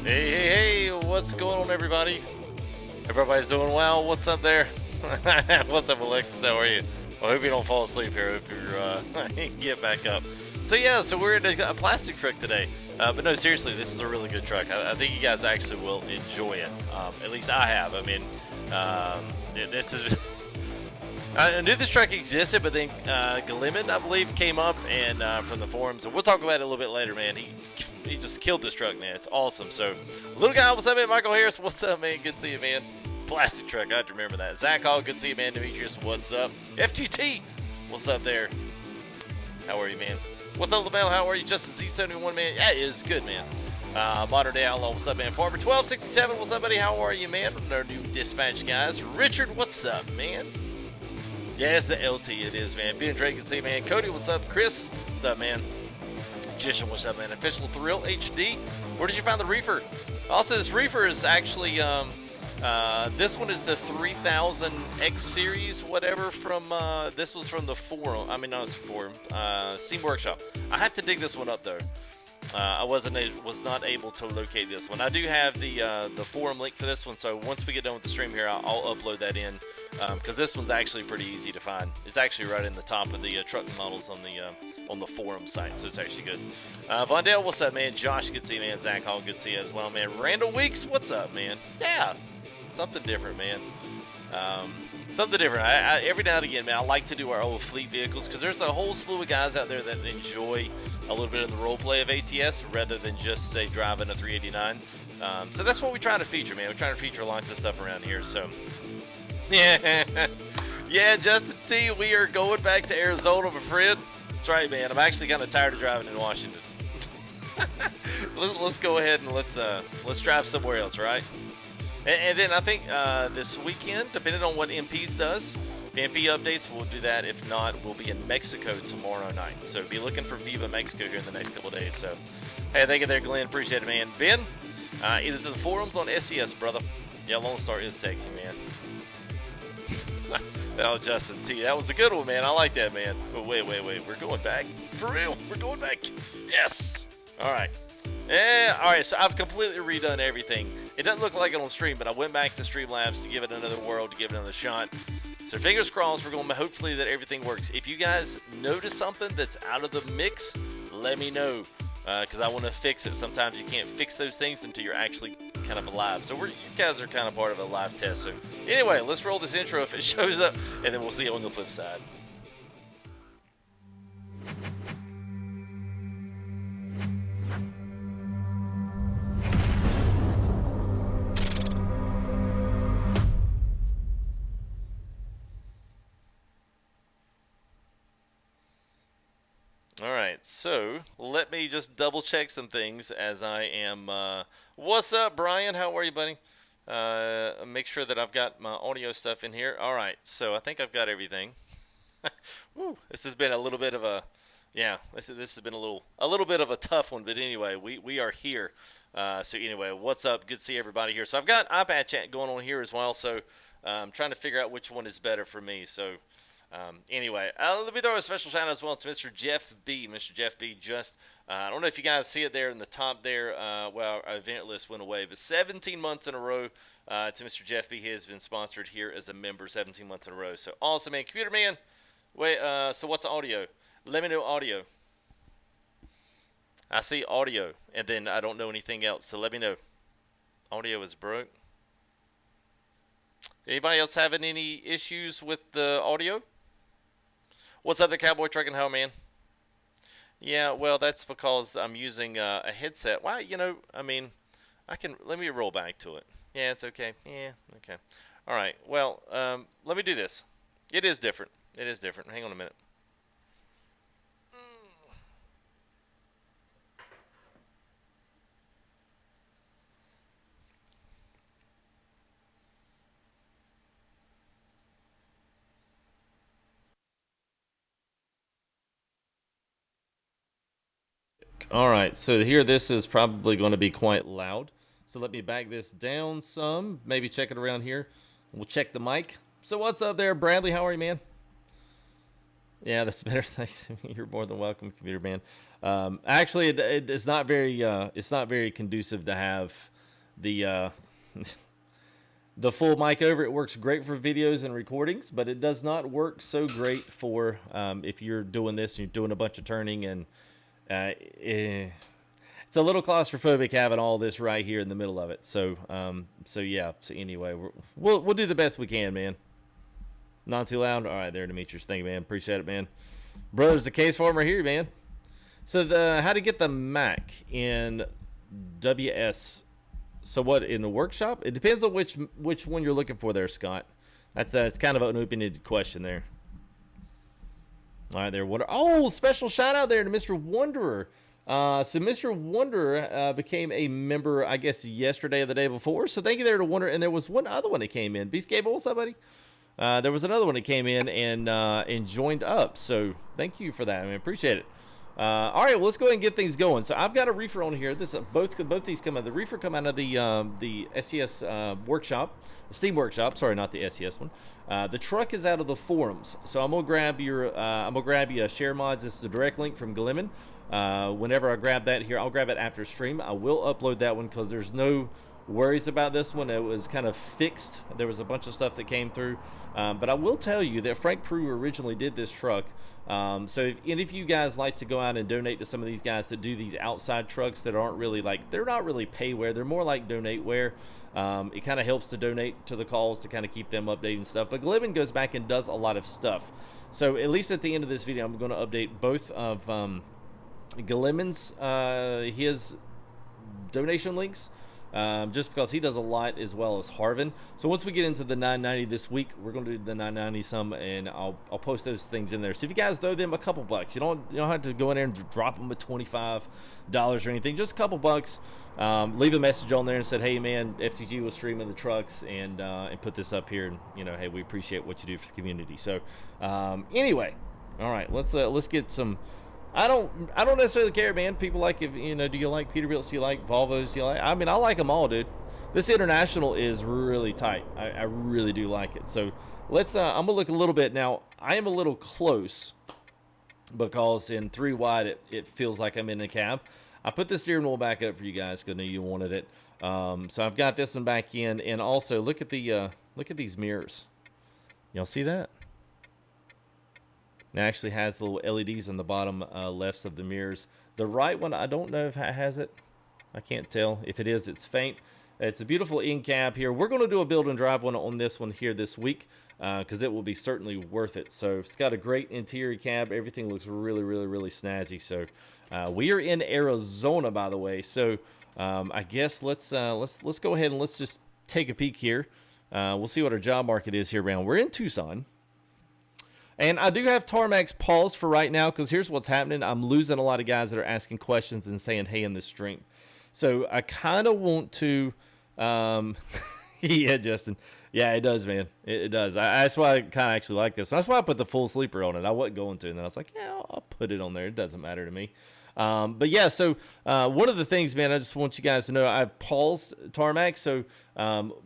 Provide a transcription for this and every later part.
Hey, what's going on, everybody? Everybody's doing well. What's up there? What's up, Alexis? How are you? I hope you don't fall asleep here. I hope you're get back up. So yeah, so we're in a plastic truck today. But no, seriously, this is a really good truck. I think you guys actually will enjoy it. At least I have. I mean, this is. I knew this truck existed, but then Glimmin, I believe, came up and from the forums, and we'll talk about it a little bit later, man. He just killed this truck, man. It's awesome. So, little guy, what's up, man? Michael Harris, what's up, man? Good to see you, man. Plastic truck, I have to remember that. Zach Hall, good to see you, man. Demetrius, what's up? FTT, what's up there? How are you, man? What's up, LaBelle? How are you? Justin Z71, man. Yeah, it is good, man. Modern Day Outlaw, what's up, man? Farmer 1267, what's up, buddy? How are you, man? Our new dispatch guys. Richard, what's up, man? Yeah, it's the LT, it is, man. Ben Drake, can see, man. Cody, what's up? Chris, what's up, man? Magician, what's up, man? Official Thrill HD, where did you find the Reefer? Also, this Reefer is actually, this one is the 3000 X series, whatever, from, this was from the forum. I mean, not the forum, Steam Workshop. I have to dig this one up, though. I was not able to locate this one. I do have the forum link for this one, so once we get done with the stream here, I'll upload that in, because this one's actually pretty easy to find. It's actually right in the top of the truck models on the forum site, so it's actually good. Vondale, what's up, man? Josh, good to see you, man. Zach Hall, good to see you as well, man. Randall Weeks, what's up, man? Yeah, something different, man. Something different. Every now and again, man, I like to do our old fleet vehicles because there's a whole slew of guys out there that enjoy a little bit of the role play of ATS rather than just, say, driving a 389. So that's what we try to feature, man. We're trying to feature lots of stuff around here. So, yeah. Yeah, Justin T, we are going back to Arizona, my friend. That's right, man. I'm actually kind of tired of driving in Washington. Let's go ahead and let's drive somewhere else, right? And then I think this weekend, depending on what MPs does, if MP updates, we'll do that. If not, we'll be in Mexico tomorrow night. So be looking for Viva Mexico here in the next couple of days. So, hey, thank you there, Glenn. Appreciate it, man. Ben, it is in the forums on SES, brother. Yeah, Lone Star is sexy, man. Oh, Justin T, that was a good one, man. I like that, man. But wait. We're going back. For real, we're going back. Yes. All right. Yeah, alright, so I've completely redone everything. It doesn't look like it on stream, but I went back to Streamlabs to give it another whirl, to give it another shot. So fingers crossed, we're going to hopefully that everything works. If you guys notice something that's out of the mix, let me know, because I want to fix it. Sometimes you can't fix those things until you're actually kind of alive. So you guys are kind of part of a live test. So anyway, let's roll this intro if it shows up, and then we'll see it on the flip side. Alright, so let me just double check some things as I am. What's up, Brian? How are you, buddy? Make sure that I've got my audio stuff in here. Alright, so I think I've got everything. Woo, this has been a little bit of a, yeah, this has been a little bit of a tough one, but anyway, we are here. So anyway, what's up? Good to see everybody here. So I've got iPad chat going on here as well, so I'm trying to figure out which one is better for me. So anyway, let me throw a special shout out as well to Mr. Jeff B. Mr. Jeff B. Just, I don't know if you guys see it there in the top there. Well, our event list went away, but 17 months in a row to Mr. Jeff B. He has been sponsored here as a member 17 months in a row. So awesome, man. Computer man. Wait, so what's audio? Let me know audio. I see audio, and then I don't know anything else, so let me know. Audio is broke. Anybody else having any issues with the audio? What's up, the Cowboy Trucking Home, man? Yeah, well, that's because I'm using a headset. Why, I mean, let me roll back to it. Yeah, it's okay. Yeah, okay. All right, well, let me do this. It is different. It is different. Hang on a minute. All right, so here this is probably going to be quite loud. So let me back this down some, maybe check it around here. We'll check the mic. So what's up there, Bradley? How are you, man? Yeah, that's better. Thanks. You're more than welcome, computer man. Actually, it's not very conducive to have the the full mic over. It works great for videos and recordings, but it does not work so great for if you're doing this and you're doing a bunch of turning, and it's a little claustrophobic having all this right here in the middle of it. So yeah. So anyway, we'll do the best we can, man. Not too loud. All right, there, Demetrius. Thank you, man. Appreciate it, man. Brothers, the case farmer here, man. So how to get the Mac in WS. So what, in the workshop? It depends on which one you're looking for there, Scott. It's kind of an open-ended question there. All right, there. Oh, special shout out there to Mr. Wanderer. So Mr. Wanderer became a member, I guess, yesterday or the day before. So thank you there to Wanderer. And there was one other one that came in. Beast Gable, what's up, buddy? There was another one that came in and joined up. So thank you for that. I mean, appreciate it. All right, well, let's go ahead and get things going. So I've got a reefer on here. This both these come out. The reefer come out of the SES workshop, Steam workshop. Sorry, not the SES one. The truck is out of the forums. So I'm gonna grab you share mods. This is a direct link from Glimmin. Whenever I grab that here, I'll grab it after stream. I will upload that one because there's no worries about this one. It was kind of fixed. There was a bunch of stuff that came through, but I will tell you that Frank Prue originally did this truck. So if any of you guys like to go out and donate to some of these guys that do these outside trucks that aren't really they're not really payware, they're more like donateware. It kind of helps to donate to the calls to kind of keep them updating stuff. But Glibin goes back and does a lot of stuff. So at least at the end of this video, I'm going to update both of Glimin's his donation links. Just because he does a lot, as well as Harvin. So once we get into the 990 this week, we're going to do the 990 some, and I'll post those things in there. So if you guys throw them a couple bucks, you don't have to go in there and drop them at $25 or anything. Just a couple bucks. Leave a message on there and said, hey man, FTG was streaming the trucks, and put this up here, and hey, we appreciate what you do for the community. So anyway, all right, let's get some. I don't necessarily care, man. People like, if do you like Peterbilts? Do you like Volvos? Do you like? I mean, I like them all, dude. This International is really tight. I really do like it. So let's. I'm gonna look a little bit now. I am a little close because in 3 wide it feels like I'm in the cab. I put the steering wheel back up for you guys because I knew you wanted it. So I've got this one back in, and also look at these mirrors. Y'all see that? It actually has the little LEDs on the bottom lefts of the mirrors. The right one, I don't know if it has it. I can't tell. If it is, it's faint. It's a beautiful in-cab here. We're going to do a build and drive one on this one here this week because it will be certainly worth it. So it's got a great interior cab. Everything looks really, really, really snazzy. So we are in Arizona, by the way. So I guess let's go ahead and let's just take a peek here. We'll see what our job market is here around. We're in Tucson. And I do have Tarmacs paused for right now because here's what's happening. I'm losing a lot of guys that are asking questions and saying, hey, in this stream. So I kind of want to, yeah, Justin. Yeah, it does, man. It does. That's why I kind of actually like this. That's why I put the full sleeper on it. I wasn't going to, and then I was like, yeah, I'll put it on there. It doesn't matter to me. But yeah, so one of the things, man, I just want you guys to know, I paused Tarmac. So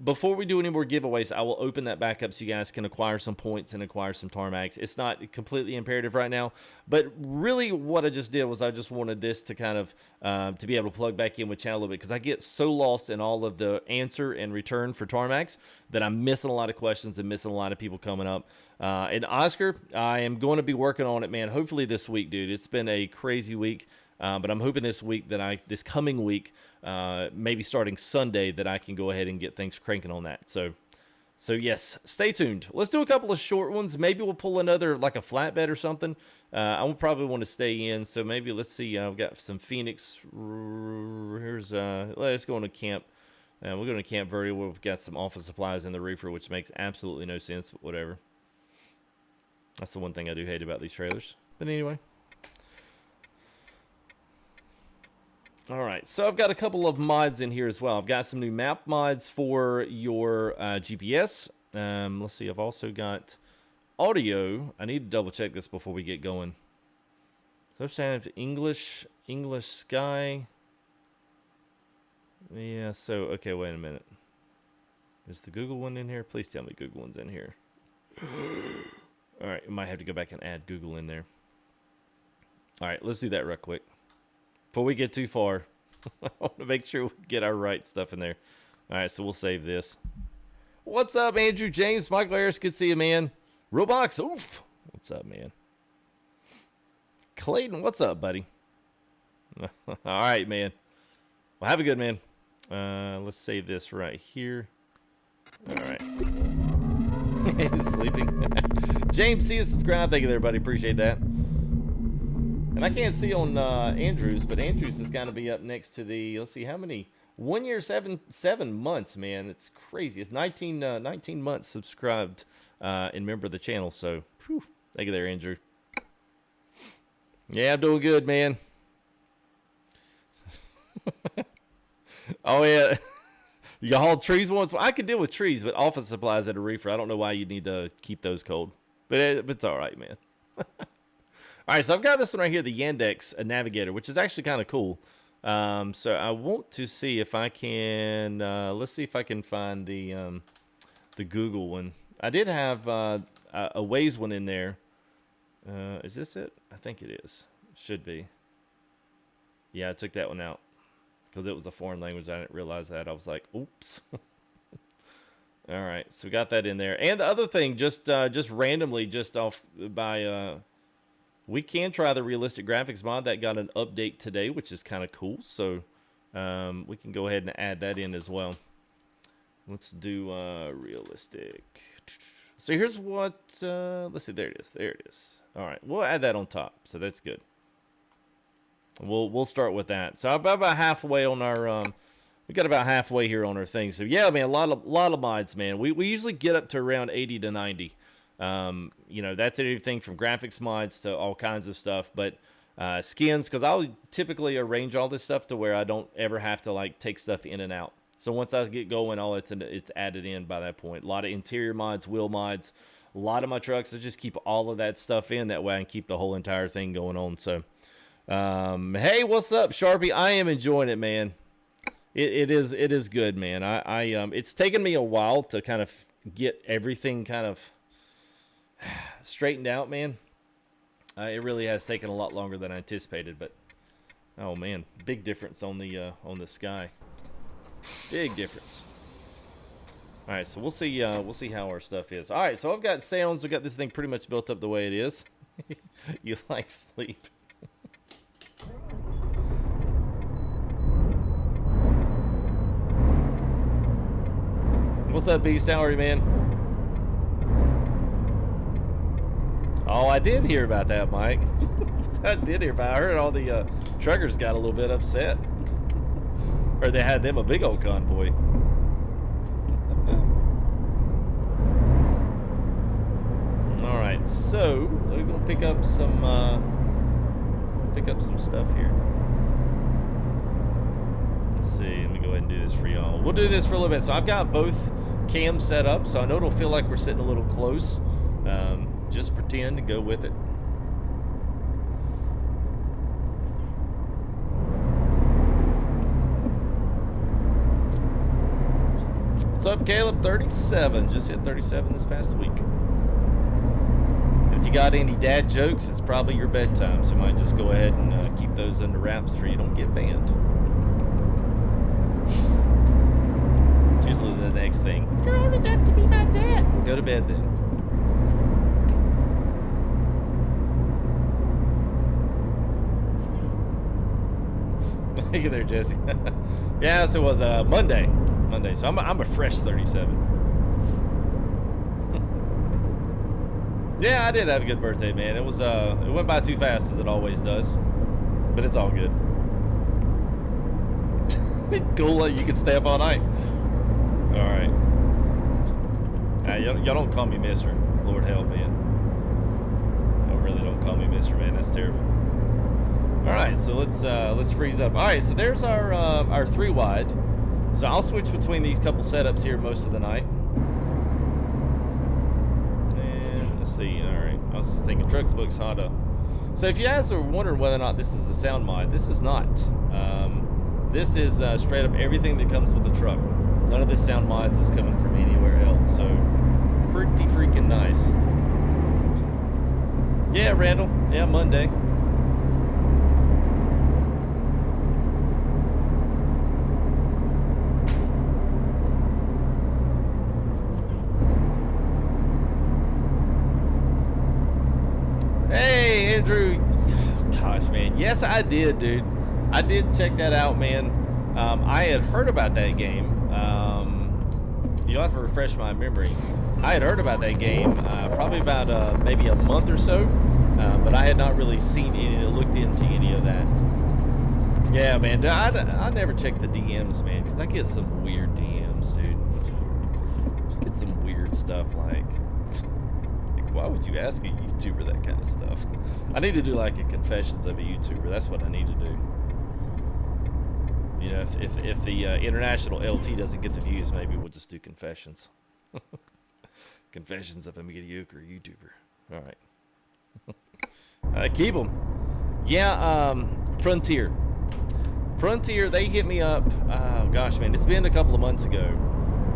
before we do any more giveaways, I will open that back up so you guys can acquire some points and acquire some Tarmacs. It's not completely imperative right now, but really what I just did was I just wanted this to kind of to be able to plug back in with chat a little bit, because I get so lost in all of the answer and return for Tarmacs that I'm missing a lot of questions and missing a lot of people coming up. And Oscar, I am going to be working on it, man. Hopefully this week, dude. It's been a crazy week. But I'm hoping this week this coming week, maybe starting Sunday, that I can go ahead and get things cranking on that. So yes, stay tuned. Let's do a couple of short ones. Maybe we'll pull another, like a flatbed or something. I will probably want to stay in. So maybe let's see. I've got some Phoenix. Here's let's go on to camp. We're going to Camp Verde. We've got some office supplies in the reefer, which makes absolutely no sense, but whatever. That's the one thing I do hate about these trailers. But anyway. All right, so I've got a couple of mods in here as well. I've got some new map mods for your GPS. Let's see, I've also got audio. I need to double check this before we get going. So I'm saying English Sky. Yeah, so, okay, wait a minute. Is the Google one in here? Please tell me Google one's in here. All right, I might have to go back and add Google in there. All right, let's do that real quick. before we get too far. I want to make sure we get our right stuff in there. All right, so we'll save this. What's up, Andrew James? Michael Harris, good to see you, man. Roblox, oof. What's up, man? Clayton, what's up, buddy? All right, man. Well, have a good man. Let's save this right here. All right. He's sleeping. James, see you subscribe. Thank you there, buddy. Appreciate that. And I can't see on Andrews, but Andrews is going to be up next to the, let's see, how many? 1 year, 7 months, man. It's crazy. It's 19 months subscribed and member of the channel. So, whew, thank you there, Andrew. Yeah, I'm doing good, man. Oh, yeah. You hauled trees once? Well, I can deal with trees, but office supplies at a reefer, I don't know why you need to keep those cold. But it's all right, man. All right, so I've got this one right here, the Yandex Navigator, which is actually kind of cool. So I want to see if I can, let's see if I can find the Google one. I did have a Waze one in there. Is this it? I think it is. It should be. Yeah, I took that one out because it was a foreign language. I didn't realize that. I was like, oops. All right, so we got that in there. And the other thing, just randomly, just off by... we can try the realistic graphics mod that got an update today, which is kind of cool. So we can go ahead and add that in as well. Let's do realistic. So here's what, let's see, there it is. There it is. All right, we'll add that on top. So that's good. We'll start with that. So about halfway on our, we got about halfway here on our thing. So yeah, man, a lot of mods, man. We usually get up to around 80 to 90. You know, that's everything from graphics mods to all kinds of stuff, but skins, because I'll typically arrange all this stuff to where I don't ever have to like take stuff in and out. So once I get going, all it's added in by that point. A lot of interior mods, wheel mods, a lot of my trucks, I just keep all of that stuff in, that way I can keep the whole entire thing going on. So hey, what's up, Sharpie? I am enjoying it, man. It is good, man. It's taken me a while to kind of get everything kind of straightened out, man. It really has taken a lot longer than I anticipated, but oh man, big difference on the sky. Big difference. All right, so we'll see how our stuff is. All right, so I've got sounds. We got this thing pretty much built up the way it is. You like sleep. What's up, Beast? How are you, man? Oh, I did hear about that, Mike. I did hear about it. I heard all the truckers got a little bit upset. Or they had them a big old convoy. All right, so we're gonna pick up some stuff here. Let's see. Let me go ahead and do this for y'all. We'll do this for a little bit. So I've got both cams set up, so I know it'll feel like we're sitting a little close. Just pretend to go with it. What's up, Caleb? 37. Just hit 37 this past week. If you got any dad jokes, it's probably your bedtime, so you might just go ahead and keep those under wraps so you don't get banned. It's usually the next thing. You're old enough to be my dad. We'll go to bed then. Thank you there, Jesse. Yeah, so it was Monday. So I'm a fresh 37. Yeah, I did have a good birthday, man. It was it went by too fast, as it always does, but it's all good. Cool, you can stay up all night. All right. Y'all don't call me Mister. Lord help, man. Y'all really don't call me Mister, man. That's terrible. All right, so let's freeze up. All right, so there's our 3 wide. So I'll switch between these couple setups here most of the night. And let's see. All right, I was just thinking trucks looks hotter. So if you guys are wondering whether or not this is a sound mod, this is not. This is straight up everything that comes with the truck. None of this sound mods is coming from anywhere else. So pretty freaking nice. Yeah, Randall. Yeah, Monday. Andrew, gosh, man. Yes, I did, dude. I did check that out, man. I had heard about that game. You'll have to refresh my memory. I had heard about that game probably about maybe a month or so, but I had not really seen any, looked into any of that. Yeah, man. I never check the DMs, man, because I get some weird DMs, dude. I get some weird stuff like why would you ask a YouTuber that kind of stuff? I need to do like a confessions of a YouTuber. That's what I need to do. You know, if the international LT doesn't get the views, maybe we'll just do confessions. Confessions of a mediocre YouTuber. All right. Keep them. Yeah, Frontier. Frontier, they hit me up, oh gosh, man, it's been a couple of months ago,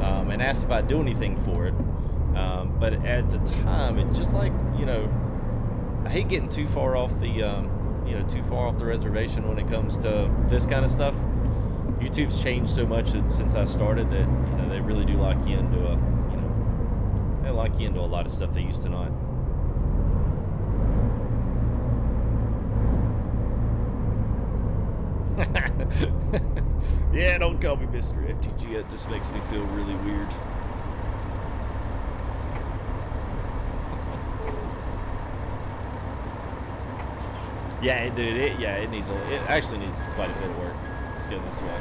and asked if I'd do anything for it. But at the time, it's just like, you know, I hate getting too far off the, too far off the reservation when it comes to this kind of stuff. YouTube's changed so much since I started that, you know, they really do lock you into they lock you into a lot of stuff they used to not. Yeah, don't call me Mr. FTG. It just makes me feel really weird. Yeah, dude. It actually needs quite a bit of work. Let's go this way.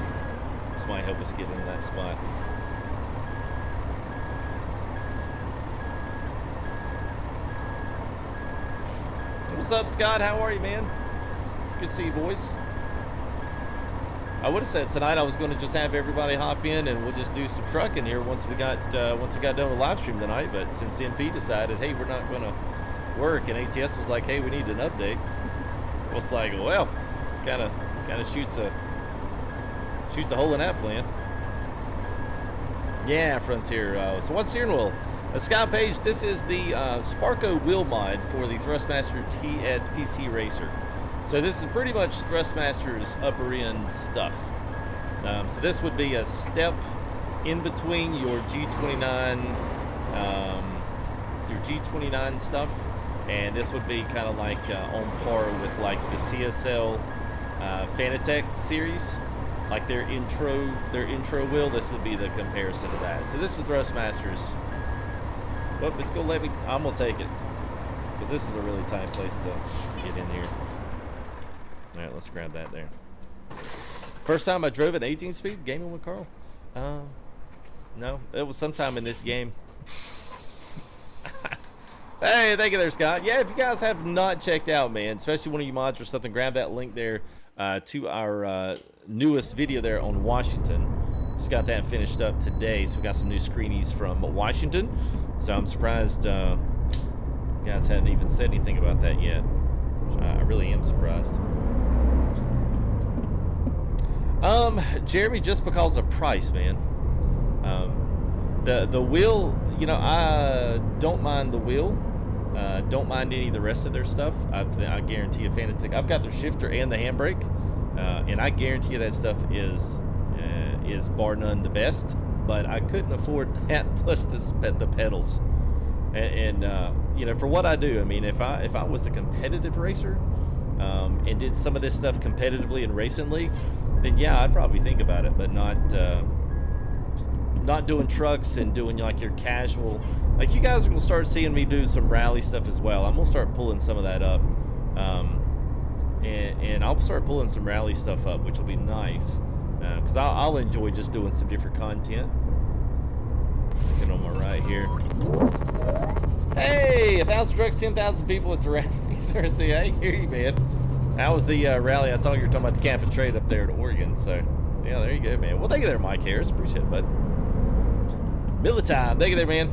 This might help us get into that spot. What's up, Scott? How are you, man? Good to see you, boys. I would have said tonight I was going to just have everybody hop in and we'll just do some trucking here once we got done with live stream tonight. But since MP decided, hey, we're not going to work, and ATS was like, hey, we need an update. It's like, well, kind of shoots a hole in that plan. Yeah, Frontier. So what's steering wheel? Scott Page, this is the Sparko wheel mod for the Thrustmaster TSPC Racer. So this is pretty much Thrustmaster's upper end stuff. So this would be a step in between your G29, stuff, and this would be kind of like on par with like the CSL Fanatec series, like their intro wheel. This would be the comparison to that. So this is Thrustmaster's. Well, it's gonna let me. I'm gonna take it, because this is a really tight place to get in here. All right, let's grab that there. First time I drove at 18 speed, gaming with Carl? No, it was sometime in this game. Hey, thank you there, Scott. Yeah, if you guys have not checked out, man, especially one of you mods or something, grab that link there to our newest video there on Washington. Just got that finished up today, so we got some new screenies from Washington. So I'm surprised you guys hadn't even said anything about that yet. I really am surprised. Jeremy, just because of price, man. The wheel, you know, I don't mind the wheel. Don't mind any of the rest of their stuff. I guarantee you, Fanatec. I've got their shifter and the handbrake, and I guarantee you that stuff is bar none the best. But I couldn't afford that plus the pedals. And you know, for what I do, I mean, if I was a competitive racer and did some of this stuff competitively in racing leagues, then yeah, I'd probably think about it. But not doing trucks and doing like your casual. Like, you guys are gonna start seeing me do some rally stuff as well. I'm gonna start pulling some of that up, and I'll start pulling some rally stuff up, which will be nice, because I'll enjoy just doing some different content. Get on my right here. Hey, 1,000 trucks, 10,000 people at the rally Thursday. I hear you, man. That was the rally. I thought you were talking about the camp and trade up there at Oregon. So yeah, there you go, man. Well, thank you there, Mike Harris. Appreciate it, bud. Militime, thank you there, man.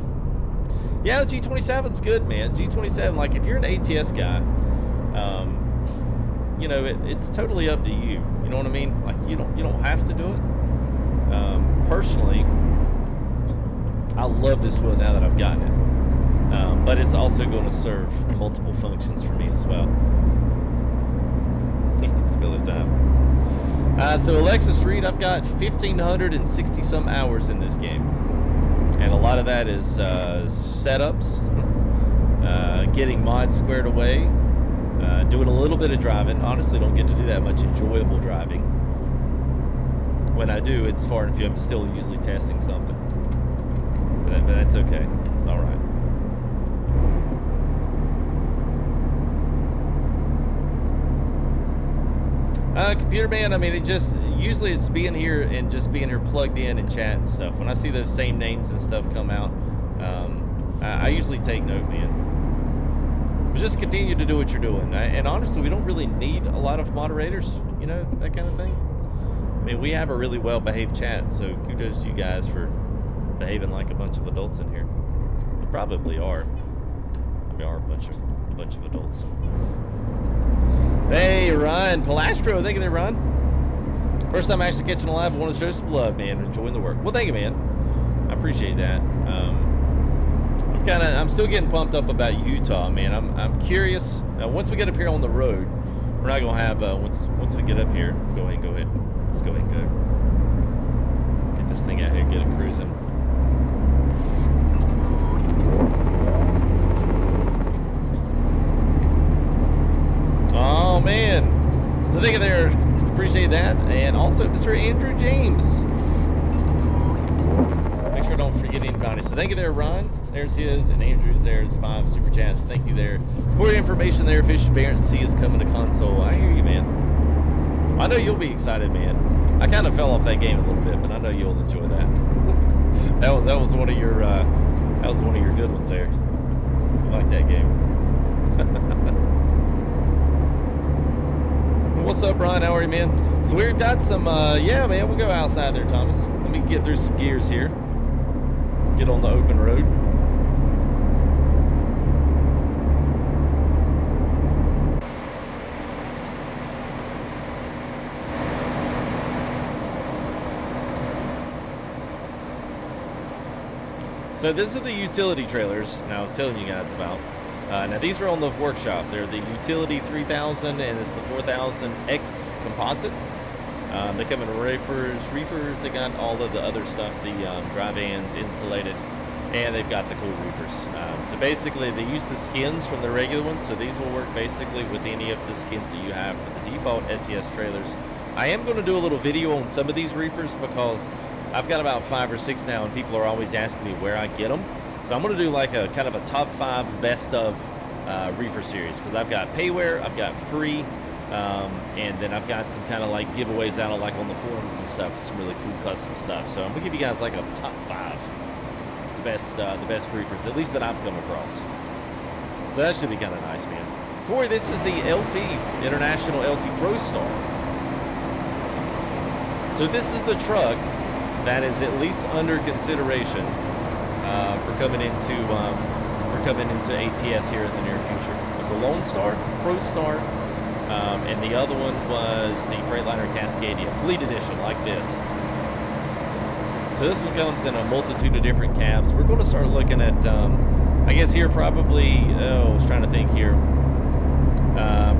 Yeah, the G27's good, man. G27, like, if you're an ATS guy, you know, it's totally up to you. You know what I mean? Like, you don't have to do it. Personally, I love this wheel now that I've gotten it, but it's also going to serve multiple functions for me as well. It's Militime. So Alexis Reed, I've got 1,560 some hours in this game. And a lot of that is setups, getting mods squared away, Doing a little bit of driving. Honestly, don't get to do that much enjoyable driving. When I do, it's far and few. I'm still usually testing something. But that's okay. It's all right. Computer man, I mean, usually it's being here and just being here plugged in and chat and stuff. When I see those same names and stuff come out, I usually take note, man. But just continue to do what you're doing. And honestly, we don't really need a lot of moderators, you know, that kind of thing. I mean, we have a really well-behaved chat, so kudos to you guys for behaving like a bunch of adults in here. You probably are. We are a bunch of adults. Hey, Ryan. Palastro, thank you there, Ryan. First time actually catching live. I want to show some love, man. Enjoying the work. Well, thank you, man. I appreciate that. I'm still getting pumped up about Utah, man. I'm curious. Now, once we get up here on the road, we're not gonna have. Once we get up here, go ahead. Let's go ahead and go. Get this thing out here. Get it cruising. Oh man. So thank you there. Appreciate that. And also Mr. Andrew James. Make sure don't forget anybody. So thank you there, Ron. There's his, and Andrew's there's 5 super chats. Thank you there for your information there. Fish Barrett C is coming to console. I hear you, man. I know you'll be excited, man. I kind of fell off that game a little bit, but I know you'll enjoy that. that was one of your good ones there. I like that game. What's up, Ron? How are you, man? So we've got some, yeah, man, we'll go outside there, Thomas. Let me get through some gears here. Get on the open road. So these are the utility trailers I was telling you guys about. Now these are on the workshop. They're the Utility 3000 and it's the 4000X composites. They come in reefers. They got all of the other stuff, the dry vans, insulated, and they've got the cool reefers. So basically they use the skins from the regular ones, so these will work basically with any of the skins that you have for the default SES trailers. I am going to do a little video on some of these reefers because I've got about 5 or 6 now and people are always asking me where I get them. So I'm going to do like a kind of a top 5 best of reefer series because I've got payware, I've got free, and then I've got some kind of like giveaways out like on the forums and stuff, some really cool custom stuff. So I'm going to give you guys like a top 5 the best reefers, at least that I've come across. So that should be kind of nice, man. Corey, this is the LT, International LT Prostar. So this is the truck that is at least under consideration for coming into ATS here in the near future. There's a Lone Star, Prostar, and the other one was the Freightliner Cascadia Fleet Edition, like this. So this one comes in a multitude of different cabs. We're going to start looking at, I guess here probably, I was trying to think here.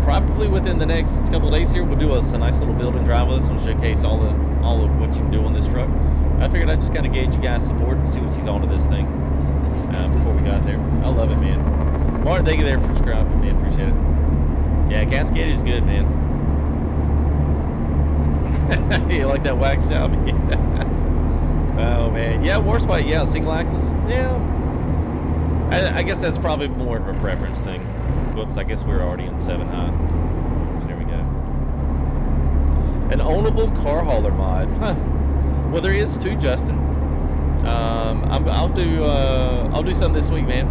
Probably within the next couple of days here, we'll do a nice little build and drive with this one, showcase all of what you can do on this truck. I figured I'd just kind of gauge you guys' support and see what you thought of this thing before we got there. I love it, man. Martin, thank you there for subscribing, man. Appreciate it. Yeah, Cascadia is good, man. You like that wax job? Oh, man. Yeah, Warspite, yeah, single axis. Yeah. I guess that's probably more of a preference thing. Whoops, I guess we're already in 7 high. There we go. An ownable car hauler mod. Huh. Well, there is too, Justin. I'll do something this week, man.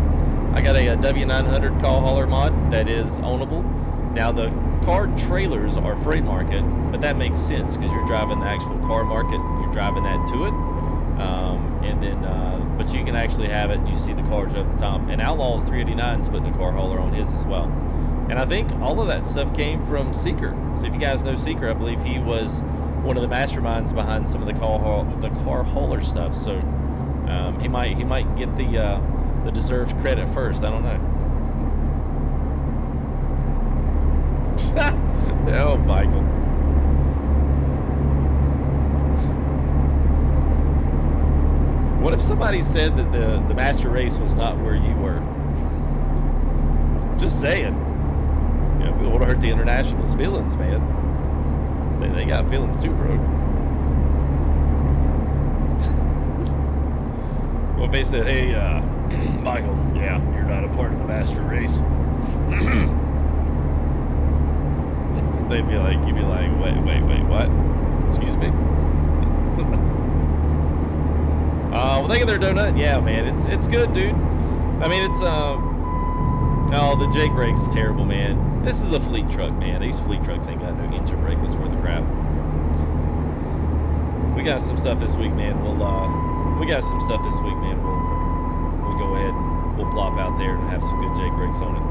I got a W900 car hauler mod that is ownable. Now the car trailers are freight market, but that makes sense because you're driving the actual car market. You're driving that to it, and then but you can actually have it. And you see the cars up the top. And Outlaw's 389's putting a car hauler on his as well. And I think all of that stuff came from Seeker. So if you guys know Seeker, I believe he was one of the masterminds behind some of the car hauler stuff. So he might get the deserved credit first. I don't know. Oh, Michael. What if somebody said that the master race was not where you were? Just saying. Yeah, we don't want to hurt the international's feelings, man. They got feelings too, bro. Well, if they said, hey, Michael, yeah, you're not a part of the master race. They'd be like, you'd be like, wait, what? Excuse me? Well, they get their donut. Yeah, man, it's good, dude. I mean, it's, oh, the Jake brake's terrible, man. This is a fleet truck, man. These fleet trucks ain't got no engine brake. That's worth the crap. We got some stuff this week, man. We'll go ahead and we'll plop out there and have some good Jake brakes on it.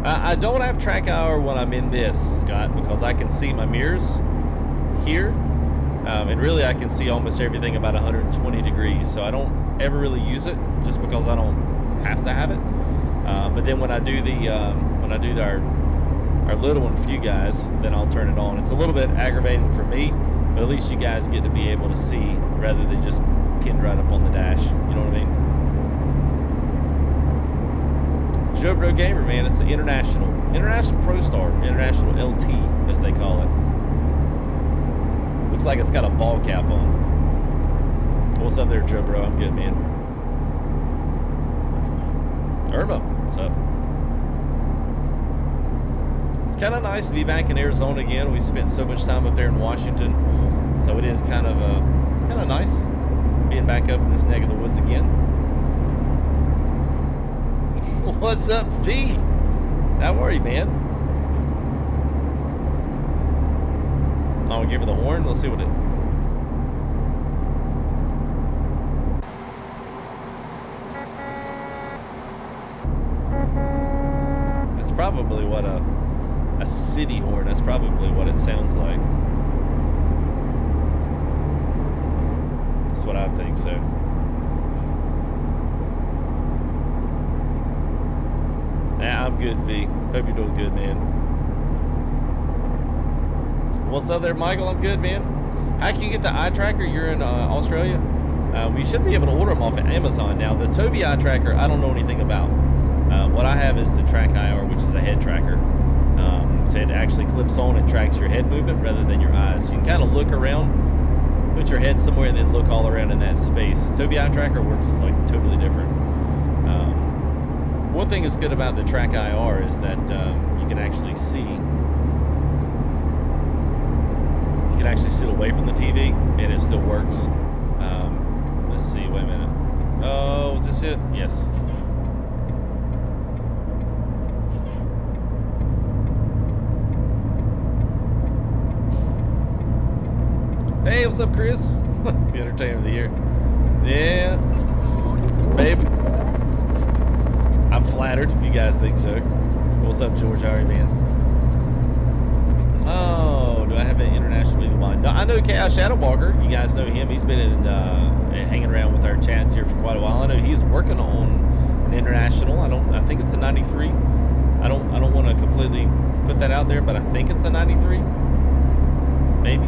I don't have track hour when I'm in this, Scott, because I can see my mirrors here. And really, I can see almost everything about 120 degrees, so I don't ever really use it just because I don't have to have it. But then when I do our little one for you guys, then I'll turn it on. It's a little bit aggravating for me, but at least you guys get to be able to see rather than just pinned right up on the dash. You know what I mean? Joe Bro Gamer, man, it's the International Prostar, International LT, as they call it. Looks like it's got a ball cap on. What's up there, Joe Bro? I'm good, man. Irma, what's up? It's kind of nice to be back in Arizona again. We spent so much time up there in Washington, so it is kind of it's kind of nice being back up in this neck of the woods again. What's up, V? How are you, man? I'll give her the horn. Let's see what it. It's probably what a city horn. That's probably what it sounds like. That's what I think so. Yeah, I'm good, V. Hope you're doing good, man. What's up there, Michael? I'm good, man. How can you get the eye tracker? You're in Australia? We should be able to order them off of Amazon. Now, the Tobii eye tracker, I don't know anything about. What I have is the Track IR, which is a head tracker. So it actually clips on and tracks your head movement rather than your eyes. So you can kind of look around, put your head somewhere, and then look all around in that space. Tobii eye tracker works like totally different. One thing that's good about the Track IR is that you can actually see. You can actually sit away from the TV and it still works. Let's see. Wait a minute. Oh, is this it? Yes. Hey, what's up, Chris? The Entertainer of the Year. Yeah, baby. I'm flattered if you guys think so. What's up, George? How are you, man? Oh, do I have an international legal mind? No, I know Chaos Shadowwalker. You guys know him. He's been in, hanging around with our chats here for quite a while. I know he's working on an international. I think it's a 93. I don't want to completely put that out there, but I think it's a 93. Maybe.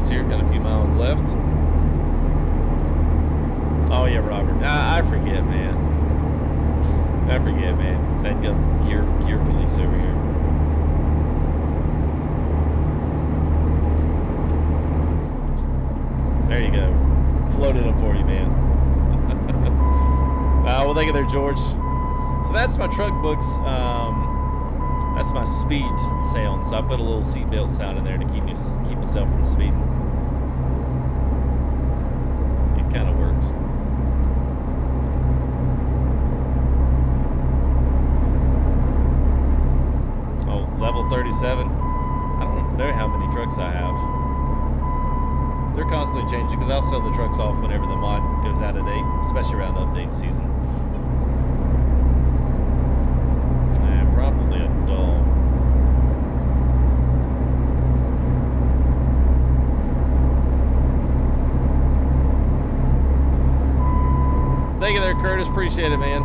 Here, got a few miles left. Oh yeah, Robert. I forget, man. That gear police over here. There you go. Floated them for you, man. Well, thank you there, George. So that's my truck books. That's my speed sound. So I put a little seatbelt sound in there to keep myself from speeding. Kind of works. Oh, level 37. I don't know how many trucks I have. They're constantly changing because I'll sell the trucks off whenever the mod goes out of date, especially around update season. Probably a dog. thank you there, Curtis. Appreciate it, man.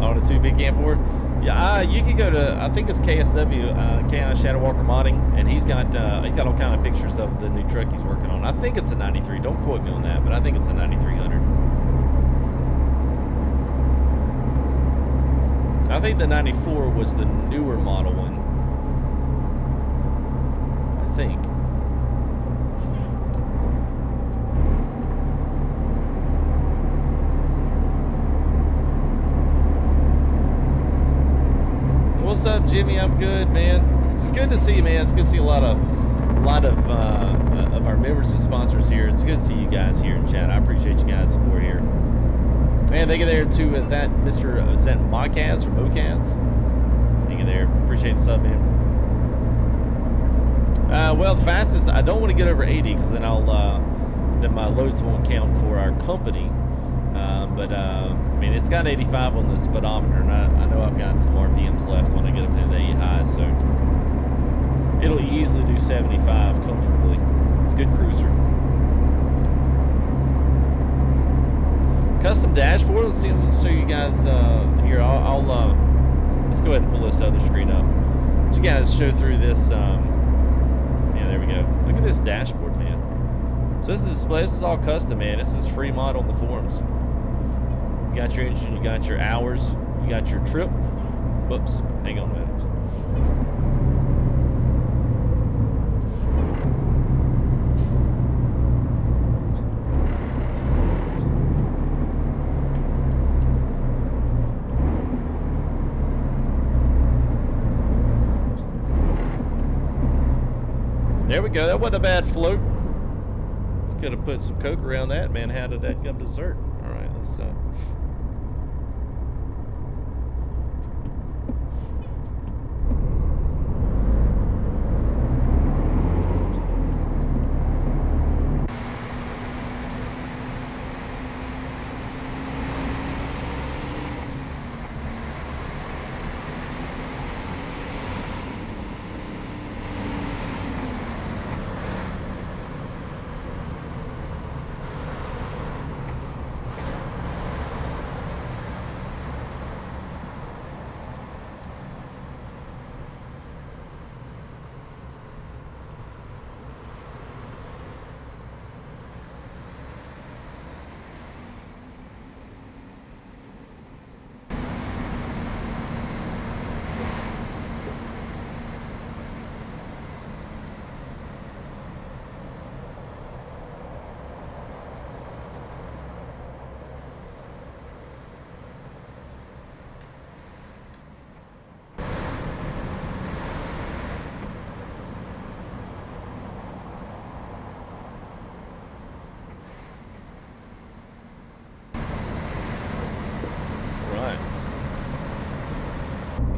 On a 2B Camp 4? Yeah, you can go to, I think it's KSW, Chaos Shadow Walker Modding, and he's got all kind of pictures of the new truck he's working on. I think it's a 93. Don't quote me on that, but I think it's a 9300. I think the 94 was the newer model one. I think. What's up, Jimmy? I'm good, man. It's good to see you, man. It's good to see a lot of our members and sponsors here. It's good to see you guys here in chat. I appreciate you guys' support here. Man, thank you there too. Is that Mocaz or Mocaz? Thank you there. Appreciate the sub, man. Well, the fastest, I don't want to get over 80 because then then my loads won't count for our company. I mean, it's got 85 on the speedometer, and I know I've got some RPMs left when I get up into 80 high, so it'll easily do 75 comfortably. It's a good cruiser. Custom dashboard. Let's show you guys here. Let's go ahead and pull this other screen up. Let you guys show through this. Yeah, there we go. Look at this dashboard, man. So this is display. This is all custom, man. This is free mod on the forums. You got your engine, you got your hours, you got your trip. Whoops, hang on a minute. There we go. That wasn't a bad float. Could have put some Coke around that, man. How did that come to dessert? All right, let's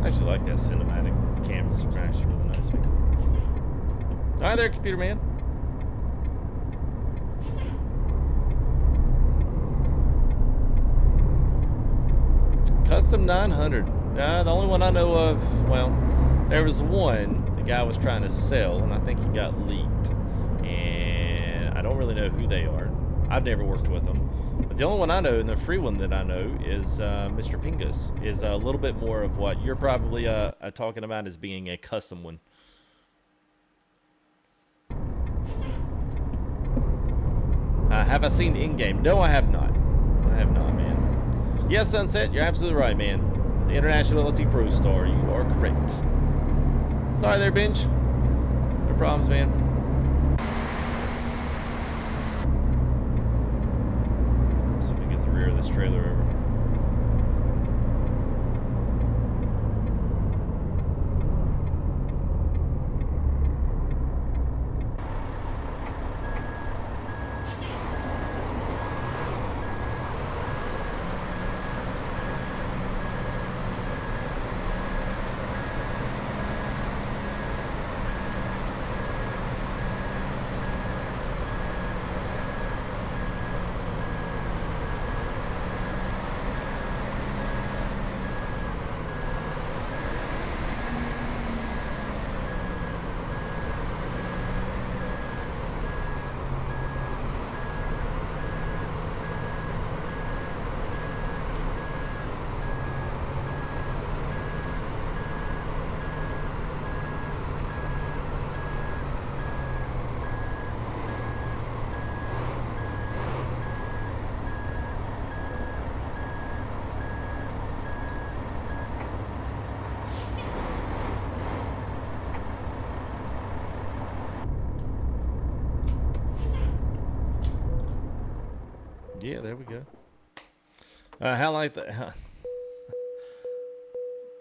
I actually like that cinematic canvas. It's actually really nice. Hi there, computer man. Custom 900. The only one I know of, well, there was one the guy was trying to sell, and I think he got leaked. And I don't really know who they are. I've never worked with them. But the only one I know, and the free one that I know, is Mr. Pingus. Is a little bit more of what you're probably talking about as being a custom one. Have I seen in-game? No, I have not. I have not, man. Yes, Sunset, you're absolutely right, man. The Internationality Prostar, you are correct. Sorry there, Bench. No problems, man. See if we can get the rear of this trailer over. Yeah, there we go. How like that?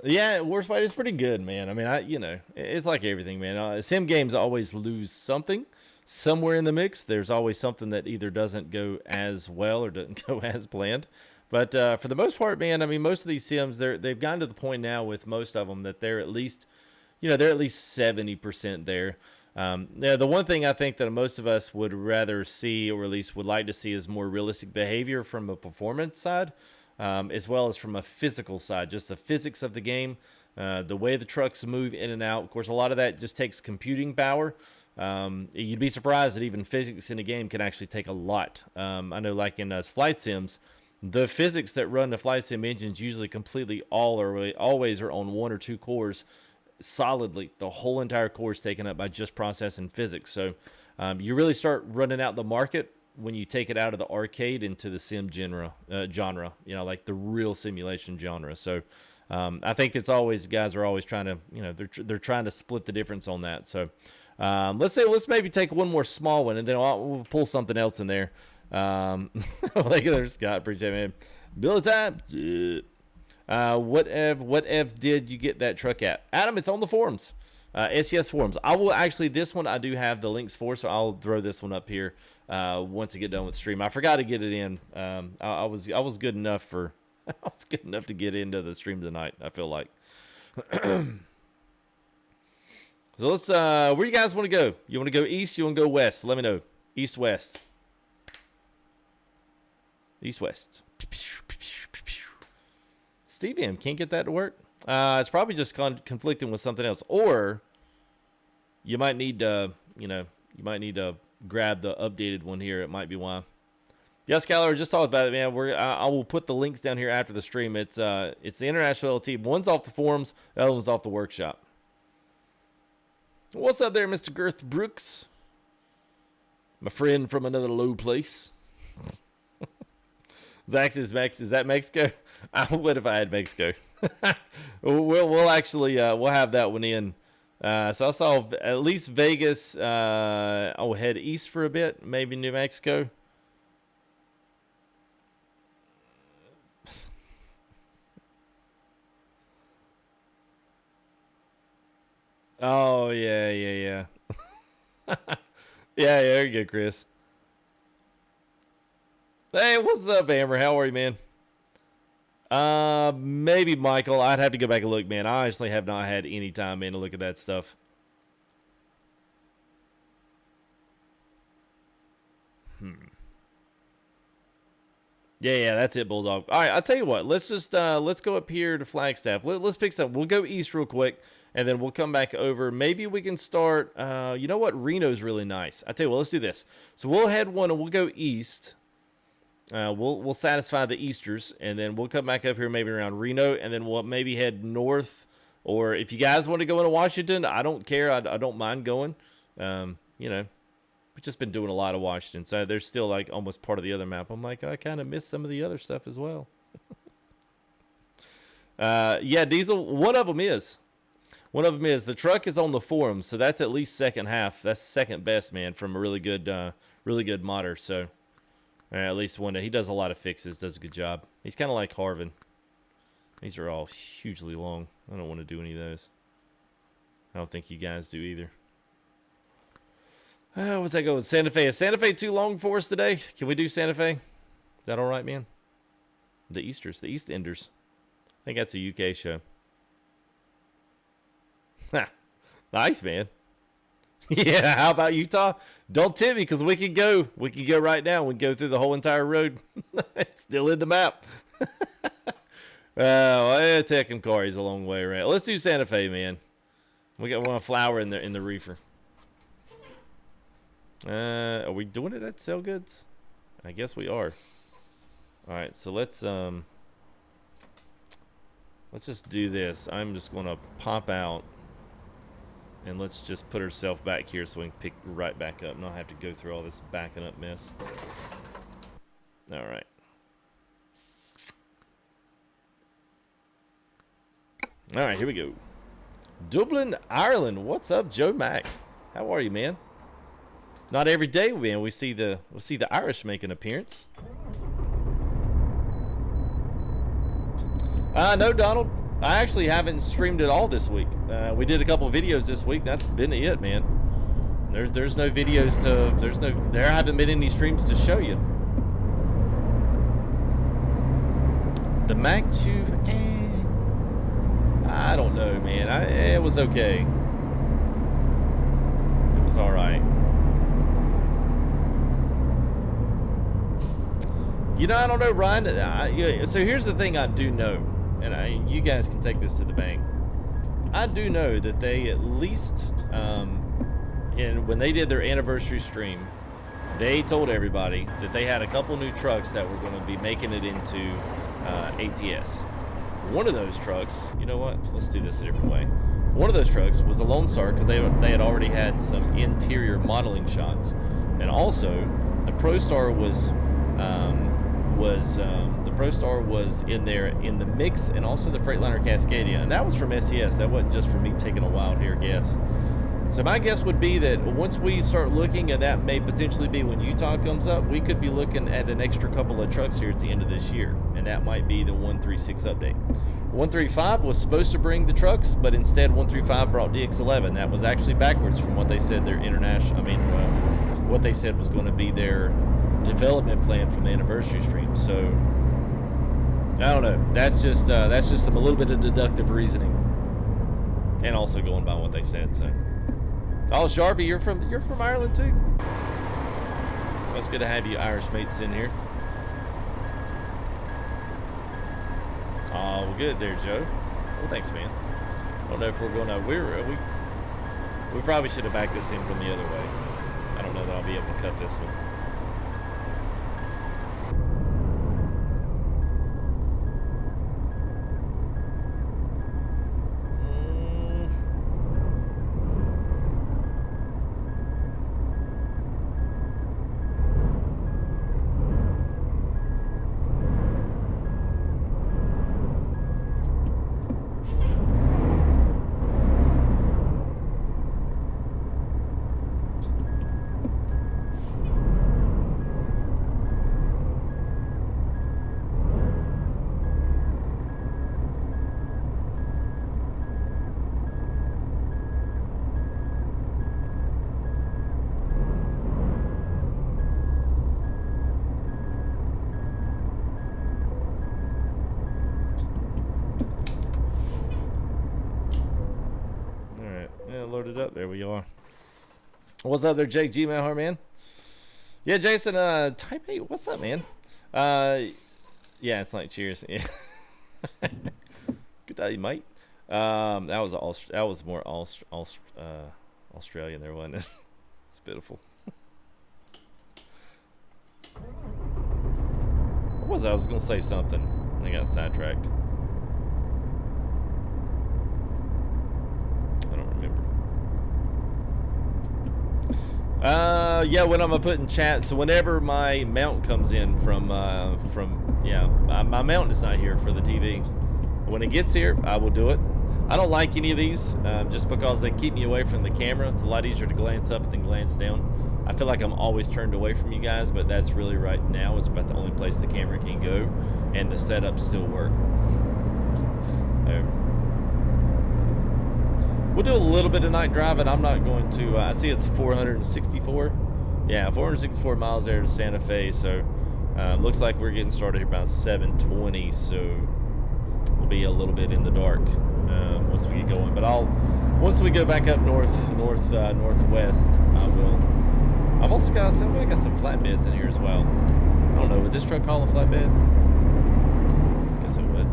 Yeah, Warspite is pretty good, man. I mean, you know, it's like everything, man. Sim games always lose something somewhere in the mix. There's always something that either doesn't go as well or doesn't go as planned. But for the most part, man, I mean, most of these sims, they've gotten to the point now with most of them that they're at least, you know, they're at least 70% there. Now, the one thing I think that most of us would rather see, or at least would like to see, is more realistic behavior from a performance side. As well as from a physical side, just the physics of the game, the way the trucks move in and out. Of course, a lot of that just takes computing power. You'd be surprised that even physics in a game can actually take a lot. I know, like in flight sims, the physics that run the flight sim engines usually completely always are on 1 or 2 cores solidly. The whole entire core is taken up by just processing physics. So you really start running out the market when you take it out of the arcade into the sim genre, you know, like the real simulation genre. So I think it's always, guys are always trying to, you know, they're trying to split the difference on that. So let's maybe take one more small one, and then we'll pull something else in there. Like there, Scott, appreciate it, man. Bill of time. What did you get that truck at? Adam, it's on the forums. SES forums. I will actually, this one I do have the links for, so I'll throw this one up here once I get done with the stream. I forgot to get it in. I was good enough for I was good enough to get into the stream tonight, I feel like. So let's where you guys want to go? You want to go east, you want to go west? Let me know. East, west. East, west. Steve M can't get that to work. It's probably just conflicting with something else, or you might need to, you might need to grab the updated one here. It might be why. Yes, Kyler, just talked about it, man. I will put the links down here after the stream. It's the international LT. One's off the forums, the other one's off the workshop. What's up there, Mr. Girth Brooks? My friend from another low place. Zax is that Mexico? What if I had Mexico? we'll actually we'll have that one in. So I saw at least Vegas. I'll head east for a bit, maybe New Mexico. Oh yeah. Yeah, there you go, Chris. Hey, what's up, Amber? How are you, man? Maybe Michael. I'd have to go back and look, man. I honestly have not had any time, man, to look at that stuff. Yeah, that's it, Bulldog. All right, I'll tell you what. Let's just let's go up here to Flagstaff. Let's pick something. We'll go east real quick, and then we'll come back over. Maybe we can start. You know what? Reno's really nice. I tell you what. Let's do this. So we'll head one, and we'll go east. We'll satisfy the Easters, and then we'll come back up here maybe around Reno, and then we'll maybe head north. Or if you guys want to go into Washington, I don't care. I don't mind going. You know, we've just been doing a lot of Washington, so there's still like almost part of the other map. I'm like, I kind of miss some of the other stuff as well. Yeah, Diesel. One of them is. The truck is on the forum, so that's at least second half. That's second best, man, from a really good modder. So. At least one. He does a lot of fixes. Does a good job. He's kind of like Harvin. These are all hugely long. I don't want to do any of those. I don't think you guys do either. What's that going? Santa Fe. Is Santa Fe too long for us today? Can we do Santa Fe? Is that all right, man? The Easters. The East Enders. I think that's a UK show. Nice, man. Yeah, how about Utah? Don't tip me, because we can go. We can go right now. We can go through the whole entire road. It's still in the map. Tecum Car is a long way around. Let's do Santa Fe, man. We got one flower in the reefer. Are we doing it at Sell Goods? I guess we are. All right, so let's just do this. I'm just going to pop out. And let's just put herself back here so we can pick right back up. Not have to go through all this backing up mess. All right. All right, here we go. Dublin, Ireland. What's up, Joe Mack? How are you, man? Not every day, man. We see the Irish make an appearance. No, Donald. I actually haven't streamed at all this week. We did a couple videos this week. That's been it, man. There's no videos to there haven't been any streams to show you. The Mac Chew, I don't know, man. It was okay. It was all right. You know, I don't know, Ryan. So here's the thing I do know, and you guys can take this to the bank. I do know that they at least, when they did their anniversary stream, they told everybody that they had a couple new trucks that were going to be making it into ATS. One of those trucks, you know what? Let's do this a different way. One of those trucks was the Lone Star because they had already had some interior modeling shots, and also the Prostar was in there in the mix, and also the Freightliner Cascadia, and that was from SES. That wasn't just for me taking a wild hair guess. So my guess would be that once we start looking, and that may potentially be when Utah comes up, we could be looking at an extra couple of trucks here at the end of this year, and that might be the 136 update. 135 was supposed to bring the trucks, but instead 135 brought DX11. That was actually backwards from what they said their what they said was going to be their development plan from the anniversary stream. So I don't know. That's just a little bit of deductive reasoning, and also going by what they said. So, oh, Sharpie, you're from Ireland too. Well, it's good to have you Irish mates in here. Oh, well, good there, Joe. Well, thanks, man. I don't know if we're going to. We probably should have backed this in from the other way. I don't know that I'll be able to cut this one. Loaded up. There we are. What's up there, Jake G, man, man? Yeah, Jason, type 8. What's up, man? Yeah, it's like cheers. Yeah. Good day, mate. That was more Australian there, wasn't it? It's pitiful. What was that? I was gonna say something. I got sidetracked. I don't remember. Yeah, when I'm gonna put in chat. So whenever my mount comes in from my mount is not here for the TV. When it gets here, I will do it. I don't like any of these just because they keep me away from the camera. It's a lot easier to glance up than glance down. I feel like I'm always turned away from you guys, but that's really right now. It's about the only place the camera can go, and the setups still work. We'll do a little bit of night driving. I'm not going to. I see it's 464. Yeah, 464 miles there to Santa Fe. So looks like we're getting started here about 7:20. So we'll be a little bit in the dark once we get going. But once we go back up northwest, I will. I've also got some flatbeds in here as well. I don't know. Would this truck call a flatbed? I guess it would.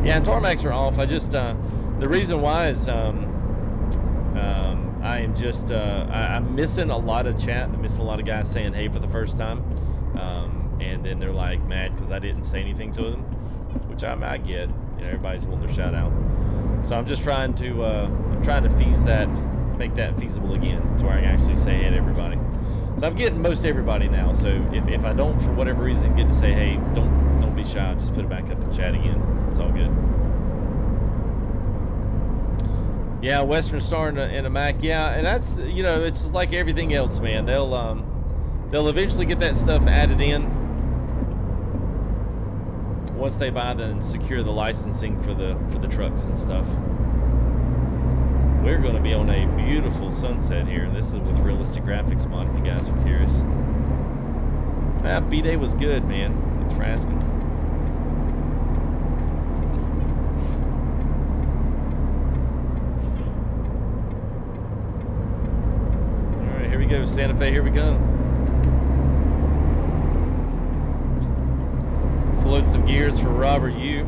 Yeah, tarmacs are off. I just. The reason why is I am just I'm missing a lot of chat. I'm missing a lot of guys saying hey for the first time, and then they're like mad because I didn't say anything to them, which I get. You know, everybody's wanting their shout out. So I'm just trying to make that feasible again, to where I can actually say hey to everybody. So I'm getting most everybody now. So if I don't for whatever reason get to say hey, don't be shy. Just put it back up and chat again. It's all good. Yeah, Western Star and a Mac. Yeah, and that's, you know, it's just like everything else, man. They'll eventually get that stuff added in. once they buy, then secure the licensing for the trucks and stuff. We're going to be on a beautiful sunset here, and this is with realistic graphics mod, if you guys are curious. B-Day was good, man. Thanks for asking. All right, here we go, Santa Fe, here we come. Float some gears for Robert U.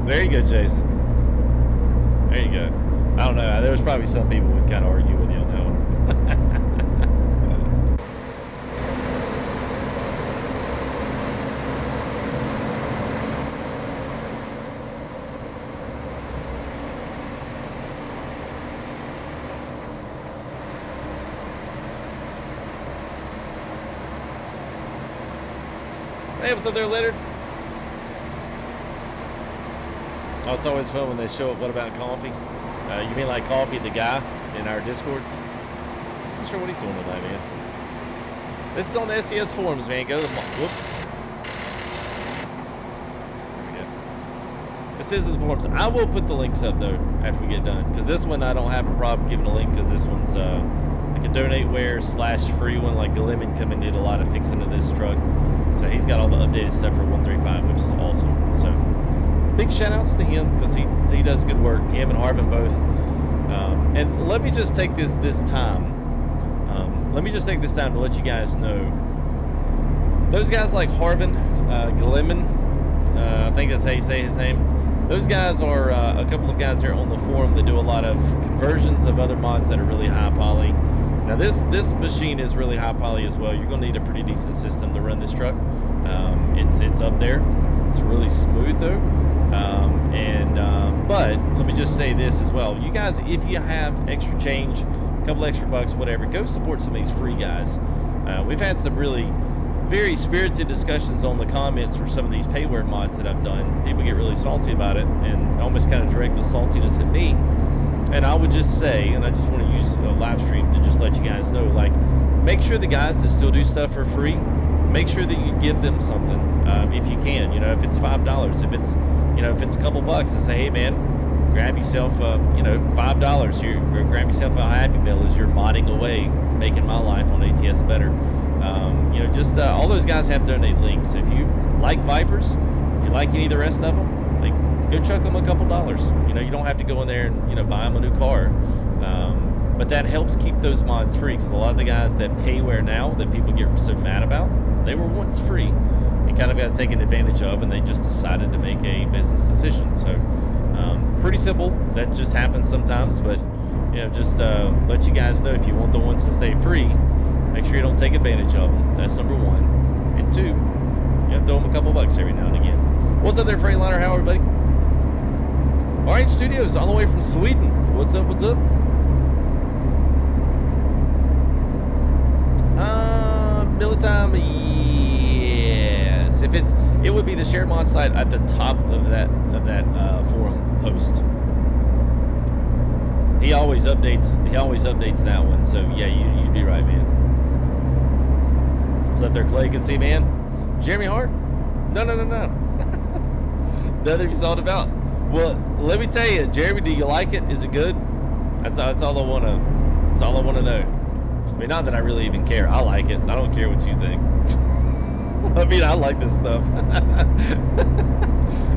There you go, Jason. There you go. I don't know. There was probably some people would kind of argue with you on that one. Hey, what's up there, Leonard? Oh, it's always fun when they show up. What about coffee? You mean like Coffee, the guy in our Discord? I'm not sure what he's doing tonight, man. This is on the SES forums, man. Go to the... Whoops. There we go. This is the forums. I will put the links up, though, after we get done. Because this one, I don't have a problem giving a link. Because this one's like a donate-where/free one. Like Glimmin come and did a lot of fixing to this truck. So he's got all the updated stuff for 135, which is awesome. So... big shout outs to him because he does good work. Him and Harvin both. And let me just take this time. Let me just take this time to let you guys know. Those guys like Harvin, Glimmin, I think that's how you say his name. Those guys are a couple of guys there on the forum that do a lot of conversions of other mods that are really high poly. Now this machine is really high poly as well. You're going to need a pretty decent system to run this truck. It's up there. It's really smooth though. But let me just say this as well. You guys, if you have extra change, a couple extra bucks, whatever, go support some of these free guys. We've had some really very spirited discussions on the comments for some of these payware mods that I've done. People get really salty about it and almost kind of direct the saltiness at me. And I would just say, and I just want to use a live stream to just let you guys know, like, make sure the guys that still do stuff for free, make sure that you give them something if you can. You know, if it's $5, if it's a couple bucks, and say, hey man, grab yourself $5 here, grab yourself a Happy Meal as you're modding away, making my life on ATS better. All those guys have donate links. So if you like Vipers, if you like any of the rest of them, like, go chuck them a couple dollars. You know, you don't have to go in there and buy them a new car. But that helps keep those mods free, because a lot of the guys that payware now that people get so mad about, they were once free and kind of got taken advantage of, and they just decided to make a business decision. So pretty simple. That just happens sometimes, but just let you guys know, if you want the ones to stay free, make sure you don't take advantage of them. That's number one. And two, throw them a couple bucks every now and again. What's up there, Freightliner? How are you, buddy? Alright, Studios, all the way from Sweden. What's up, what's up? Militime, yes. It would be the shared mod site at the top of that forum post. He always updates that one. So yeah, you'd be right, man. What's up there, Clay? Good to see you, man. Jeremy Hart? No. Nothing to be thought about. Well, let me tell you, Jeremy, do you like it? Is it good? That's all I wanna know. I mean, not that I really even care. I like it. I don't care what you think. I mean, I like this stuff.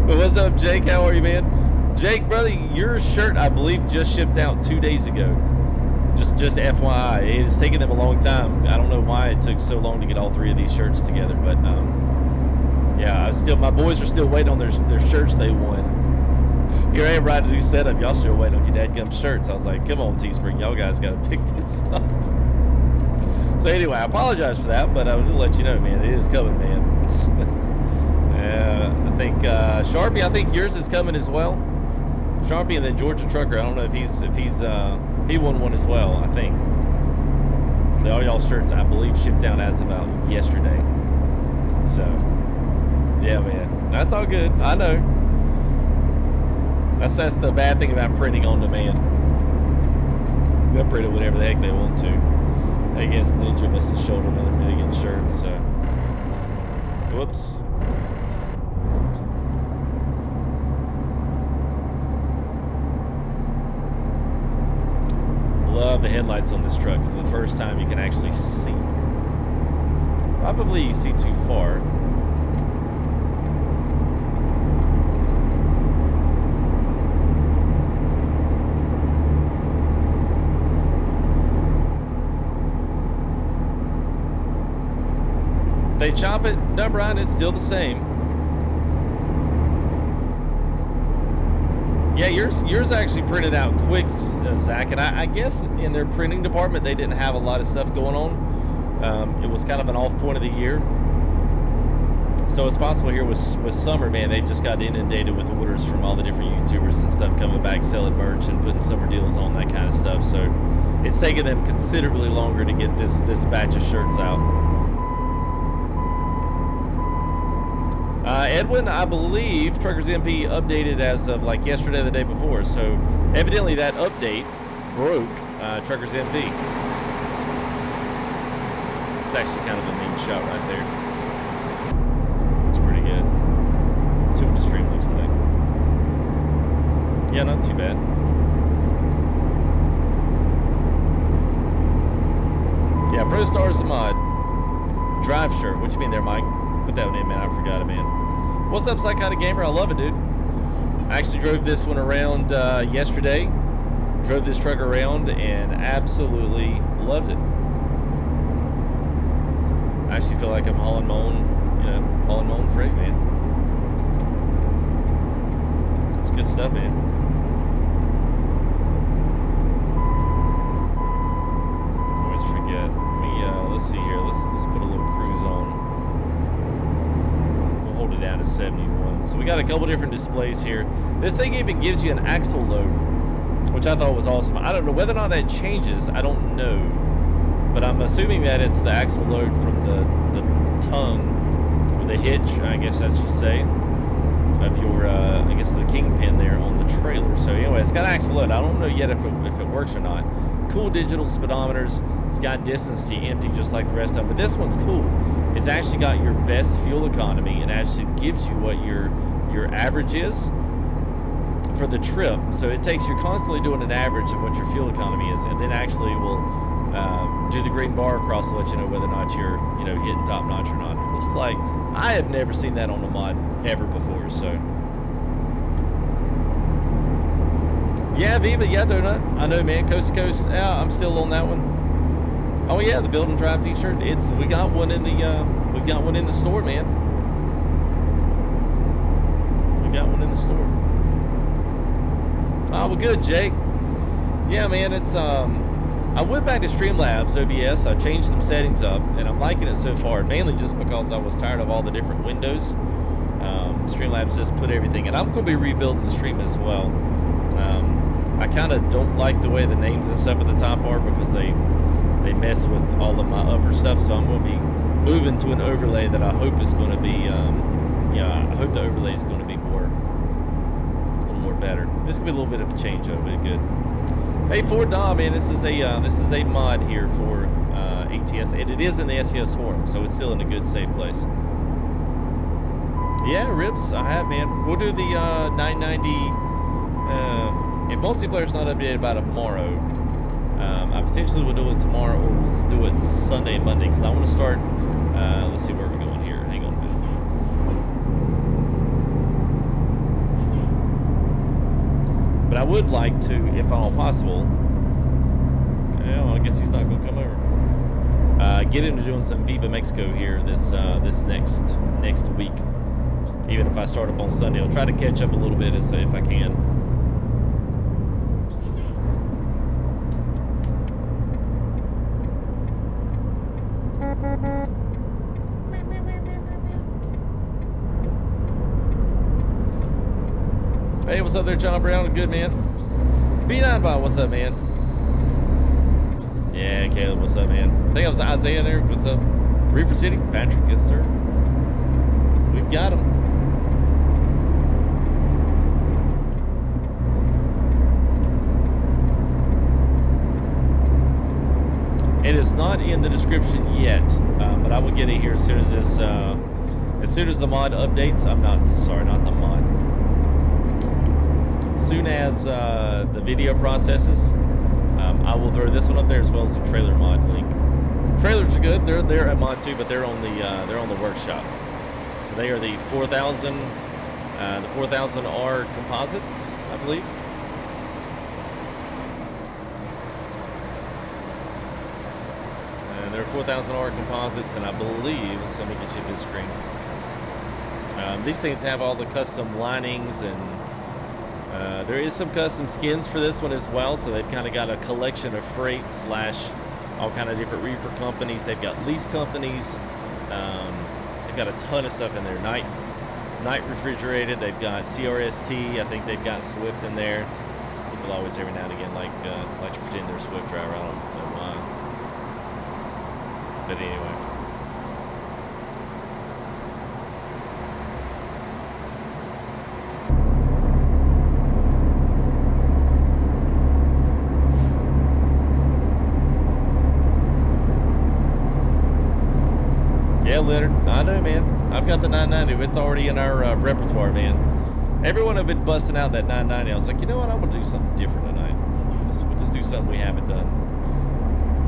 But what's up, Jake? How are you, man? Jake, brother, your shirt, I believe, just shipped out 2 days ago. Just FYI. It's taken them a long time. I don't know why it took so long to get all 3 of these shirts together, but yeah, my boys are still waiting on their shirts they won. Here I am riding a new setup. Y'all still waiting on your dadgum shirts. I was like, come on, Teespring. Y'all guys got to pick this up. So anyway, I apologize for that, but I was going to let you know, man, it is coming, man. I think Sharpie, I think yours is coming as well. Sharpie, and then Georgia Trucker. I don't know if he won one as well. I think all y'all shirts, I believe, shipped out as about yesterday. So, yeah, man, that's all good. I know. That's the bad thing about printing on demand. They'll print it whatever the heck they want to. I guess Ninja must have showed another million shirts, so. Whoops. Love the headlights on this truck. For the first time you can actually see. Probably you see too far. They chop it. No, Brian, it's still the same. Yeah, yours actually printed out quick, Zach. And I guess in their printing department, they didn't have a lot of stuff going on. It was kind of an off point of the year. So it's possible here with summer, man, they just got inundated with orders from all the different YouTubers and stuff coming back, selling merch and putting summer deals on, that kind of stuff. So it's taken them considerably longer to get this batch of shirts out. Edwin, I believe Truckers MP updated as of like yesterday or the day before, so evidently that update broke Truckers MP. It's actually kind of a mean shot right there. It's pretty good. Let's see what the stream looks like. Yeah, not too bad. Yeah, Prostar is a mod. Drive shirt. What you mean there, Mike? Put that one in, man. I forgot it, man. What's up, Psychotic Gamer? I love it, dude. I actually drove this one around yesterday. Drove this truck around and absolutely loved it. I actually feel like I'm hauling my own freight, man. It's good stuff, man. I always forget. Let's see here. Let's put a little cruise on. Hold it down to 71. So we got a couple different displays here. This thing even gives you an axle load, which I thought was awesome. I don't know whether or not that changes. I don't know, but I'm assuming that it's the axle load from the tongue, or the hitch, I guess I should say, of your, I guess the kingpin there on the trailer. So anyway, it's got axle load. I don't know yet if it works or not. Cool digital speedometers. It's got distance to empty just like the rest of them, but this one's cool. It's actually got your best fuel economy and actually gives you what your average is for the trip. So it takes, you're constantly doing an average of what your fuel economy is, and then actually will do the green bar across to let you know whether or not you're hitting top notch or not. It's like, I have never seen that on a mod ever before. So yeah, Viva, yeah, Donut, I know, man. Coast to Coast, yeah, I'm still on that one. Oh yeah, the Build and Drive T-shirt. We got one in the store, man. We got one in the store. Oh, well, good, Jake. Yeah, man. It's I went back to Streamlabs OBS. I changed some settings up, and I'm liking it so far. Mainly just because I was tired of all the different windows. Streamlabs just put everything, and I'm going to be rebuilding the stream as well. I kind of don't like the way the names and stuff at the top are because they mess with all of my upper stuff, so I'm going to be moving to an overlay that I hope is going to be, I hope the overlay is going to be a little more better. This could be a little bit of a change over, but good. Hey, Ford Dom, man, this is a mod here for ATS, and it is in the SES forum, so it's still in a good, safe place. Yeah, Rips, I have, man. We'll do the 990. If multiplayer's not updated by tomorrow, I potentially will do it tomorrow, or we'll do it Sunday and Monday, because I want to start, let's see where we're going here. Hang on a minute. But I would like to, if at all possible, well, I guess he's not going to come over, get into doing some Viva Mexico here this next week. Even if I start up on Sunday, I'll try to catch up a little bit if I can. Hey, what's up there, John Brown? Good, man. B9 Bot, what's up, man? Yeah, Caleb, what's up, man? I think I was Isaiah there. What's up? Reefer City, Patrick, yes, sir. got him. It is not in the description yet, but I will get it here as soon as this, as soon as the mod updates. I'm not sorry, not the mod. As soon as the video processes, I will throw this one up there as well as the trailer mod link. Trailers are good. They're a mod too, but they're on the workshop. So they are the 4000R composites, I believe. And they're 4000R composites, and I believe. So let me get you this screen. These things have all the custom linings, and there is some custom skins for this one as well. So they've kind of got a collection of freight / all kind of different reefer companies. They've got lease companies. They've got a ton of stuff in there. Night refrigerated. They've got CRST. I think they've got Swift in there. People always every now and again like to pretend they're a Swift driver. I don't know why. But anyway. Yeah, Leonard, I know, man. I've got the 990. It's already in our repertoire, man. Everyone have been busting out that 990. I was like, you know what? I'm gonna do something different tonight. We'll just do something we haven't done.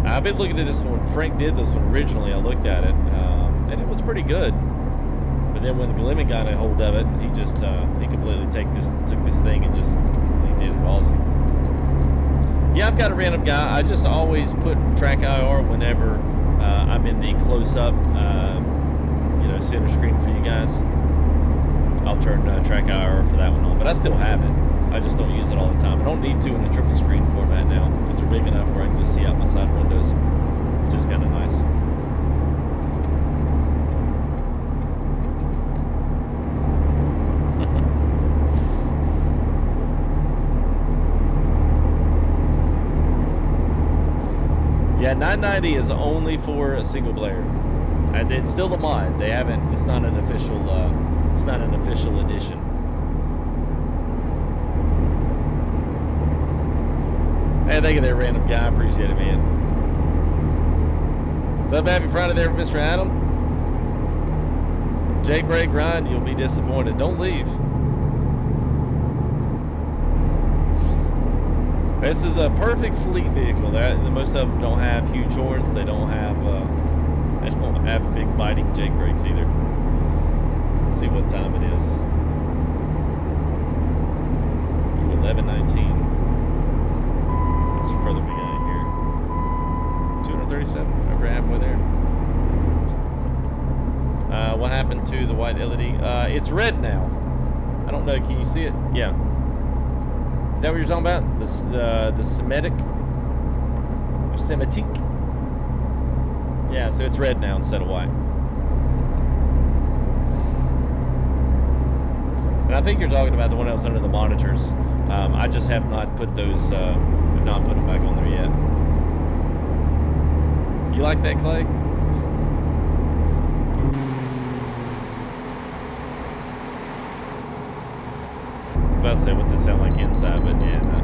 I've been looking at this one. Frank did this one originally. I looked at it, and it was pretty good. But then when Glemmy got a hold of it, he just he completely took this thing and just he did it awesome. Yeah, I've got a random guy. I just always put track IR whenever I'm in the close-up, center screen for you guys. I'll turn track IR for that one on, but I still have it. I just don't use it all the time. I don't need to in the triple screen format now because they're big enough where I can just see out my side windows, which is kind of nice. Yeah, 990 is only for a single player. It's still a mod. They haven't. It's not an official. It's not an official edition. Hey, thank you there, random guy. I appreciate it, man. What's up? Happy Friday there, Mr. Adam. Jake Break Ryan, you'll be disappointed. Don't leave. This is a perfect fleet vehicle. Most of them don't have huge horns. They don't have big biting Jake brakes either. Let's see what time it is. 11:19. It's further behind here. 237. Over halfway there. What happened to the white LED? It's red now. I don't know. Can you see it? Yeah. Is that what you're talking about? The Semitic? Or Semitic? Yeah, so it's red now instead of white. And I think you're talking about the one that was under the monitors. I just have not put those, have not put them back on there yet. You like that, Clay? I was about to say, what's it sound like inside, but yeah, no.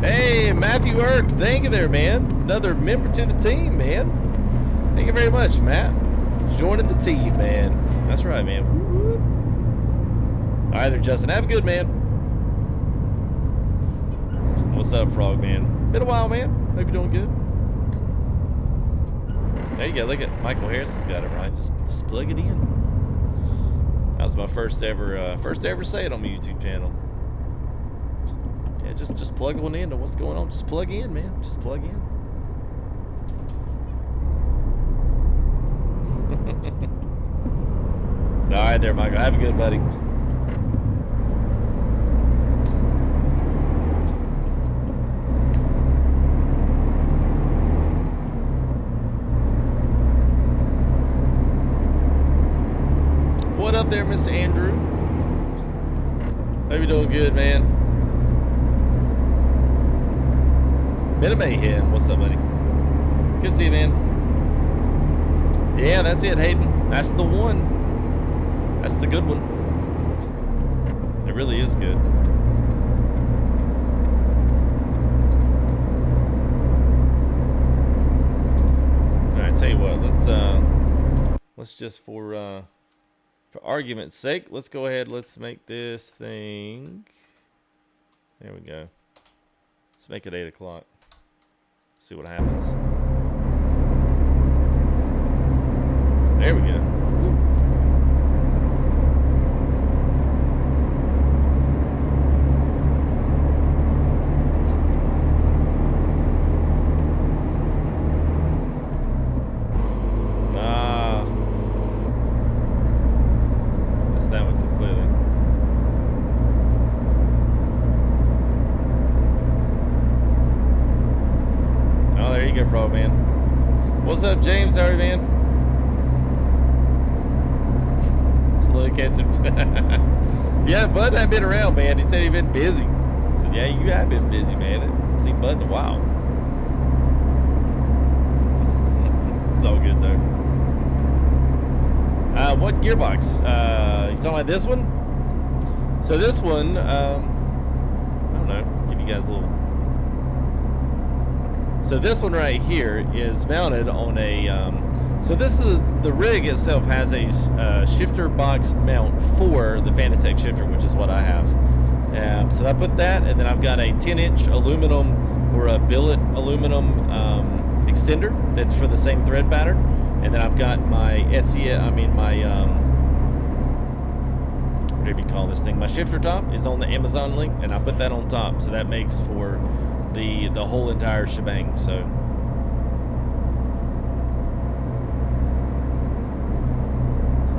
Hey, Matthew Irk, thank you there, man. Another member to the team, man. Thank you very much, Matt. Joining the team, man. That's right, man. All right there, Justin. Have a good, man. What's up, Frog, man? Been a while, man. Hope you're doing good. There you go. Look at Michael Harris has got it right. Just plug it in. That was my first ever say it on my YouTube channel. Yeah, just plug one in to what's going on. Just plug in, man. Just plug in. All right there, Michael. Have a good, buddy. What up there, Mr. Andrew? Hope you're doing good, man. Bit of mayhem. What's up, buddy? Good to see you, man. Yeah, that's it, Hayden. That's the one. That's the good one. It really is good. Alright, tell you what, let's just for argument's sake, let's go ahead, let's make this thing. There we go. Let's make it 8 o'clock. See what happens. There we go. Missed that one completely. Oh, there you go, Frog Man. What's up, James? How are you, man? Slow catching. Yeah, Bud hasn't been around, man. He said he'd been busy. I said, yeah, you have been busy, man. I haven't seen Bud in a while. It's all good, though. What gearbox? You talking about this one? So this one, I don't know. Give you guys a little. So this one right here is mounted on a. So this is the rig itself has a shifter box mount for the Fanatec shifter, which is what I have. So I put that, and then I've got a 10-inch aluminum or a billet aluminum extender that's for the same thread pattern, and then I've got my whatever you call this thing, my shifter top is on the Amazon link, and I put that on top, so that makes for the whole entire shebang. So.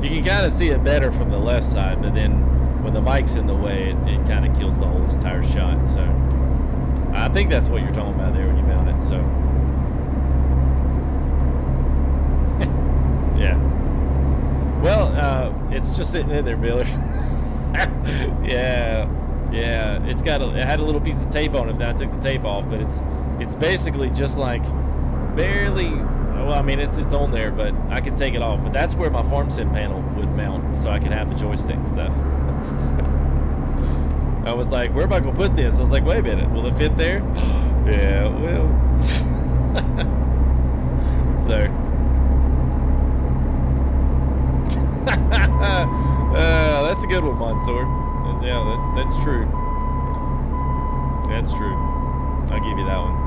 You can kind of see it better from the left side, but then when the mic's in the way, it kind of kills the whole entire shot. So I think that's what you're talking about there when you mount it. So yeah. Well, it's just sitting in there, Miller. Yeah. It had a little piece of tape on it. Then I took the tape off, but it's basically just like barely. Well, I mean, it's on there, but I can take it off. But that's where my farm sim panel would mount, so I can have the joystick and stuff. I was like, where am I going to put this? I was like, wait a minute, will it fit there? Yeah, it will. So. That's a good one, Mansoor. Yeah, that's true. That's true. I'll give you that one.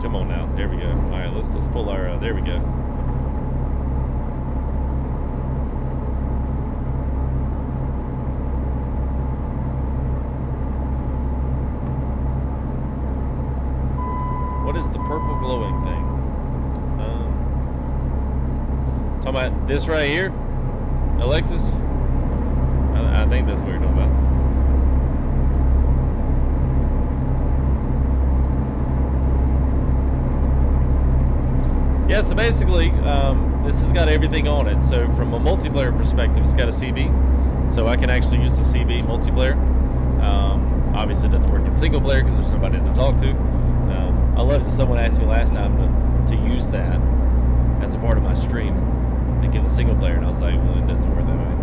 Come on now. There we go. All right, let's pull our. There we go. What is the purple glowing thing? Talking about this right here, Alexis. I think that's what you're talking about. Yeah, so basically, this has got everything on it. So from a multiplayer perspective, it's got a CB. So I can actually use the CB multiplayer. Obviously, it doesn't work in single player because there's nobody to talk to. I love that someone asked me last time to use that as a part of my stream, like in the single player, and I was like, well, it doesn't work that way.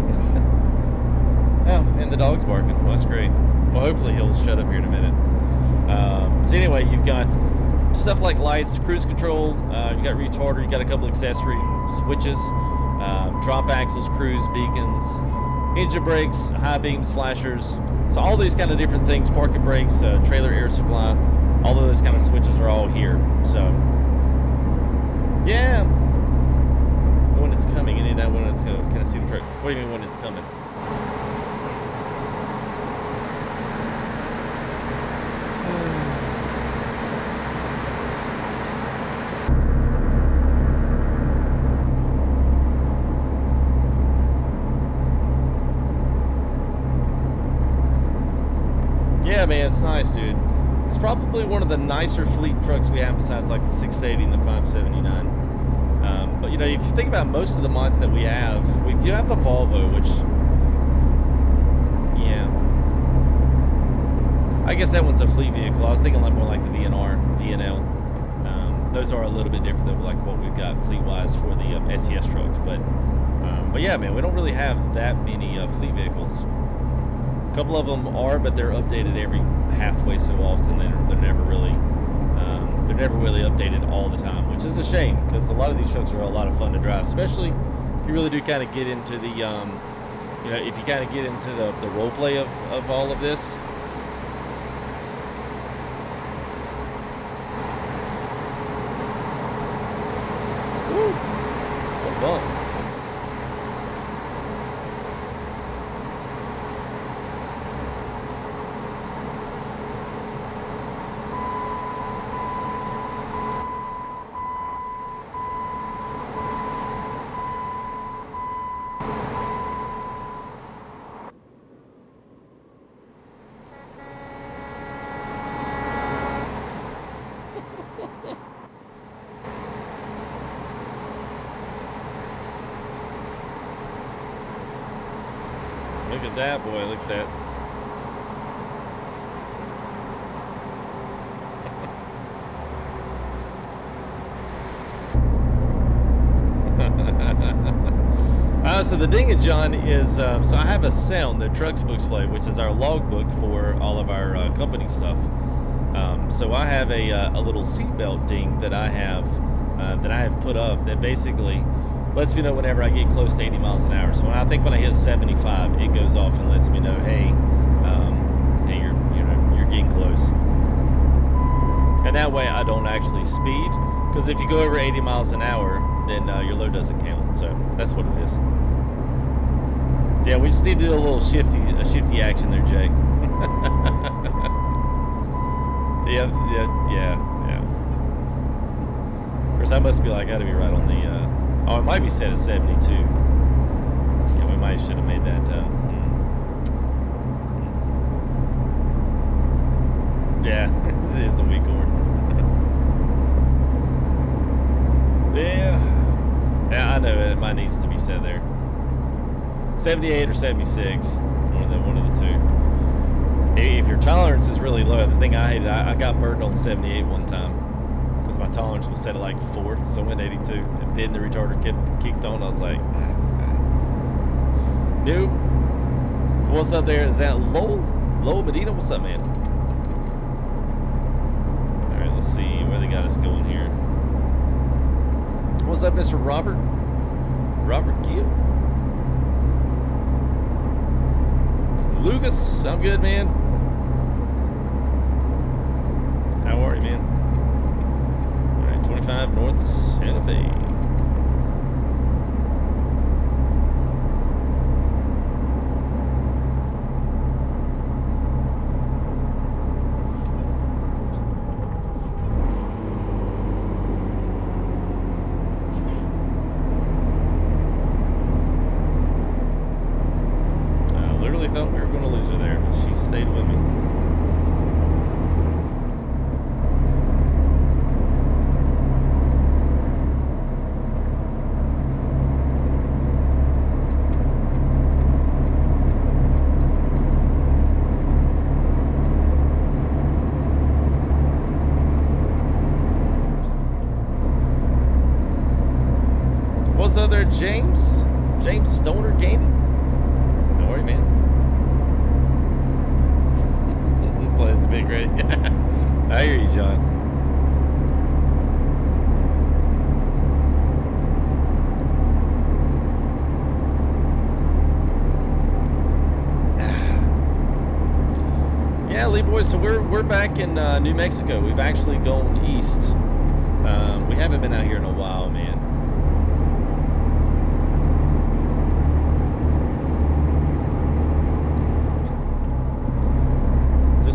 Oh, and the dog's barking. Well, that's great. Well, hopefully he'll shut up here in a minute. So anyway, you've got stuff like lights, cruise control, you got retarder, you got a couple accessory switches, drop axles, cruise beacons, engine brakes, high beams, flashers. So all these kind of different things, parking brakes, trailer air supply, all of those kind of switches are all here. So yeah, when it's coming, any of that when it's going. Can I see the truck? What do you mean when it's coming? Yeah, man, it's nice, dude. It's probably one of the nicer fleet trucks we have besides like the 680 and the 579. you know, if you think about most of the mods that we do have the Volvo, which, yeah, I guess that one's a fleet vehicle. I was thinking like more like the VNL. Those are a little bit different than like what we've got fleet-wise for the SES trucks, but yeah, man, we don't really have that many fleet vehicles. A couple of them are, but they're updated every halfway so often. They're never really updated all the time, which is a shame because a lot of these trucks are a lot of fun to drive, especially if you really do kind of get into the, you know, if you kind of get into the role play of all of this. Woo! What bump. Look at that, boy. Look at that. So the Ding and John is, so I have a sound that Trucks Books play, which is our logbook for all of our company stuff. So I have a little seatbelt ding that I have put up that basically lets me know whenever I get close to 80 miles an hour. So when I hit 75, it goes off and lets me know, hey, hey, you're getting close. And that way I don't actually speed, because if you go over 80 miles an hour, then your load doesn't count. So that's what it is. Yeah, we just need to do a little shifty action there, Jake. Yeah. Of course, I must be like, I gotta be right on the. Oh, it might be set at 72. Yeah, we might should have made that. Yeah, it is a weak one. Yeah, I know it might needs to be set there. 78 or 76, one of the two. If your tolerance is really low, the thing I hated, I got burned on 78 one time because my tolerance was set at like 4, so I went 82, and then the retarder kicked on. I was like, nope. What's up there? Is that Lowell Medina? What's up, man? All right, let's see where they got us going here. What's up, Mr. Robert Gill? Lucas, I'm good, man. How are you, man? All right, 25 north of Santa Fe. Thought we were going to lose her there, but she stayed with me. What's up there, James? James Stoner Gaming? How are you, man? Plays a big right. I hear you, John. Yeah, Lee boys. So we're back in New Mexico. We've actually gone east. We haven't been out here in a while, man.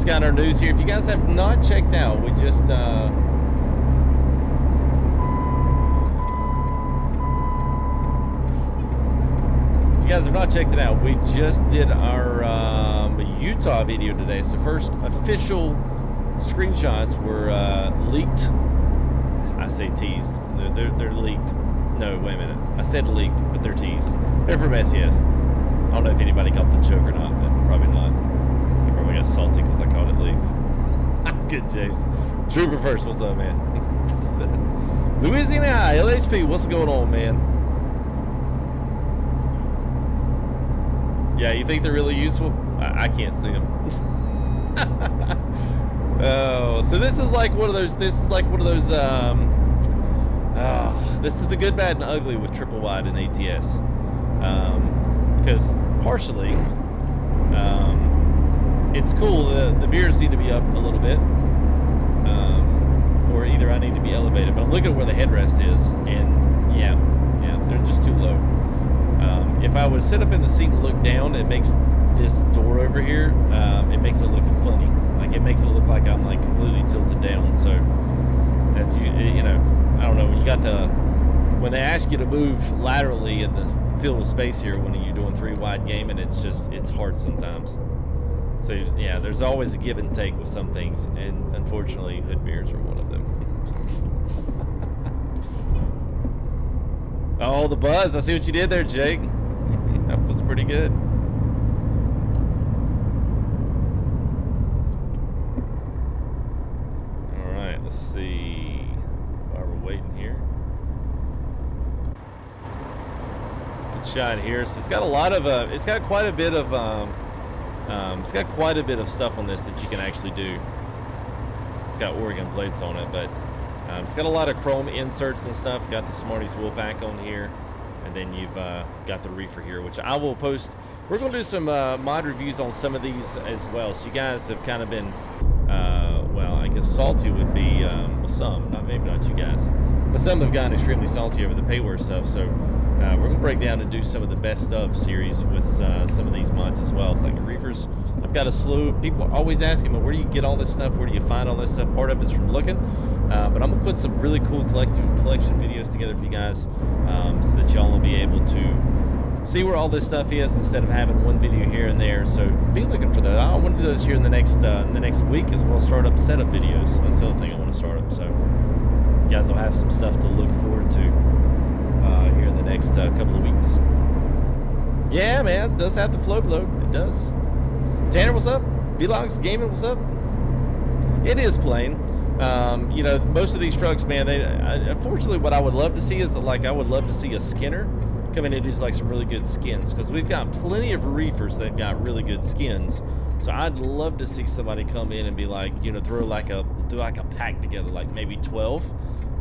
Got our news here. If you guys have not checked out, we just if you guys have not checked it out, we just did our Utah video today. So first official screenshots were leaked. I say teased. They're leaked. No, wait a minute. I said leaked, but they're teased. They're from SES. I don't know if anybody caught the joke or not, but probably not. You probably got salty because I called it leaked. I'm good, James. Trooper first, what's up, man? Louisiana High, LHP, what's going on, man? Yeah, you think they're really useful? I can't see them. Oh, so this is like one of those. This is the good, bad, and ugly with triple wide and ATS. Because partially, it's cool. The mirrors need to be up a little bit, or either I need to be elevated. But I'm looking at where the headrest is, and yeah, they're just too low. If I would sit up in the seat and look down, it makes this door over here. It makes it look funny. Like it makes it look like I'm like completely tilted down. So that's you know, I don't know when they ask you to move laterally in the field of space here when you're doing 3 wide gaming, it's hard sometimes. So yeah, there's always a give and take with some things, and unfortunately, hood mirrors are one of them. Oh, the buzz! I see what you did there, Jake. That was pretty good. All right, let's see. While we're waiting here, good shot here. So it's got a lot of it's got quite a bit of stuff on this that you can actually do. It's got Oregon plates on it, but it's got a lot of chrome inserts and stuff. Got the Smarties wheel pack on here, and then you've got the reefer here, which I will post. We're going to do some mod reviews on some of these as well. So you guys have kind of been, well, I guess salty would be well, some, maybe not you guys, but some have gotten extremely salty over the payware stuff. So we're going to break down and do some of the best of series with some of these mods as well. It's like the reefers. I've got a slew. People are always asking me, where do you get all this stuff? Where do you find all this stuff? Part of it's from looking, but I'm going to put some really cool collection videos together for you guys, so that y'all will be able to see where all this stuff is instead of having one video here and there. So be looking for that. I want to do those here in the next week as well. Start up setup videos. That's the other thing I want to start up. So you guys will have some stuff to look forward to here in the next couple of weeks. Yeah, man, it does have the float load. It does. Tanner, what's up? Vlogs Gaming, what's up? It is plain. You know, most of these trucks, man, unfortunately what I would love to see is like I would love to see a Skinner come in and do like some really good skins, because we've got plenty of reefers that got really good skins. So I'd love to see somebody come in and be like, you know, do like a pack together, like maybe 12,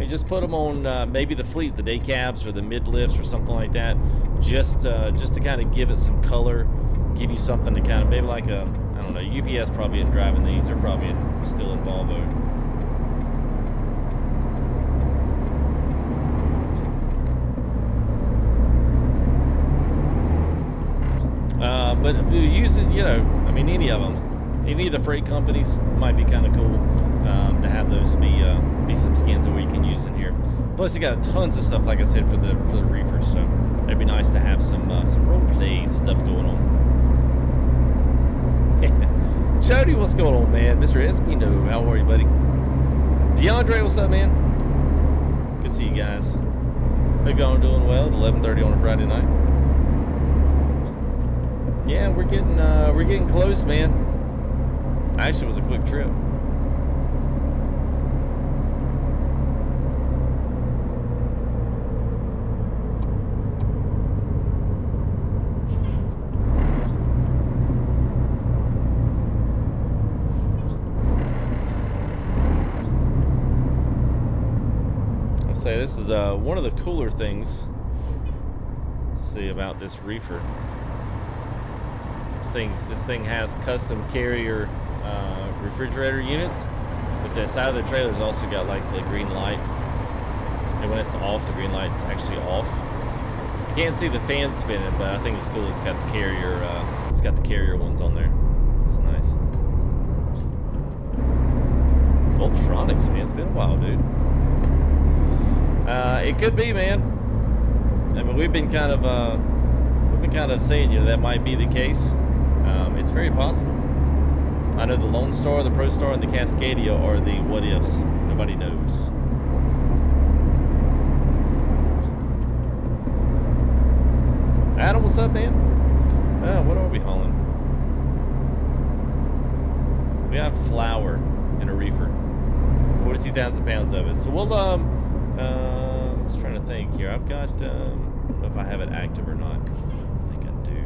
and just put them on maybe the fleet, the day cabs or the mid lifts or something like that, just to kind of give it some color, give you something to kind of maybe like a, I don't know, UPS probably isn't driving these, they're probably still in Volvo. But use it, you know, I mean, any of them, any of the freight companies might be kind of cool to have those be some skins that we can use in here. Plus, you got tons of stuff, like I said, for the reefers. So it'd be nice to have some role play stuff going on. Jody, what's going on, man? Mr. Espino, how are you, buddy? DeAndre, what's up, man? Good to see you guys. Hope y'all are doing well at 11:30 on a Friday night. Yeah, we're getting close, man. Actually, it was a quick trip. I'll say this is one of the cooler things. Let's see about this reefer. This thing has custom carrier refrigerator units, but the side of the trailer's also got like the green light, and when it's off, the green light's actually off. You can't see the fan spinning, but I think it's cool. It's got the carrier ones on there. It's nice. Ultronics, man, it's been a while, dude. It could be, man. I mean, we've been kind of saying, you know, that might be the case. It's very possible. I know the Lone Star, the Prostar, and the Cascadia are the what ifs. Nobody knows. Adam, what's up, man? What are we hauling? We have flour in a reefer. 42,000 pounds of it. So we'll, I was trying to think here. I've got, I don't know if I have it active or not. I think I do.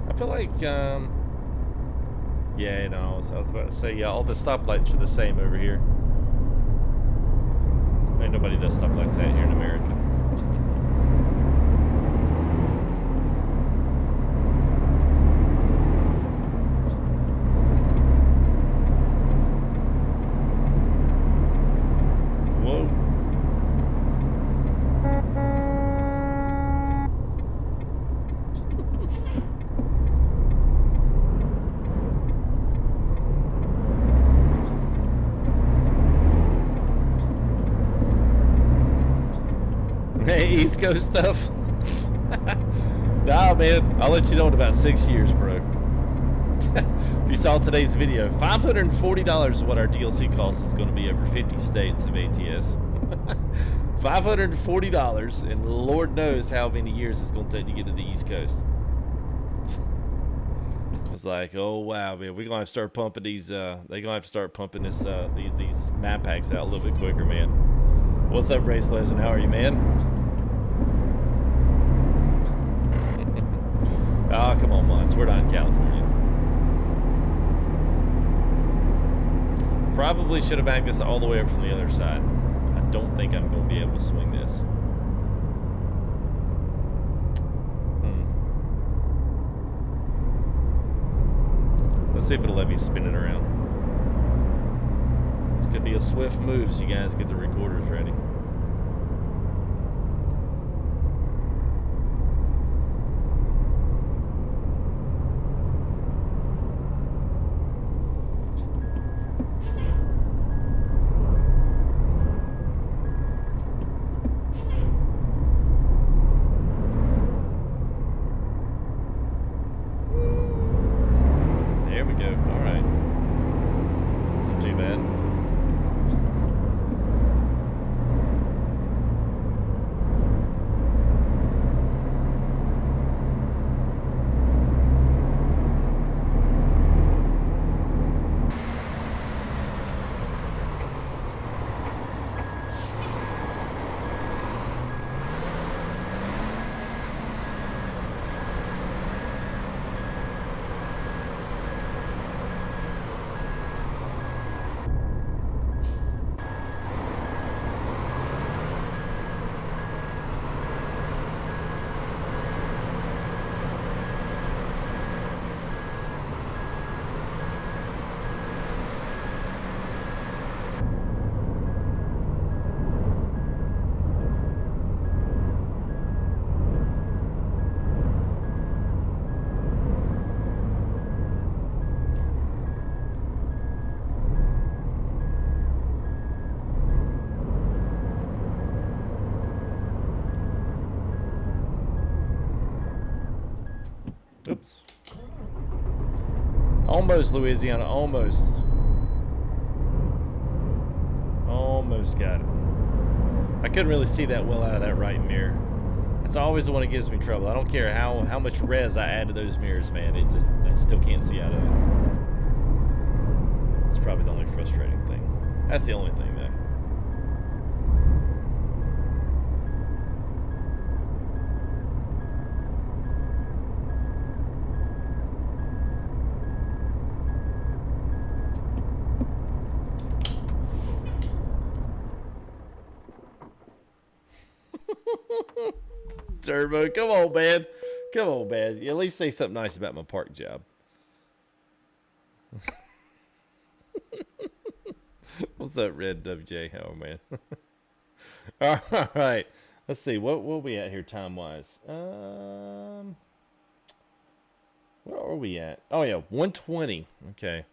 I feel like, yeah, no, so I was about to say, yeah, all the stoplights are the same over here. Ain't nobody does stoplights out here in America. Whoa. Hey, East Coast stuff. Nah, man, I'll let you know in about 6 years, bro. If you saw today's video, $540 is what our DLC cost is going to be over 50 states of ATS. $540, and Lord knows how many years it's going to take to get to the East Coast. It's like, oh wow, man, we're going to have to start pumping these, they're going to have to start pumping this, these map packs out a little bit quicker, man. What's up, Race Legend? How are you, man? Oh, come on, Mons. We're not in California. Probably should have backed this all the way up from the other side. I don't think I'm going to be able to swing this. Let's see if it'll let me spin it around. It's going to be a swift move, so you guys get the recorders ready. Oops. Almost, Louisiana. Almost. Almost got it. I couldn't really see that well out of that right mirror. It's always the one that gives me trouble. I don't care how much res I add to those mirrors, man. I still can't see out of it. It's probably the only frustrating thing. That's the only thing, though. Turbo, come on, man. Come on, man. You at least say something nice about my park job. What's up, Red WJ? Oh, man. All right. Let's see. What will we at here time-wise? Where are we at? Oh, yeah. 120. Okay.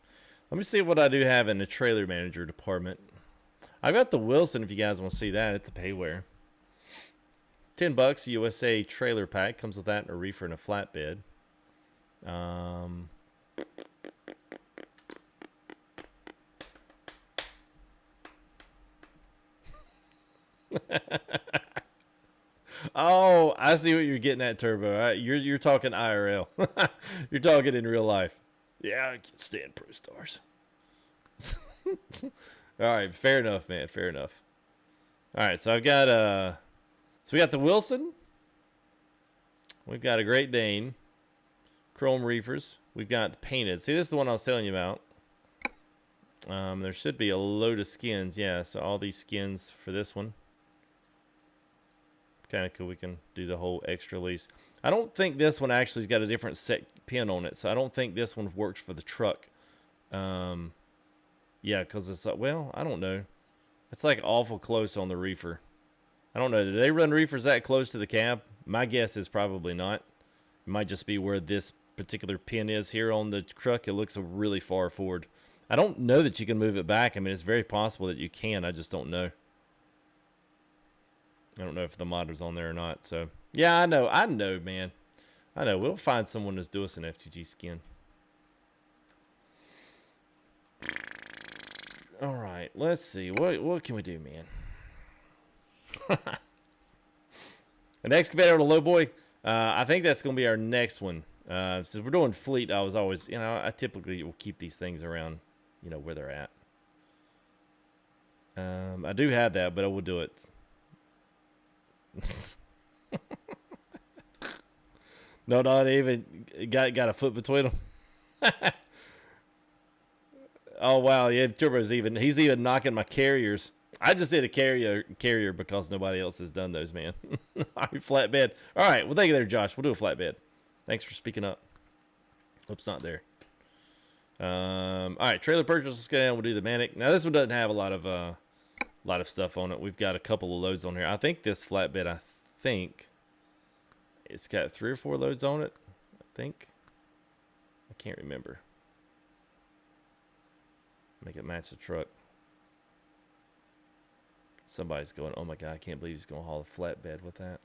Let me see what I do have in the trailer manager department. I got the Wilson if you guys want to see that. It's a payware. $10 USA trailer pack. Comes with that and a reefer and a flatbed. Oh, I see what you're getting at, Turbo. You're talking IRL. You're talking in real life. Yeah, I can't stand Prostars. All right, fair enough, man. Fair enough. All right, so I've got so we got the Wilson. We've got a Great Dane, Chrome Reefers. We've got the painted. See, this is the one I was telling you about. There should be a load of skins. Yeah, so all these skins for this one. Kind of cool. We can do the whole extra lease. I don't think this one actually's got a different set pin on it, so I don't think this one works for the truck. Yeah, because it's like, well, I don't know. It's like awful close on the reefer. I don't know. Do they run reefers that close to the cab? My guess is probably not. It might just be where this particular pin is here on the truck. It looks really far forward. I don't know that you can move it back. I mean, it's very possible that you can. I just don't know. I don't know if the modder's on there or not. So, yeah, I know, man. I know. We'll find someone to do us an FTG skin. All right, let's see. What can we do, man? An excavator on a low boy. I think that's going to be our next one. Since we're doing fleet, I was always, I typically will keep these things around, where they're at. I do have that, but I will do it. No, not even got a foot between them. Oh wow, yeah, Turbo's he's even knocking my carriers. I just did a carrier because nobody else has done those, man. Flatbed. All right, well, thank you there, Josh. We'll do a flatbed. Thanks for speaking up. Oops, not there. All right, trailer purchase. Let's go down. We'll do the Manic. Now this one doesn't have a lot of stuff on it. We've got a couple of loads on here. I think this flatbed, it's got 3 or 4 loads on it. I can't remember. Make it match the truck. Somebody's going, oh my God, I can't believe he's going to haul a flatbed with that.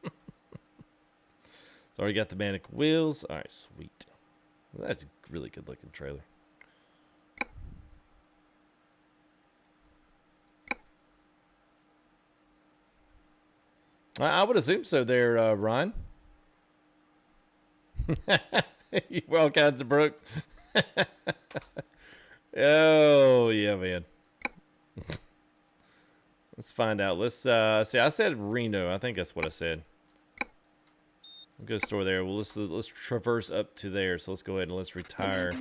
It's already got the Manic wheels. All right, sweet. Well, that's a really good looking trailer. I would assume so there, Ron. You're all kinds of broke. Oh, yeah, man. Let's find out. Let's see. I said Reno. I think that's what I said. We'll go store there. Well, let's traverse up to there. So let's go ahead and let's retire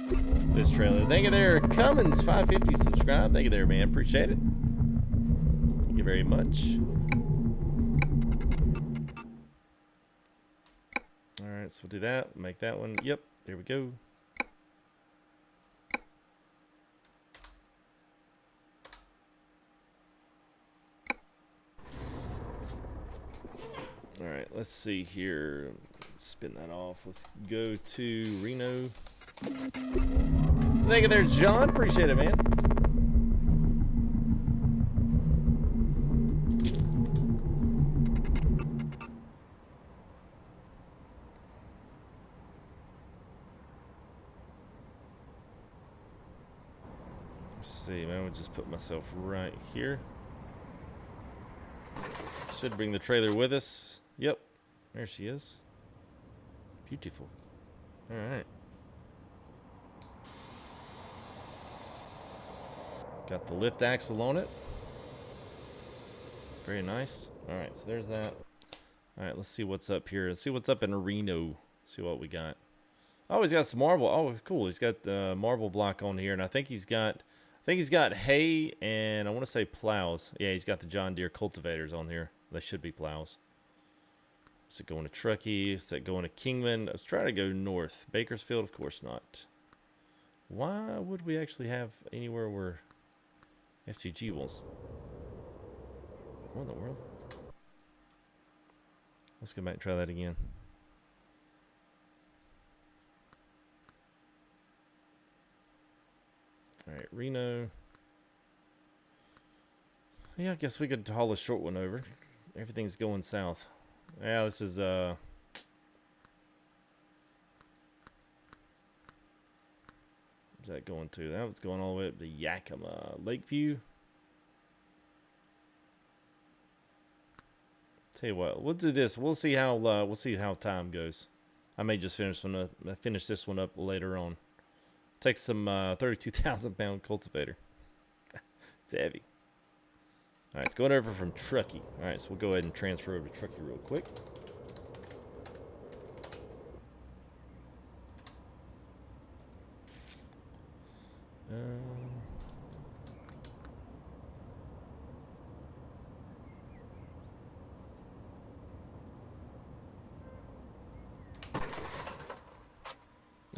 this trailer. Thank you there, Cummins 550 subscribe. Thank you there, man. Appreciate it. Thank you very much. All right, so we'll do that. Make that one. Yep, there we go. All right, let's see here. Spin that off. Let's go to Reno. Thank you there, John. Appreciate it, man. Let's see, man. I'll just put myself right here. Should bring the trailer with us. Yep, there she is. Beautiful. All right. Got the lift axle on it. Very nice. All right, so there's that. All right, let's see what's up here. Let's see what's up in Reno. See what we got. Oh, he's got some marble. Oh, cool. He's got the marble block on here, and I think he's got hay and I want to say plows. Yeah, he's got the John Deere cultivators on here. They should be plows. Is it going to Truckee? Is it going to Kingman? Let's try to go north. Bakersfield? Of course not. Why would we actually have anywhere where FTG wants? What in the world? Let's go back and try that again. All right, Reno. Yeah, I guess we could haul a short one over. Everything's going south. Yeah, this is what's that going to? That was going all the way up to Yakima, Lakeview. Tell you what, we'll do this. We'll see how time goes. I may just finish this one up later on. Take some 32,000-pound cultivator. It's heavy. All right, it's going over from Truckee. All right, so we'll go ahead and transfer over to Truckee real quick.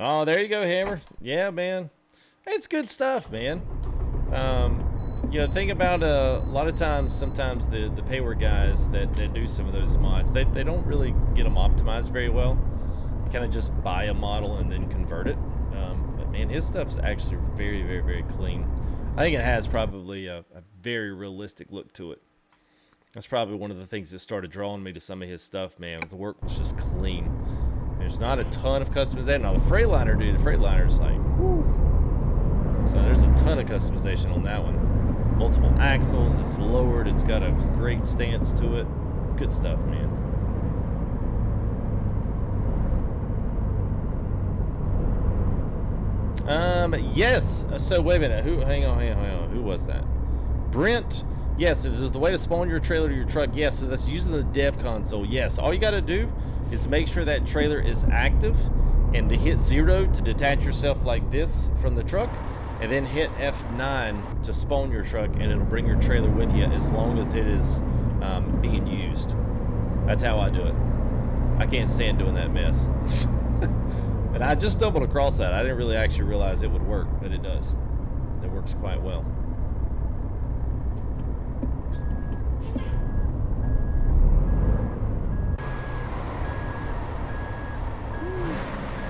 Oh, there you go, Hammer. Yeah, man. It's good stuff, man. You know, think about a lot of times, sometimes the payware guys that do some of those mods, they don't really get them optimized very well. You kind of just buy a model and then convert it. But man, his stuff's actually very, very, very clean. I think it has probably a very realistic look to it. That's probably one of the things that started drawing me to some of his stuff, man. The work was just clean. There's not a ton of customization. Now, the Freightliner, dude, the Freightliner's like, whoo. So there's a ton of customization on that one. Multiple axles, it's lowered, it's got a great stance to it. Good stuff, man. Yes. So wait a minute. Hang on. Who was that? Brent. Yes, it is the way to spawn your trailer to your truck. Yes, so that's using the dev console. Yes, all you got to do is make sure that trailer is active, and to hit 0 to detach yourself like this from the truck, and then hit F9 to spawn your truck, and it'll bring your trailer with you as long as it is being used. That's how I do it. I can't stand doing that mess. And I just stumbled across that. I didn't really actually realize it would work, but it does. It works quite well.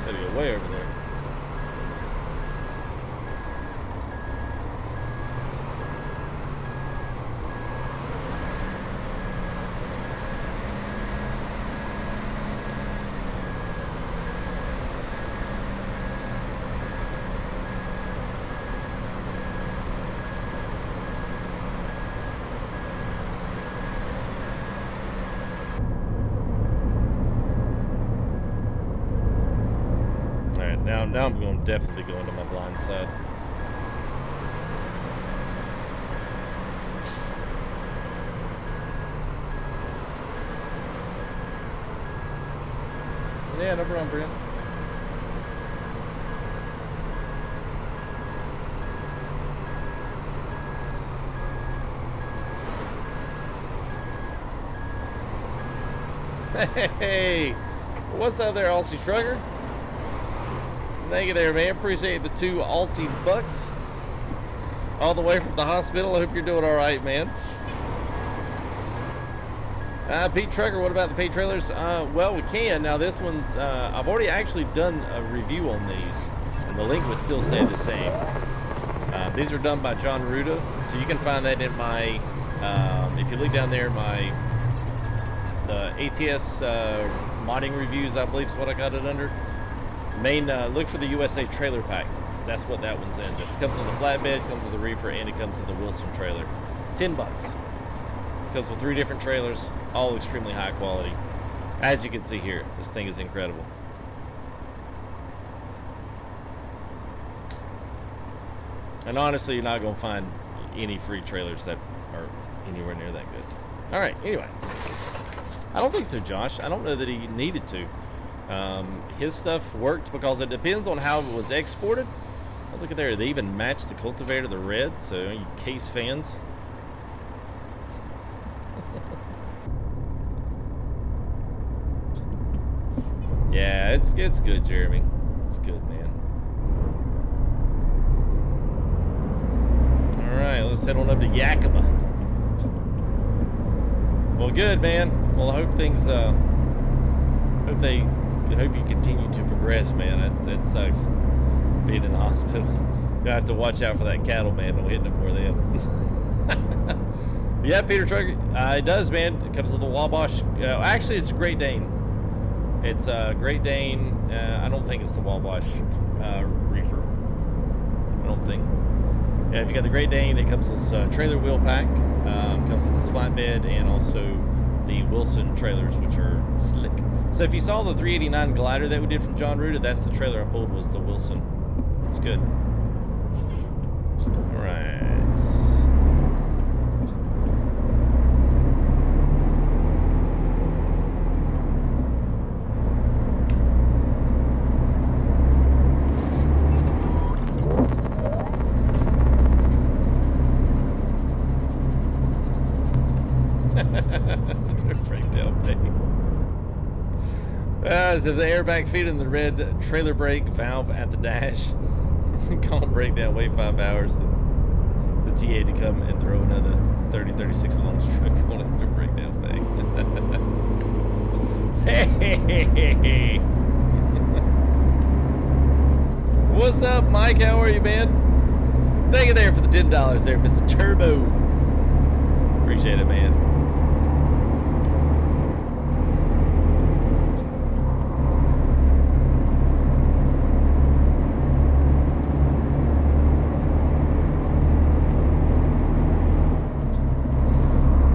Gotta go way over there. Now I'm going to definitely go into my blind side. Yeah, no problem, Brent. Hey, what's up there, Aussie Trucker? Thank you there, man. Appreciate the 2 Aussie bucks. All the way from the hospital. I hope you're doing all right, man. Pete Trucker, what about the paid trailers? Well, we can. Now, this one's... I've already actually done a review on these, and the link would still stay the same. These are done by John Ruda, so you can find that in my... if you look down there, the ATS modding reviews, I believe is what I got it under. Look for the USA trailer pack. That's what that one's in. It comes with a flatbed, comes with a reefer, and it comes with a Wilson trailer. $10. Comes with 3 different trailers, all extremely high quality. As you can see here, this thing is incredible. And honestly, you're not going to find any free trailers that are anywhere near that good. All right, anyway. I don't think so, Josh. I don't know that he needed to. His stuff worked because it depends on how it was exported. Oh, look at there, they even matched the cultivator the red, so you Case fans. Yeah, it's good, Jeremy. It's good, man. Alright, let's head on up to Yakima. Well, good, man. Well, I hope things, I hope you continue to progress, man. That sucks, being in the hospital. You have to watch out for that cattle, man. Don't hit no more of them. Yeah, Peter Truck, it does, man. It comes with a Wabash. Actually, it's a Great Dane. It's a Great Dane. I don't think it's the Wabash Reefer. I don't think. Yeah, if you got the Great Dane, it comes with this trailer wheel pack. Comes with this flatbed and also the Wilson trailers, which are slick. So if you saw the 389 glider that we did from John Ruda, that's the trailer I pulled, was the Wilson. It's good. All right. Breakdown pay. As if the airbag feed in the red trailer brake valve at the dash. Call breakdown, wait 5 hours. The TA to come and throw another 30-36 launch truck on it for breakdown pay. Hey. What's up, Mike? How are you, man? Thank you there for the $10 there, Mr. Turbo. Appreciate it, man.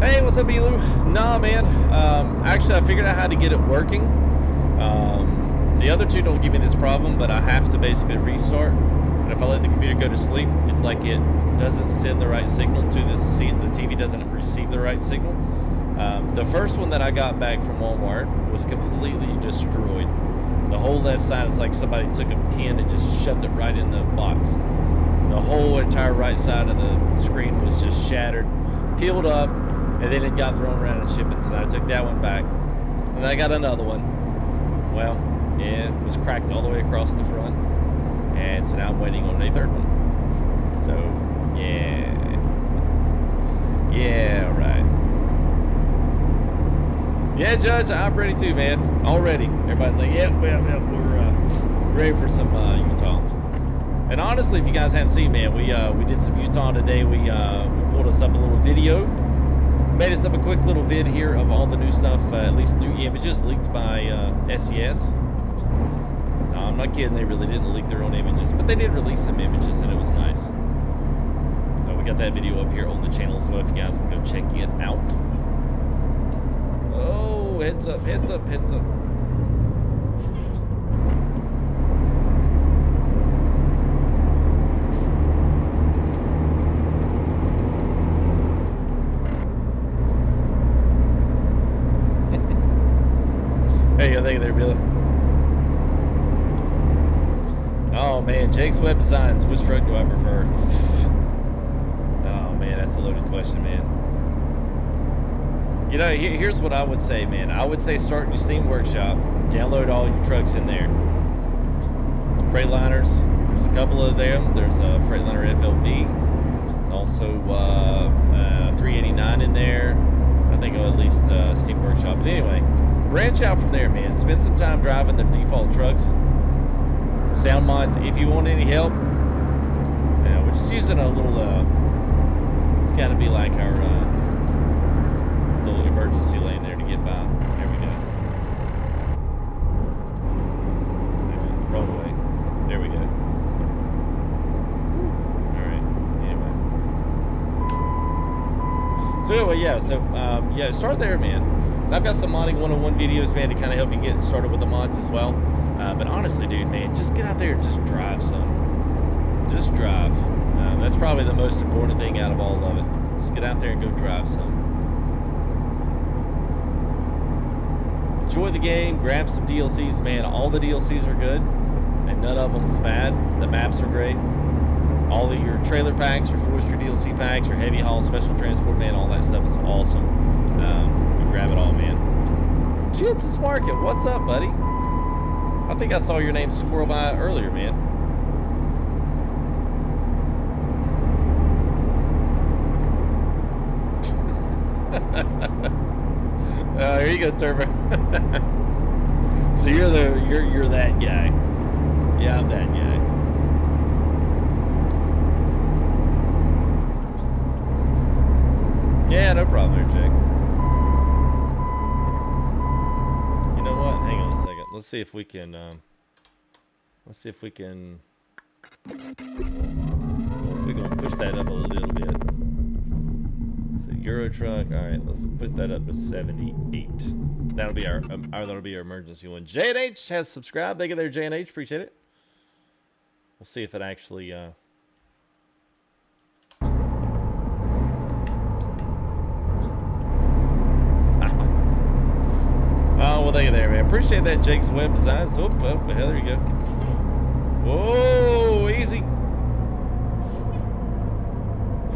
Hey, what's up, Elu? Nah, man. Actually, I figured out how to get it working. The other two don't give me this problem, but I have to basically restart. And if I let the computer go to sleep, it's like it doesn't send the right signal to the TV doesn't receive the right signal. The first one that I got back from Walmart was completely destroyed. The whole left side is like somebody took a pin and just shoved it right in the box. The whole entire right side of the screen was just shattered, peeled up, and then it got thrown around and shipping. So I took that one back, and I got another one. Well, yeah, it was cracked all the way across the front, and so now I'm waiting on a third one. So, yeah, right. Yeah, Judge, I'm ready too, man. Already. Everybody's like, yep, we're ready for some Utah. And honestly, if you guys haven't seen, man, we did some Utah today. We pulled us up a little video. Made us up a quick little vid here of all the new stuff, at least new images leaked by SES. No, I'm not kidding, they really didn't leak their own images, but they did release some images and it was nice. We got that video up here on the channel as well if you guys want to go check it out. Oh, heads up, heads up, heads up. Hey, thank you there, Billy. Oh man, Jake's Web Designs. Which truck do I prefer? Oh man, that's a loaded question, man. You know, here's what I would say, man. I would say start in your Steam Workshop. Download all your trucks in there. Freightliners. There's a couple of them. There's a Freightliner FLB. Also, 389 in there. I think at least Steam Workshop. But anyway. Branch out from there, man. Spend some time driving the default trucks. Some sound mods. If you want any help, we're just using a little, it's got to be like our little emergency lane there to get by. There we go. Wrong way. There we go. All right. Anyway. So anyway, yeah. So yeah, start there, man. And I've got some modding 101 videos, man, to kind of help you get started with the mods as well. But honestly, dude, man, just get out there and just drive some. Just drive. That's probably the most important thing out of all of it. Just get out there and go drive some. Enjoy the game. Grab some DLCs, man. All the DLCs are good, and none of them's bad. The maps are great. All of your trailer packs, your forestry DLC packs, your heavy haul special transport, man, all that stuff is awesome. Grab it all, man. Jensen's Market, what's up, buddy? I think I saw your name squirrel by earlier, man. Here you go, Turbo. So you're that guy. Yeah, I'm that guy. Yeah, no problem there, Jake. You know what? Hang on a second. Let's see if we can. We're gonna push that up a little bit. So Euro truck. All right, let's put that up to 78. That'll be our emergency one. J&H has subscribed. Thank you there, J&H. Appreciate it. We'll see if it actually. Oh, well, thank you there, man. Appreciate that, Jake's web design. So, oh, hell, there you go. Whoa, easy.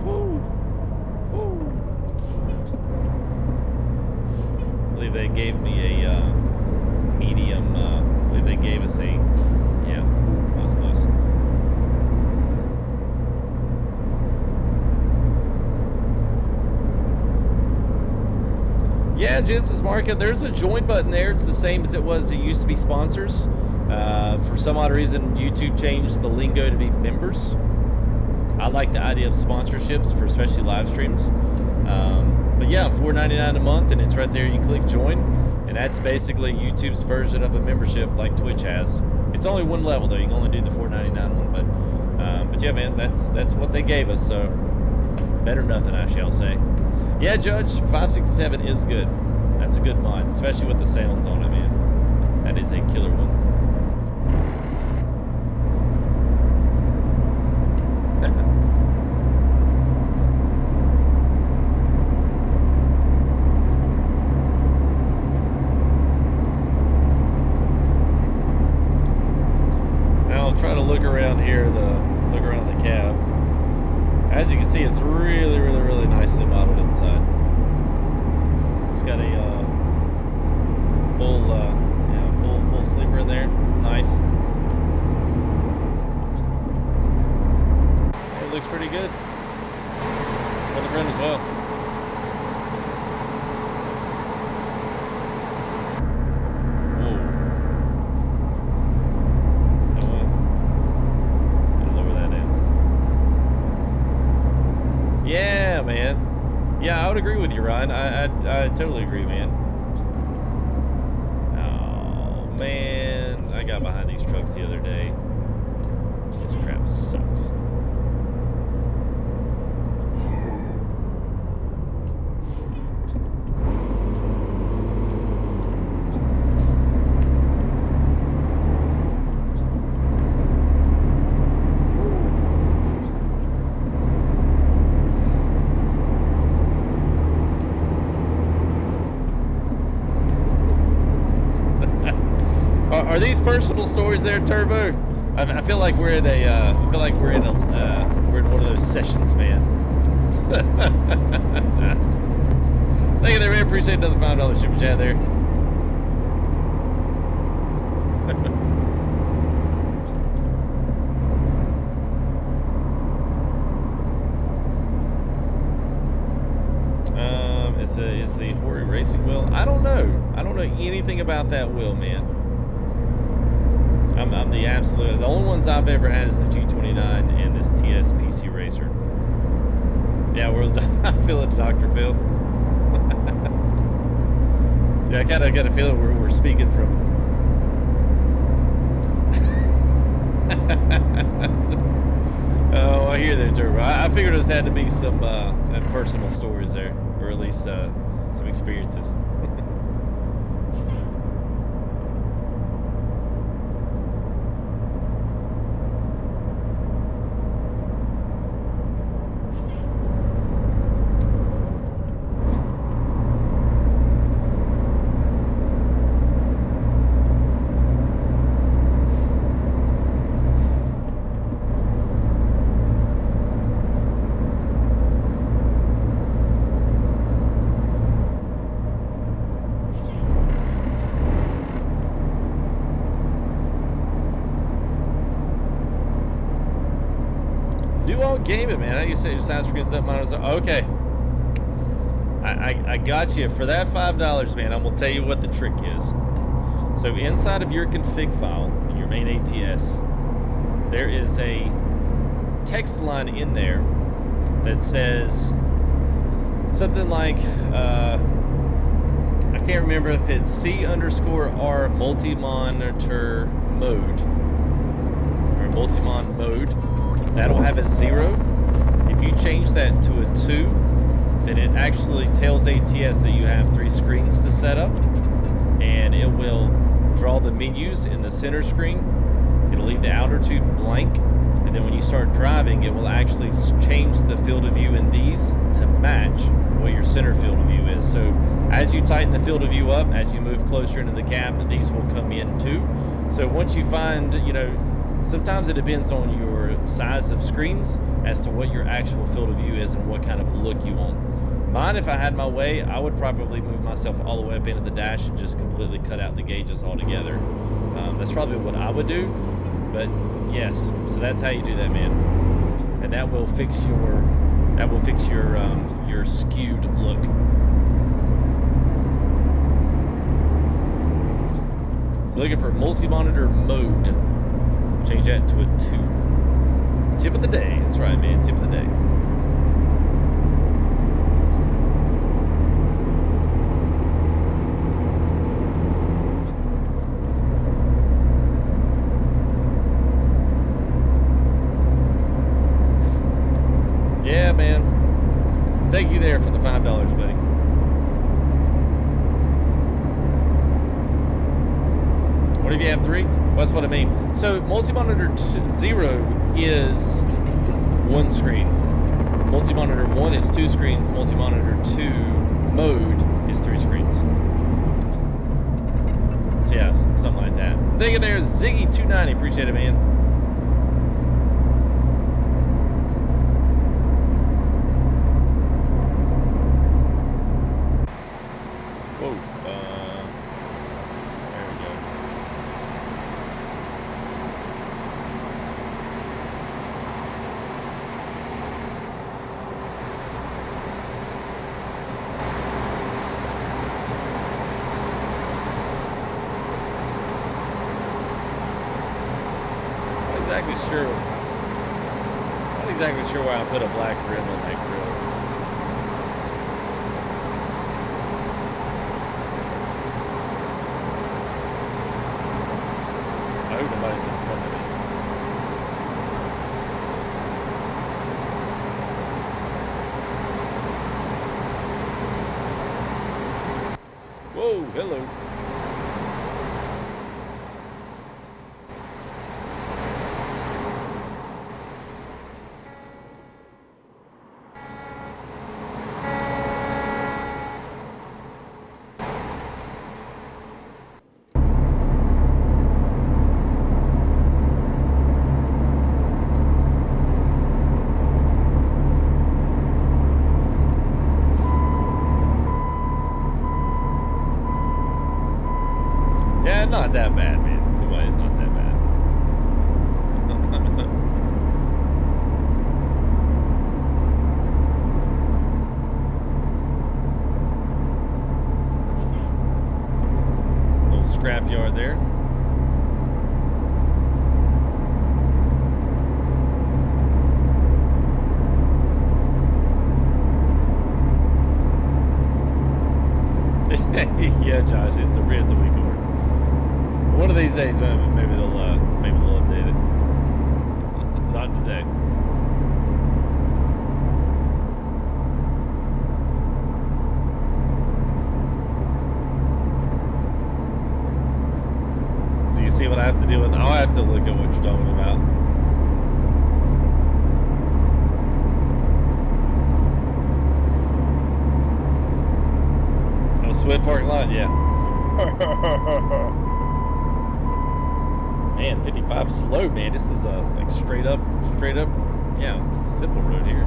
Woo. Woo. I believe they gave me a medium. I believe they gave us a. Yeah, that was close. Yeah, Jensen's Market. There's a join button there. It's the same as it was. It used to be sponsors. For some odd reason, YouTube changed the lingo to be members. I like the idea of sponsorships for especially live streams. But yeah, $4.99 a month, and it's right there. You can click join, and that's basically YouTube's version of a membership like Twitch has. It's only one level though. You can only do the $4.99 one, but yeah, man, that's what they gave us. So better nothing, I shall say. Yeah, Judge, 567 is good. That's a good mod, especially with the sounds on it, man. That is a killer one. Now I'll try to look around here, look around the cab. As you can see, it's really, really, really nicely modeled inside. It's got a full sleeper in there. Nice. It looks pretty good. Got a friend as well. Whoa. You know what? I'll lower that down. Yeah, man. Yeah, I would agree with you, Ryan. I totally agree, man. Oh, man. I got behind these trucks the other day. This crap sucks. Are these personal stories there, Turbo? I feel like we're in a. We're in one of those sessions, man. Thank you there, man. Appreciate another $5 super chat there. Is the Hori racing wheel? I don't know. I don't know anything about that wheel, man. I'm the only ones I've ever had is the G29 and this TS PC Racer. Yeah, I'm feeling Dr. Phil. Yeah, I kind of got a feeling we're speaking from. Oh, I hear that, Turbo. I figured there had to be some personal stories there, or at least some experiences. Game it, man. I used to say your sound screen's up, mine was up. Okay. I got you. For that $5, man, I'm going to tell you what the trick is. So inside of your config file, in your main ATS, there is a text line in there that says something like, I can't remember if it's C_R multi-monitor mode or multi-mon mode. That'll have a 0. If you change that to a 2, then it actually tells ATS that you have 3 screens to set up, and it will draw the menus in the center screen. It'll leave the outer 2 blank, and then when you start driving, it will actually change the field of view in these to match what your center field of view is. So as you tighten the field of view up, as you move closer into the cab, these will come in too. So once you find, you know, sometimes it depends on your size of screens as to what your actual field of view is and what kind of look you want. Mine, if I had my way, I would probably move myself all the way up into the dash and just completely cut out the gauges altogether. That's probably what I would do, but yes, so that's how you do that, man. And that will fix your skewed look. Looking for multi-monitor mode. Change that to a 2. Tip of the day. That's right, man. Tip of the day. Yeah, man. Thank you there for the $5, buddy. What if you have 3? Well, that's what I mean. So multi-monitor 0 is 1 screen. Multi-monitor 1 is 2 screens. Multi-monitor 2 mode is 3 screens. So yeah, something like that. Thank you there, Ziggy290. Appreciate it, man. Whoa. There we go. Not exactly sure why I put a black rim on that grill. I hope nobody's in front of me. Whoa, hello. Yeah, not that bad, man. It's not that bad. Little scrapyard there. Yeah, Josh, it's a week old. One of these days, maybe they'll update it. Not today. Do you see what I have to deal with? I'll have to look at what you're talking about. Oh, Swift parking lot, yeah. Man, 55 slow, man. This is a like straight up, yeah, simple road here.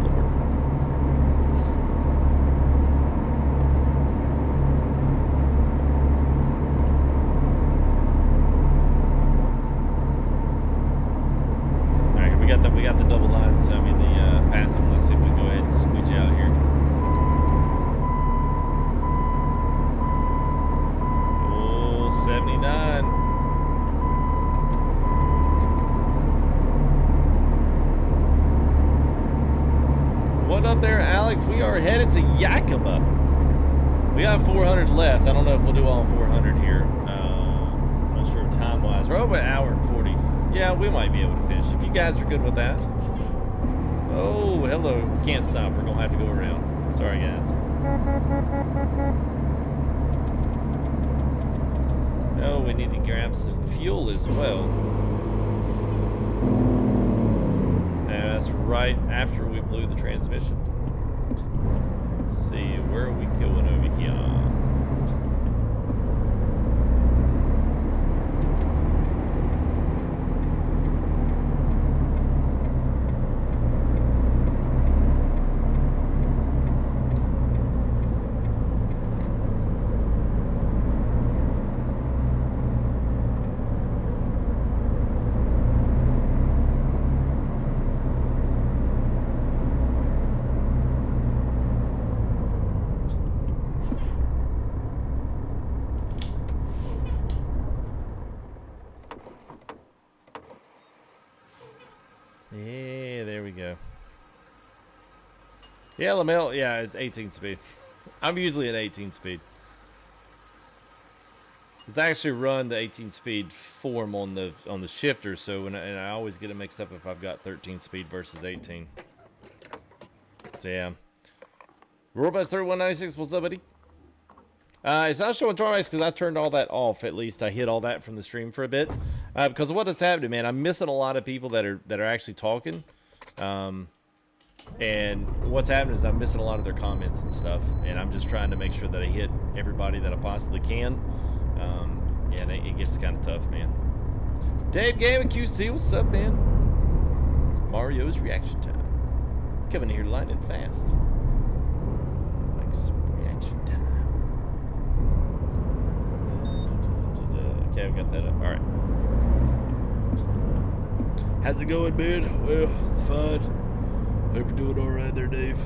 Lord. All right, we got the double line. So I mean the passing. Let's see if we can go ahead and squeeze out here. Oh, 79. What up there, Alex? Alex, we are headed to Yakima. We got 400 left. I don't know if we'll do all 400 here. I'm not sure time-wise. We're over an hour and 40. Yeah, we might be able to finish. If you guys are good with that. Oh, hello. We can't stop. We're going to have to go around. Sorry, guys. Oh, we need to grab some fuel as well. And that's right after we blew the transmission. Let's see, where are we going over here? Yeah, there we go. Yeah, Lamel, yeah, it's 18 speed. I'm usually at 18 speed. Because I actually run the 18 speed form on the shifter, so and I always get it mixed up if I've got 13 speed versus 18. So yeah. Robust 3196, what's up, buddy? It's not showing twice because I turned all that off. At least I hid all that from the stream for a bit, because of what has happened, man. I'm missing a lot of people that are actually talking, and what's happening is I'm missing a lot of their comments and stuff, and I'm just trying to make sure that I hit everybody that I possibly can. Yeah, and it gets kind of tough, man. Dave Gaming QC, what's up, man? Mario's reaction time. Coming here lightning fast. Like some reaction time. Okay, we got that up. All right. How's it going, man? Well, it's fine. Hope you're doing all right there, Dave.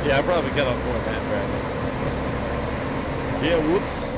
Yeah, I probably cut off more than that, right? Yeah, whoops.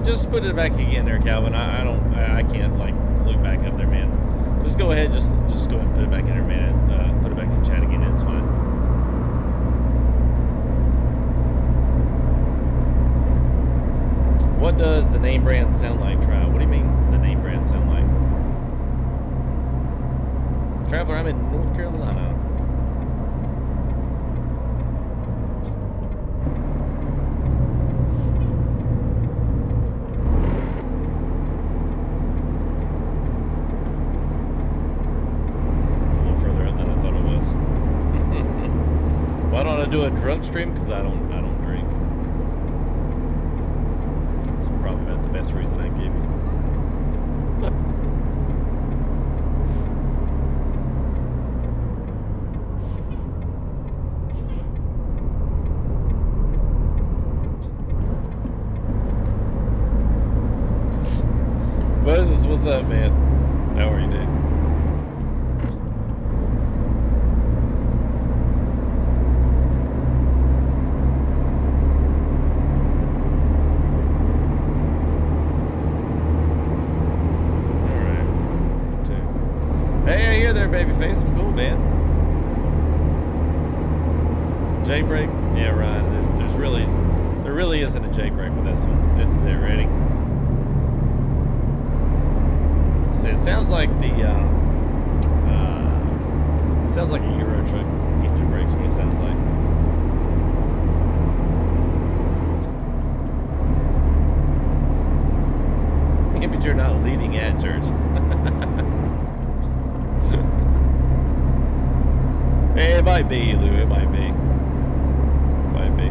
Just put it back again there, Calvin. I can't like look back up there, man. Just go ahead, just go ahead and put it back in there, man. Put it back in chat again, it's fine. What does the name brand sound like, Try? What do you mean the name brand sound like? Traveler, I'm in North Carolina. Do a drunk stream because I don't drink. That's probably about the best reason I give you. Jailbreak? Yeah, Ryan. There really isn't a jailbreak with this one. This is it. Ready? It sounds like the sounds like a Euro truck engine brakes. What it sounds like. But you're not leading at church. It might be, Lou. It might be. Might be.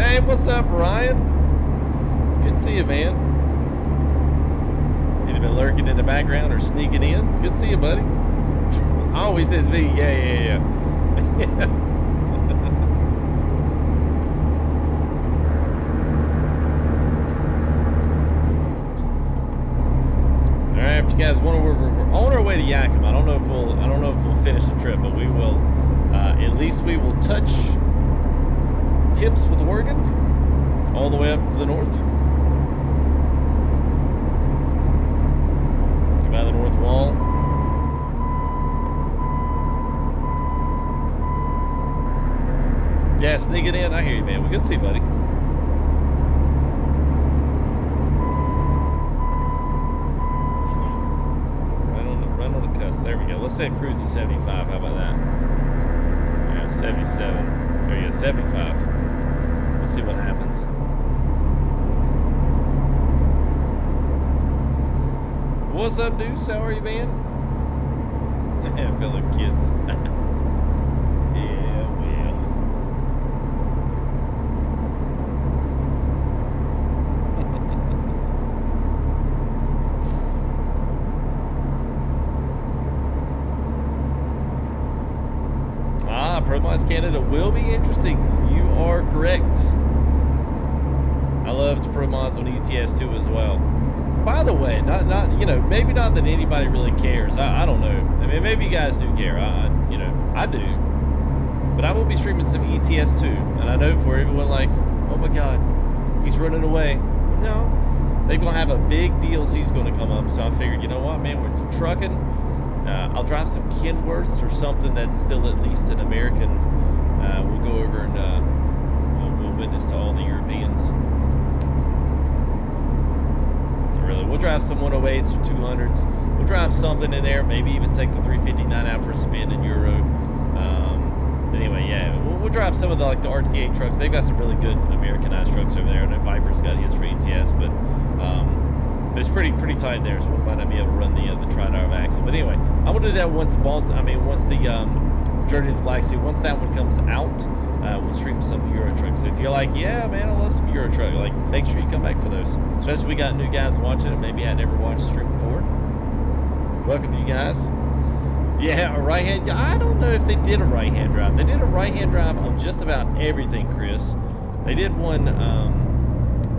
Hey, what's up, Ryan? Good to see you, man. Either been lurking in the background or sneaking in. Good to see you, buddy. Always says me. Yeah. Alright, if you guys want to, we're on our way to Yakima. I don't know if we'll finish the trip, but we will. At least we will touch tips with Oregon, all the way up to the north. Come out of the north wall. Yeah, sneak it in. I hear you, man. Well, good to see you, buddy. Right on the cusp. There we go. Let's set cruise to 75. How about that? Yeah, 77. There you go. 75. Let's see what happens. What's up, Deuce? How are you, man? Fellow kids. Yeah, well. Promos Canada will be interesting. You are correct. I loved Promos on ETS2 as well. By the way, not maybe not that anybody really cares. I don't know. I mean, maybe you guys do care. I do. But I will be streaming some ETS2, and I know for everyone likes, oh my God, he's running away. No, they're gonna have a big DLC's going to come up. So I figured, you know what, man, we're trucking. I'll drive some Kenworths or something that's still at least an American. We'll go over and we'll witness to all the Europeans. Really, we'll drive some 108s or 200s. We'll drive something in there. Maybe even take the 359 out for a spin in Euro. Anyway, yeah, we'll drive some of the the RTA trucks. They've got some really good Americanized trucks over there. I know Viper's got his for ETS, but it's pretty tight there, so we might not be able to run the tri-dive axle. But anyway, I'm gonna do that once once the Journey to the Black Sea, once that one comes out, we'll stream some Euro trucks. So if you're like, yeah, man, I love some Euro truck, like, make sure you come back for those. Especially if we got new guys watching and maybe I never watched a stream before. Welcome, you guys. Yeah, a right-hand. I don't know if they did a right-hand drive. They did a right-hand drive on just about everything, Chris. They did one.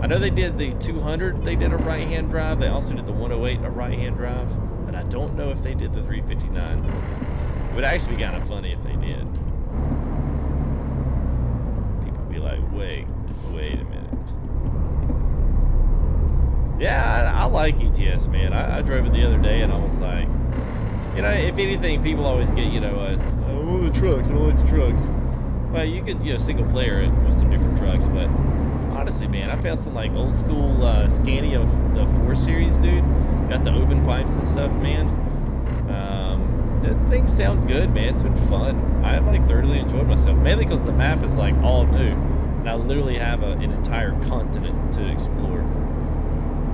I know they did the 200. They did a right-hand drive. They also did the 108 a right-hand drive. But I don't know if they did the 359. It would actually be kind of funny if they did. People would be like, wait a minute. Yeah, I like ETS, man. I drove it the other day and I was like, if anything, people always get, as, oh, the trucks, and all the trucks. Well, you could, single player it with some different trucks, but honestly, man, I found some, old school Scania of the 4 Series, dude. Got the open pipes and stuff, man. The things sound good, man. It's been fun. I, thoroughly enjoyed myself, mainly because the map is, all new, and I literally have an entire continent to explore.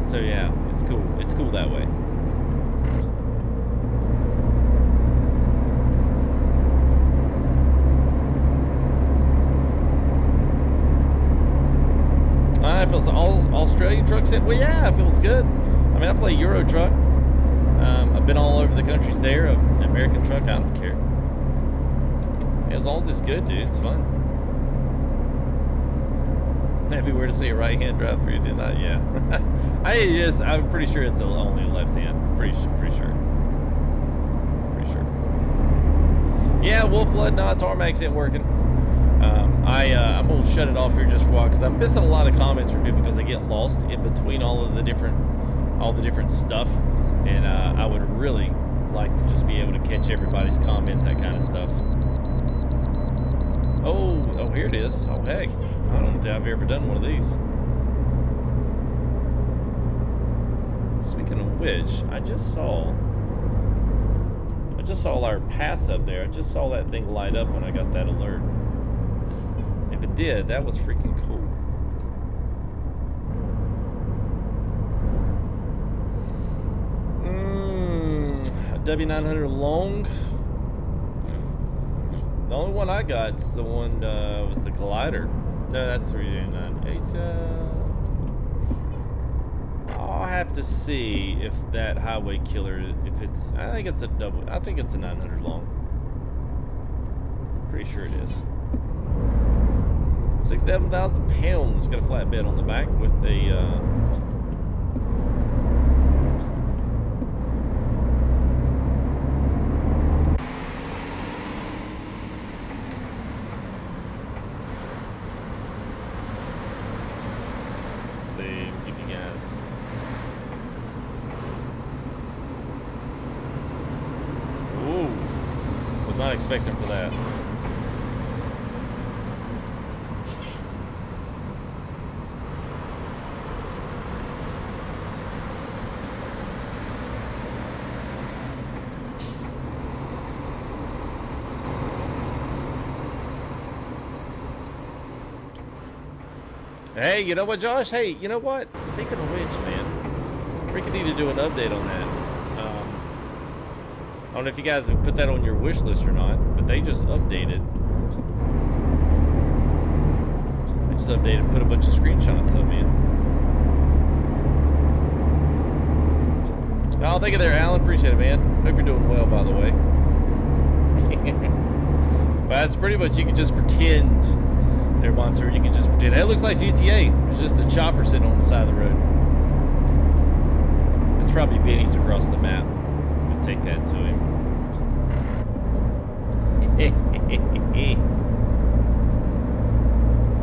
So, yeah, it's cool. It's cool that way. It feels all Australian trucks. Well, yeah, it feels good. I mean, I play Euro truck. I've been all over the countries there. An American truck, I don't care. As long as it's good, dude, it's fun. That'd be weird to see a right-hand drive for you, didn't I? Yeah. I'm pretty sure it's only a left hand. Pretty sure. Yeah, Wolf Blood, no, Tarmac's ain't working. I'm gonna shut it off here just for a while because I'm missing a lot of comments from people because they get lost in between all the different stuff, and I would really like to just be able to catch everybody's comments, that kind of stuff. Oh, here it is. Oh, heck. I don't think I've ever done one of these. Speaking of which, I just saw our pass up there. I just saw that thing light up when I got that alert. If it did, that was freaking cool. W900 long. The only one I got's the one was the Collider. No, that's 389. It's I'll have to see if that Highway Killer, if it's, I think it's a 900 long. Pretty sure it is. 67,000 pounds. Got a flatbed on the back with a not expecting for that. Hey, you know what, Josh? Hey, you know what? Speaking of which, man, we could need to do an update on that. I don't know if you guys have put that on your wish list or not, but they just updated. They just updated and put a bunch of screenshots of me. Oh, thank you there, Alan. Appreciate it, man. Hope you're doing well, by the way. Well, that's pretty much, you can just pretend there, Monster. You can just pretend. Hey, it looks like GTA. There's just a chopper sitting on the side of the road. It's probably Benny's across the map. We'll take that to him.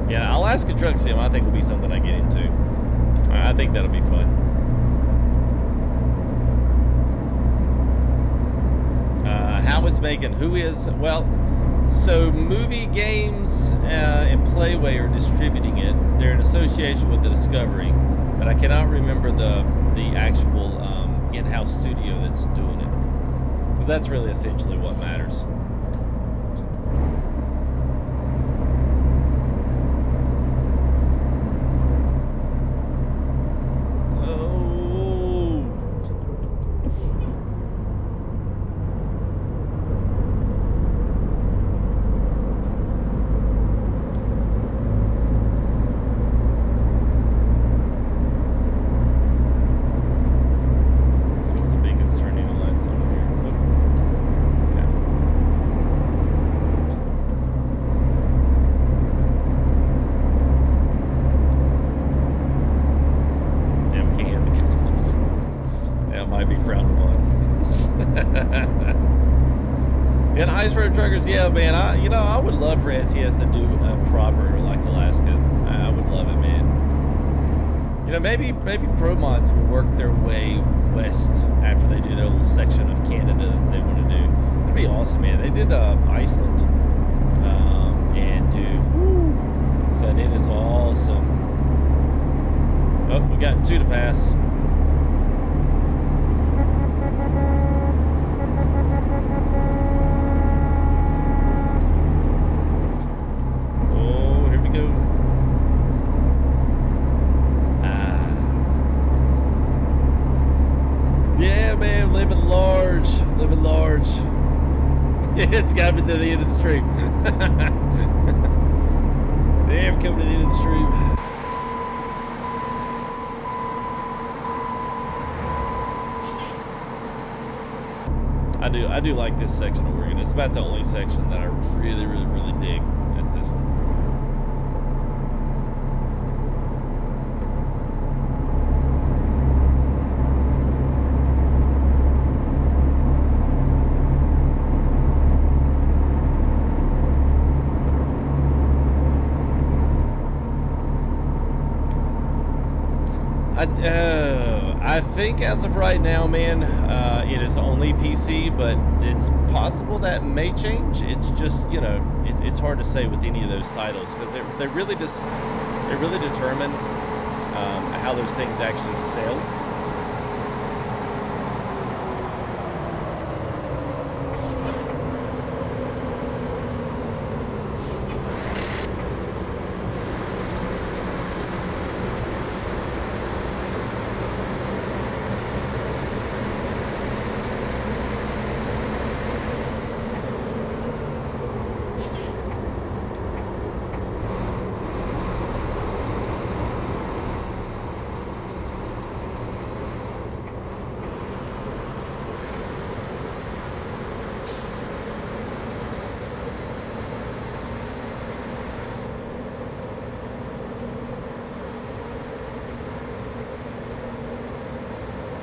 Yeah, I'll ask a truck sim. I think will be something I get into. I think that'll be fun. How it's making, who is, well, so movie games and Playway are distributing it. They're in association with the Discovery, but I cannot remember the actual in-house studio that's doing it. But that's really essentially what matters. Yeah, man. I would love for SES to do a proper like Alaska. I would love it, man. Maybe Pro Mods will work their way west after they do their little section of Canada that they want to do. That'd be awesome, man. They did Iceland, and dude, so it is awesome. Oh, we got 2 to pass. Living large. It's got me to the end of the stream. Damn, coming to the end of the stream. I do like this section of Oregon. It's about the only section that I really dig. That's this one. I think as of right now, man, it is only PC, but it's possible that may change. It's just, you know, it's hard to say with any of those titles because they really determine how those things actually sell.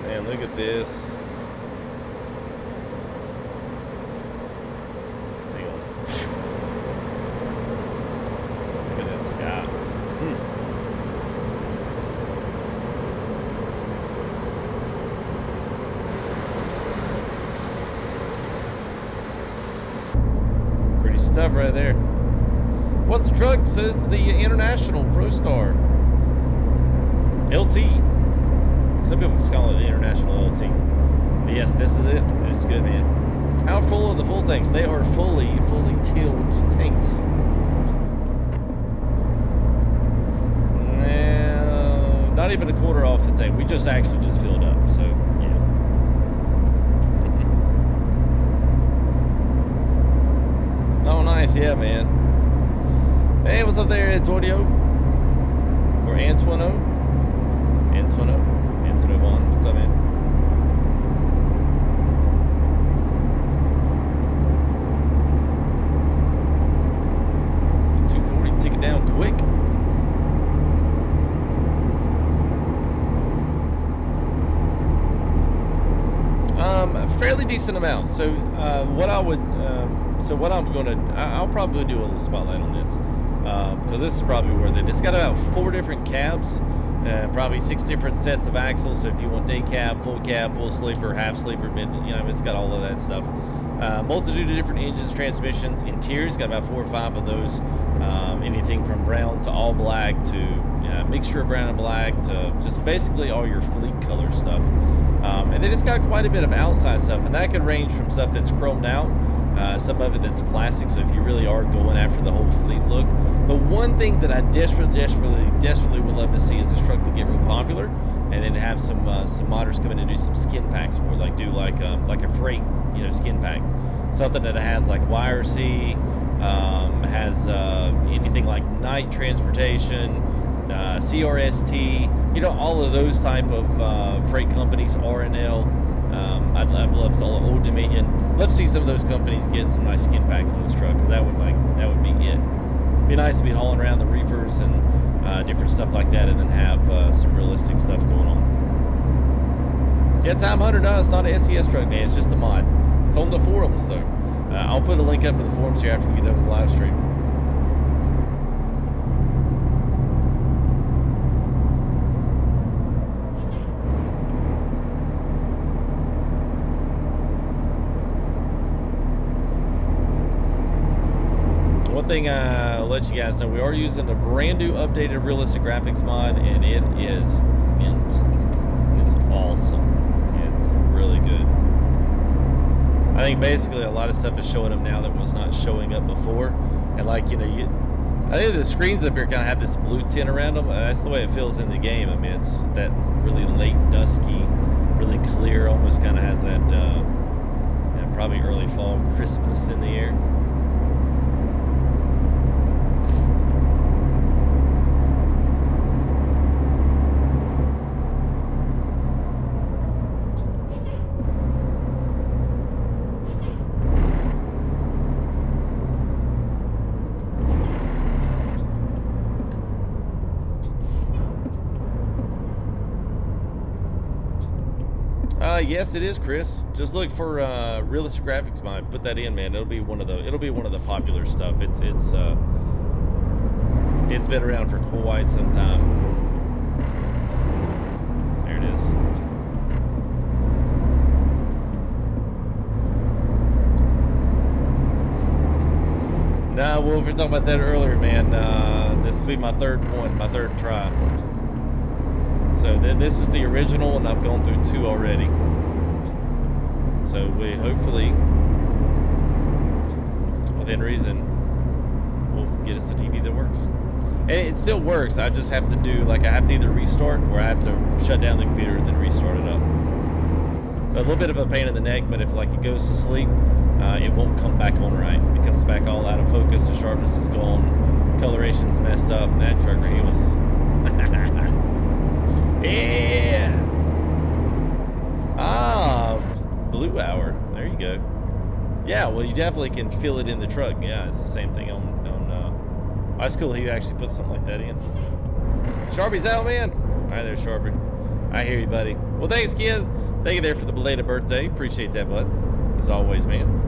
Man, look at this. Look at that sky. Pretty stuff right there. What's the truck? Says the International Prostar. LT. Some people call it the International LT. But yes, this is it. It's good, man. How full are the full tanks? They are fully tilled tanks. No, not even a quarter off the tank. We just actually just filled up. So yeah. Oh, nice. Yeah, man. Hey, what's up there, Antonio? Or Antoino? Antoino Vaughn. What's up, man? $240, take it down quick. Fairly decent amount. So what I would, what I'm gonna, I'll probably do a little spotlight on this because this is probably worth it. It's got about 4 different cabs. Probably 6 different sets of axles. So if you want day cab, full sleeper, half sleeper, mid, you know, it's got all of that stuff. Multitude of different engines, transmissions, interiors. Got about 4 or 5 of those. Anything from brown to all black to mixture of brown and black to just basically all your fleet color stuff. And then it's got quite a bit of outside stuff, and that can range from stuff that's chromed out. Some of it that's plastic, so if you really are going after the whole fleet look. The one thing that I desperately would love to see is this truck to get real popular, and then have some modders come in and do some skin packs for it, like do like a freight, you know, skin pack, something that has like YRC, has anything like night transportation, CRST, you know, all of those type of freight companies, RNL. I'd love to, Old Dominion. Love to see some of those companies get some nice skin packs on this truck, because that would be it. Be nice to be hauling around the reefers and different stuff like that, and then have some realistic stuff going on. Yeah, Time Hunter, no, it's not an SES truck, man. It's just a mod. It's on the forums though. I'll put a link up to the forums here after we get done with the live stream. One thing I'll let you guys know, we are using a brand new updated realistic graphics mod, and it is mint. It's awesome. It's really good. I think basically a lot of stuff is showing up now that was not showing up before. And like, you know, I think the screens up here kind of have this blue tint around them. That's the way it feels in the game. I mean, it's that really late dusky, really clear, almost kind of has that probably early fall crispness in the air. Yes, it is, Chris. Just look for realistic graphics mod. Put that in, man. It'll be one of the popular stuff. It's been around for quite some time. There it is. Nah, Wolf, we were talking about that earlier, man. This will be my third one, my third try. So this is the original, and I've gone through 2 already. So we hopefully, within reason, will get us a TV that works. And it still works. I just have to do, like, I have to either restart or I have to shut down the computer and then restart it up. So a little bit of a pain in the neck, but if, like, it goes to sleep, it won't come back on right. It comes back all out of focus. The sharpness is gone. Coloration's messed up. That trucker, he was... Yeah! Ah, Blue Hour. There you go. Yeah, well, you definitely can feel it in the truck. Yeah, it's the same thing on that's cool. He actually put something like that in. Sharpie's out, man. All right, there, Sharpie. I hear you, buddy. Well, thanks, kid. Thank you there for the belated birthday. Appreciate that, bud. As always, man.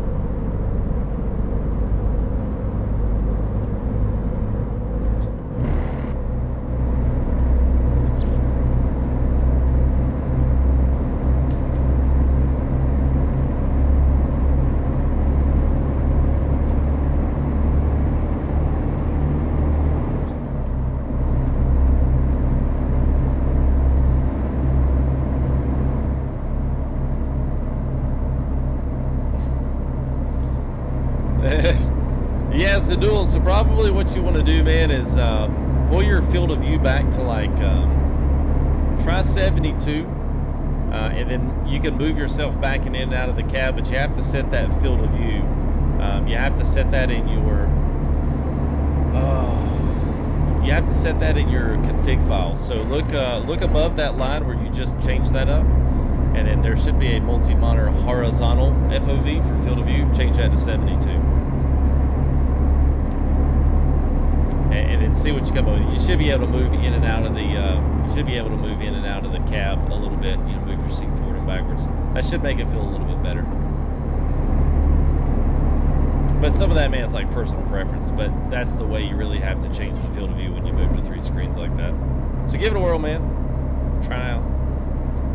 Yes, the dual. So probably what you want to do, man, is pull your field of view back to like try 72, and then you can move yourself back and in and out of the cab. But you have to set that field of view. You have to set that in your. You have to set that in your config file. So look above that line where you just changed that up, and then there should be a multi-monitor horizontal FOV for field of view. Change that to 72. And then see what you come up with. You should be able to move in and out of the. You should be able to move in and out of the cab a little bit. You know, move your seat forward and backwards. That should make it feel a little bit better. But some of that, man, is like personal preference. But that's the way you really have to change the field of view when you move to 3 screens like that. So give it a whirl, man. Try out.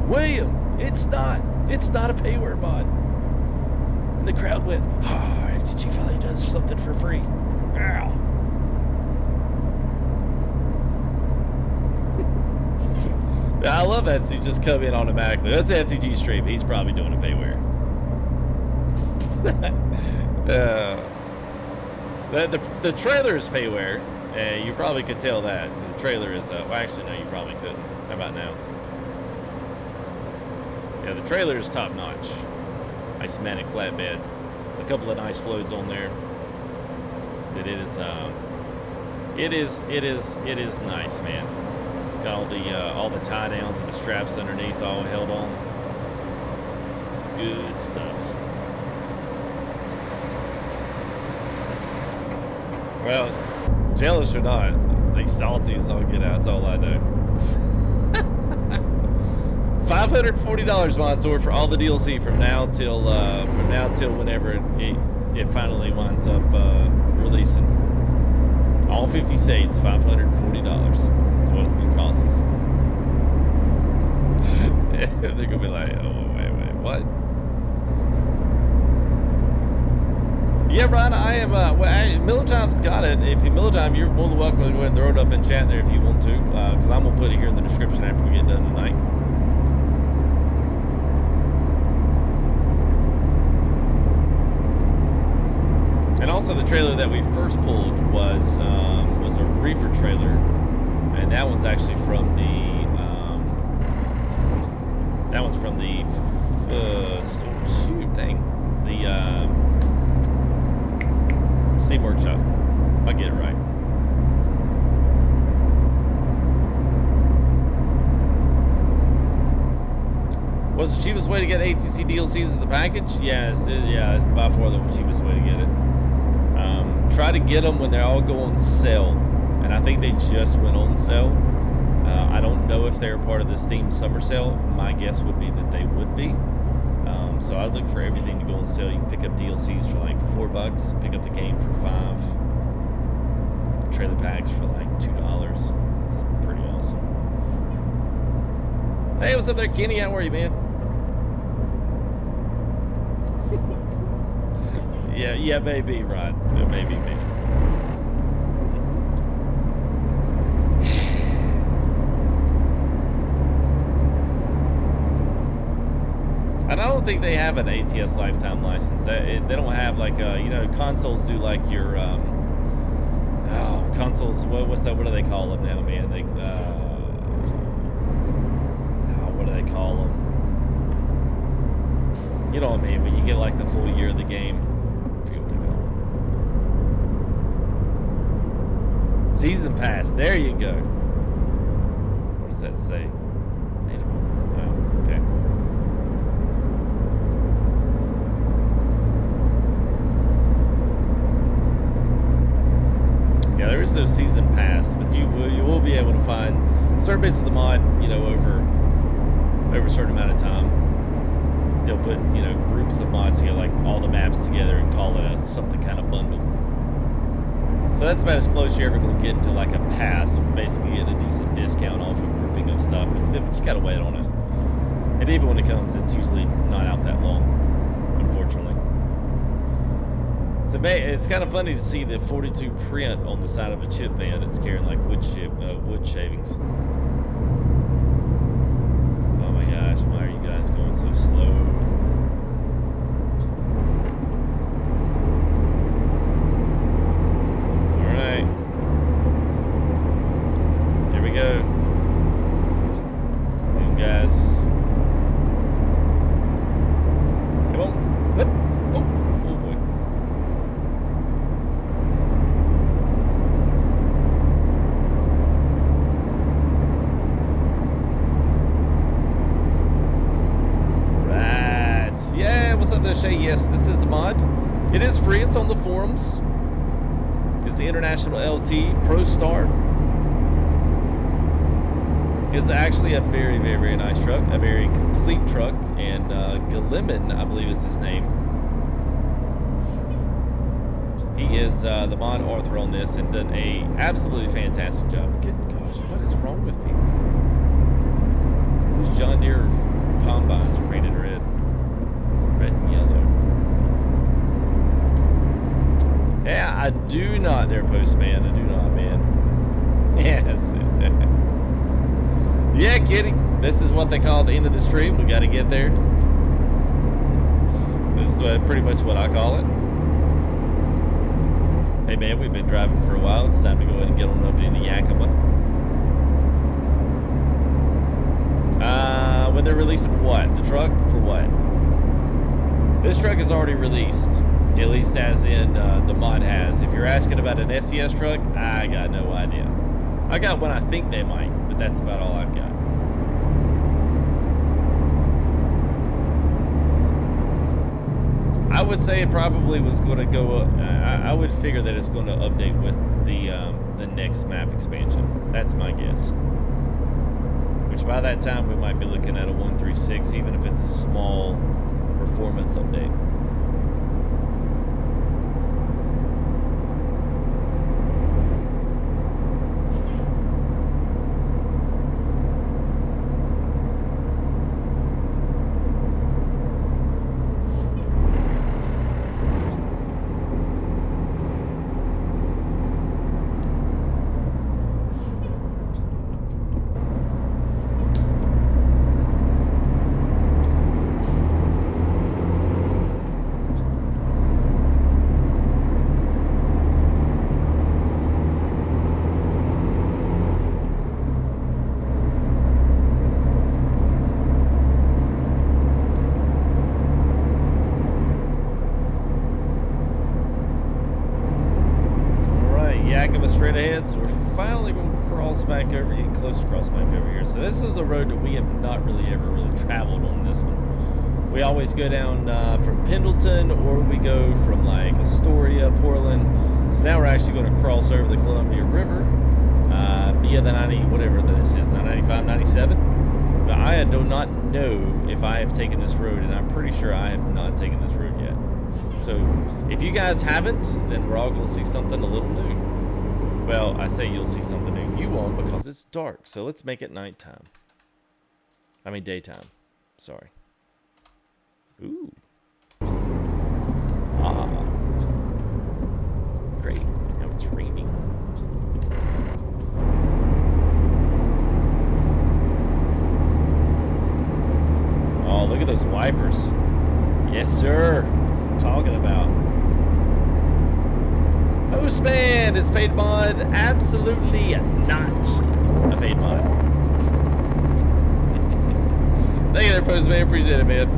William, it's not a payware bot. And the crowd went, oh, FTG finally does something for free. Ow. I love that. So you just come in automatically. That's an FTG stream. He's probably doing a payware. The trailer is payware. You probably could tell that. The trailer is, well, actually, no, you probably couldn't. How about now? Yeah, the trailer is top notch. Nice manic flatbed. A couple of nice loads on there. It is nice, man. Got all the tie downs and the straps underneath all held on. Good stuff. Well, jealous or not, they salty as all get out. That's all I know. $540 Monsour for all the DLC from now till whenever it finally winds up releasing. All 50 states, $540. That's what it's gonna cost us. They're gonna be like, oh wait, what? Yeah, Brian, I am. Millertime's got it. If you Millertime, you're more than welcome to go ahead and throw it up in chat there if you want to, because I'm gonna put it here in the description after we get done tonight. And also, the trailer that we first pulled was a reefer trailer, and that one's actually from the. That one's from the. Steam Workshop. I'll get it right. What's the cheapest way to get ATC DLCs in the package? Yeah, it's by far the cheapest way to get it. Try to get them when they all go on sale, and I think they just went on sale. I don't know if they're part of the Steam Summer Sale. My guess would be that they would be. So I'd look for everything to go on sale. You can pick up DLCs for like $4, pick up the game for $5, trailer packs for like $2. It's pretty awesome. Hey, what's up there, Kenny? How are you, man? Yeah, maybe, Rod. It may be me. And I don't think they have an ATS lifetime license. They don't have like consoles do like your consoles. What's that? What do they call them now, man? They what do they call them? You know what I mean? When you get like the full year of the game. I forget what they call them. Season pass. There you go. What does that say? Oh, okay. Yeah, there is no season pass, but you will be able to find certain bits of the mod, over a certain amount of time. They'll put, groups of mods together, like all the maps together, and call it something kind of bundle. So that's about as close you're ever going to get to like a pass, basically getting a decent discount off a grouping of stuff, but you just got to wait on it. And even when it comes, it's usually not out that long, unfortunately. So it's kind of funny to see the 42 print on the side of a chip van. It's carrying like wood shavings. Oh my gosh, why are you guys going so slow? All right, here we go. You guys, just come on. Oh boy. What's up there, Shay? Yes, this is a mod. It is free. It's on the forums. It's the International LT Prostar. It's actually a very, very, very nice truck. A very complete truck. And Galiman, I believe is his name. He is the mod author on this and done a absolutely fantastic job. Good gosh, what is wrong with people? Those John Deere combines are painted red. Red and yellow. Yeah, I do not there, Postman. I do not, man. Yes. Yeah, kitty. This is what they call the end of the stream. We got to get there. This is pretty much what I call it. Hey, man, we've been driving for a while. It's time to go ahead and get on up into Yakima. When they're releasing what? The truck? For what? This truck is already released, at least as in the mod has. If you're asking about an SES truck, I got no idea. I got one I think they might, but that's about all I've got. I would say it probably was going to go up. I would figure that it's going to update with the next map expansion. That's my guess. Which by that time we might be looking at a 136, even if it's a small performance update. Straight ahead, so we're finally going to cross back over, getting close to cross back over here. So this is a road that we have not ever really traveled on this one. We always go down from Pendleton, or we go from like Astoria, Portland. So now we're actually going to cross over the Columbia River via the 90, whatever this is, 995, 97. But I do not know if I have taken this road, and I'm pretty sure I have not taken this road yet. So if you guys haven't, then we're all going to see something a little new. Well, I say you'll see something new. You won't, because it's dark. So let's make it nighttime. I mean daytime. Sorry. Ooh. Ah. Great. Now it's raining. Oh, look look at those wipers. Yes, sir. That's what I'm talking about. Postman is paid mod. Absolutely not a paid mod. Thank you there, Postman. Appreciate it, man.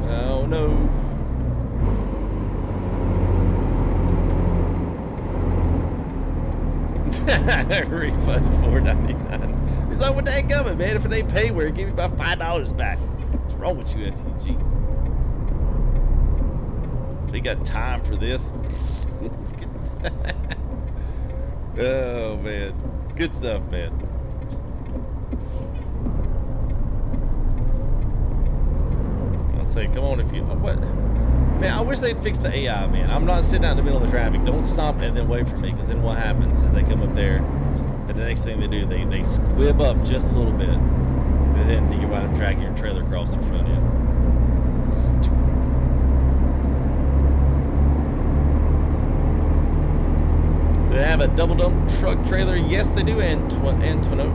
Oh, no. Refund $4.99. He's like, what the heck coming, man? If it ain't payware, give me about $5 back. What's wrong with you, FTG? We got time for this. Oh, man. Good stuff, man. I'll say, come on, if you... What? Man, I wish they'd fix the AI, man. I'm not sitting out in the middle of the traffic. Don't stop and then wait for me, because then what happens is they come up there, and the next thing they do, they squib up just a little bit, and then you wind up dragging your trailer across their front end. Stupid. Do they have a double dump truck trailer? Yes, they do, Antono.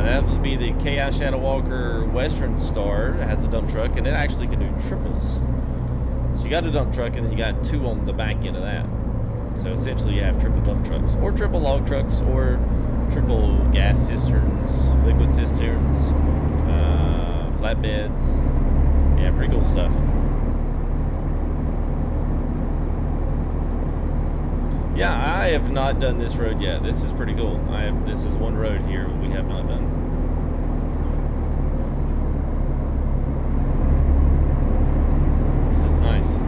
That would be the KI Shadow Walker Western Star. It has a dump truck, and it actually can do triples. So you got a dump truck, and then you got two on the back end of that. So essentially you have triple dump trucks, or triple log trucks, or triple gas cisterns, liquid cisterns, flatbeds. Yeah, pretty cool stuff. Yeah, I have not done this road yet. This is pretty cool. This is one road here we have not done. This is nice.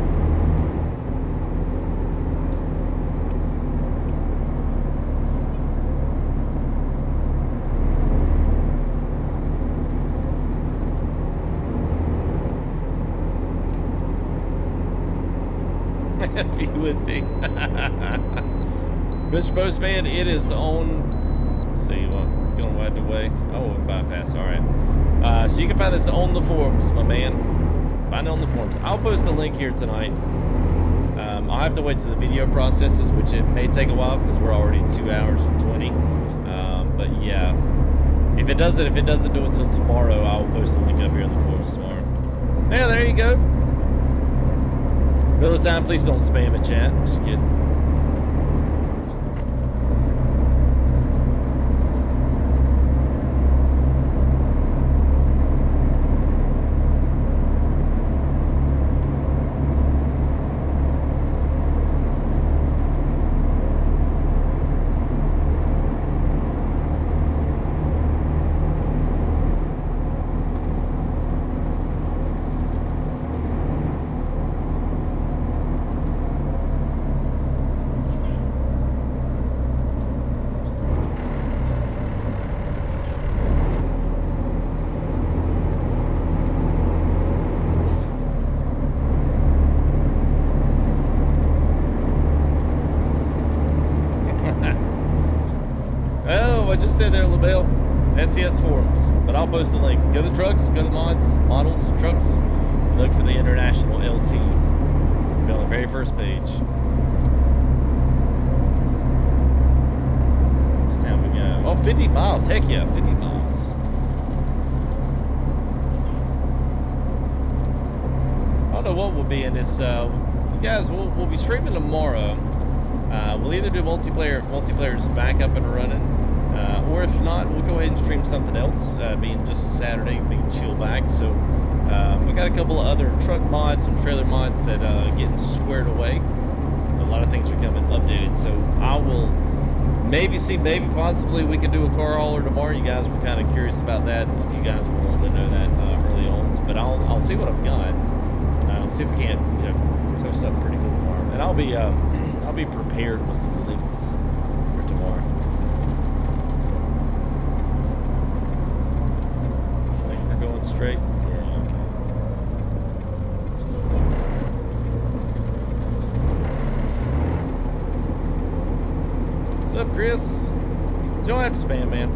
If you would be. Mr. Postman, it is on. Let's see, going right away. Oh, bypass. All right. So you can find this on the forums, my man. Find it on the forums. I'll post a link here tonight. I'll have to wait till the video processes, which it may take a while because we're already 2 hours and 20. But yeah, if it doesn't do it till tomorrow, I'll post a link up here in the forums tomorrow. Yeah, there you go. Middle of the time, please don't spam in chat. Just kidding. SCS forums, but I'll post the link. Go to the trucks, go to the models, trucks. Look for the International LT. Be on the very first page. Which town we go? Oh, 50 miles. Heck yeah, 50 miles. I don't know what will be in this. You guys, we'll be streaming tomorrow. We'll either do multiplayer if multiplayer is back up and running. Or if not, we'll go ahead and stream something else, being just a Saturday, being chill back. So we got a couple of other truck mods, some trailer mods that getting squared away. A lot of things are coming updated. So I will maybe possibly we can do a car hauler tomorrow. You guys were kind of curious about that. If you guys were wanting to know that early on, but I'll see what I've got. I'll see if we can't toast up pretty cool tomorrow, and I'll be prepared with some links for tomorrow. Straight? Yeah, okay. What's up, Chris? You don't have to spam, man.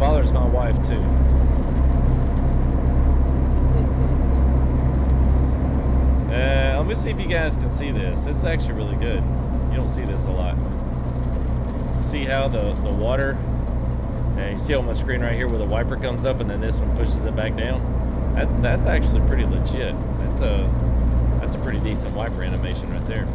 bothers my wife too. Let me see if you guys can see this. This is actually really good. You don't see this a lot. See how the water, and you see on my screen right here where the wiper comes up and then this one pushes it back down. That's actually pretty legit. That's a pretty decent wiper animation right there.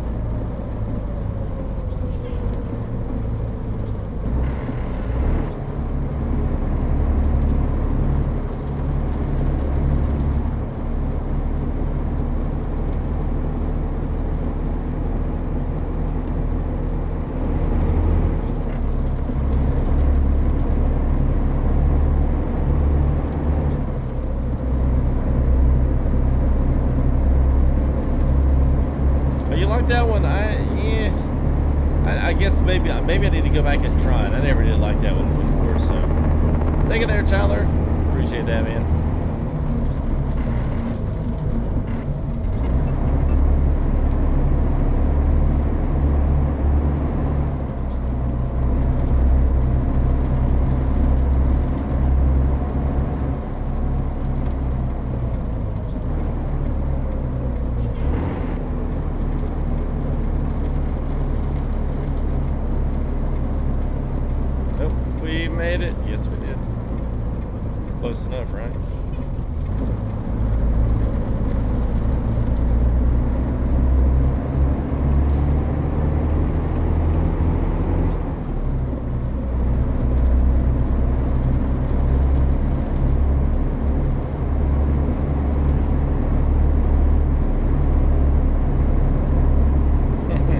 That one, I guess maybe I need to go back and try it. I never did like that one before, so thank you there, Tyler. Appreciate that, man. Yes, we did. Close enough, right?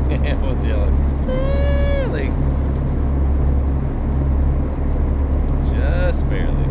It was yelling. Just barely.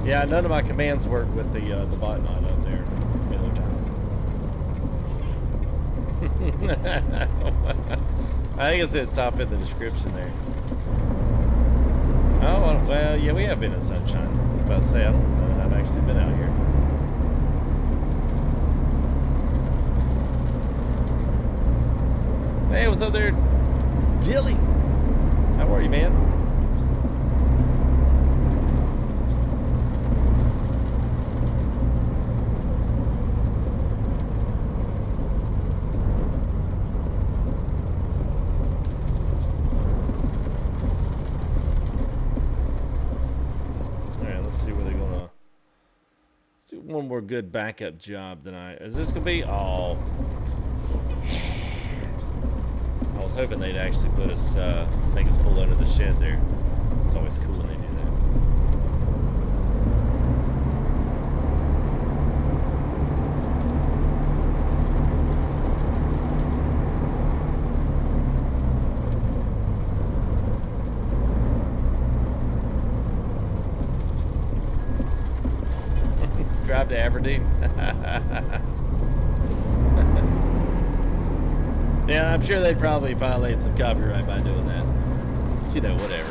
Yeah, none of my commands work with the botnet up there the other time. I think it's at the top in the description there. Oh, well, yeah, we have been in sunshine. I was about to say, I don't know that I've actually been out here. Hey, what's up there, Dilly? How are you, man? One more good backup job tonight. Is this gonna be? Oh, I was hoping they'd actually put us, make us pull under the shed there. It's always cool when they do drive to Aberdeen. Yeah, I'm sure they'd probably violate some copyright by doing that. But, you know, whatever.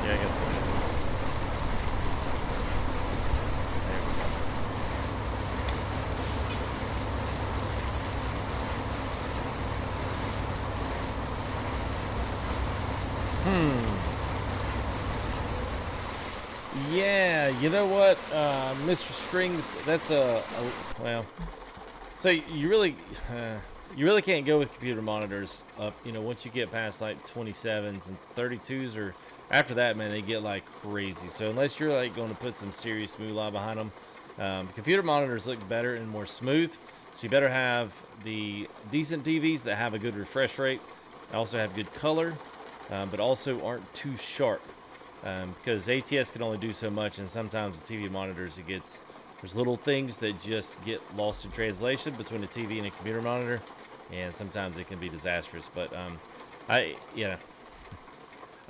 Yeah, I guess so. Yeah, you know what, Mr. Strings, that's well, so you really can't go with computer monitors up, once you get past like 27s and 32s, or after that, man, they get like crazy. So unless you're like going to put some serious moolah behind them, computer monitors look better and more smooth. So you better have the decent TVs that have a good refresh rate, also have good color, but also aren't too sharp. Because ATS can only do so much, and sometimes with TV monitors, there's little things that just get lost in translation between a TV and a computer monitor, and sometimes it can be disastrous. But I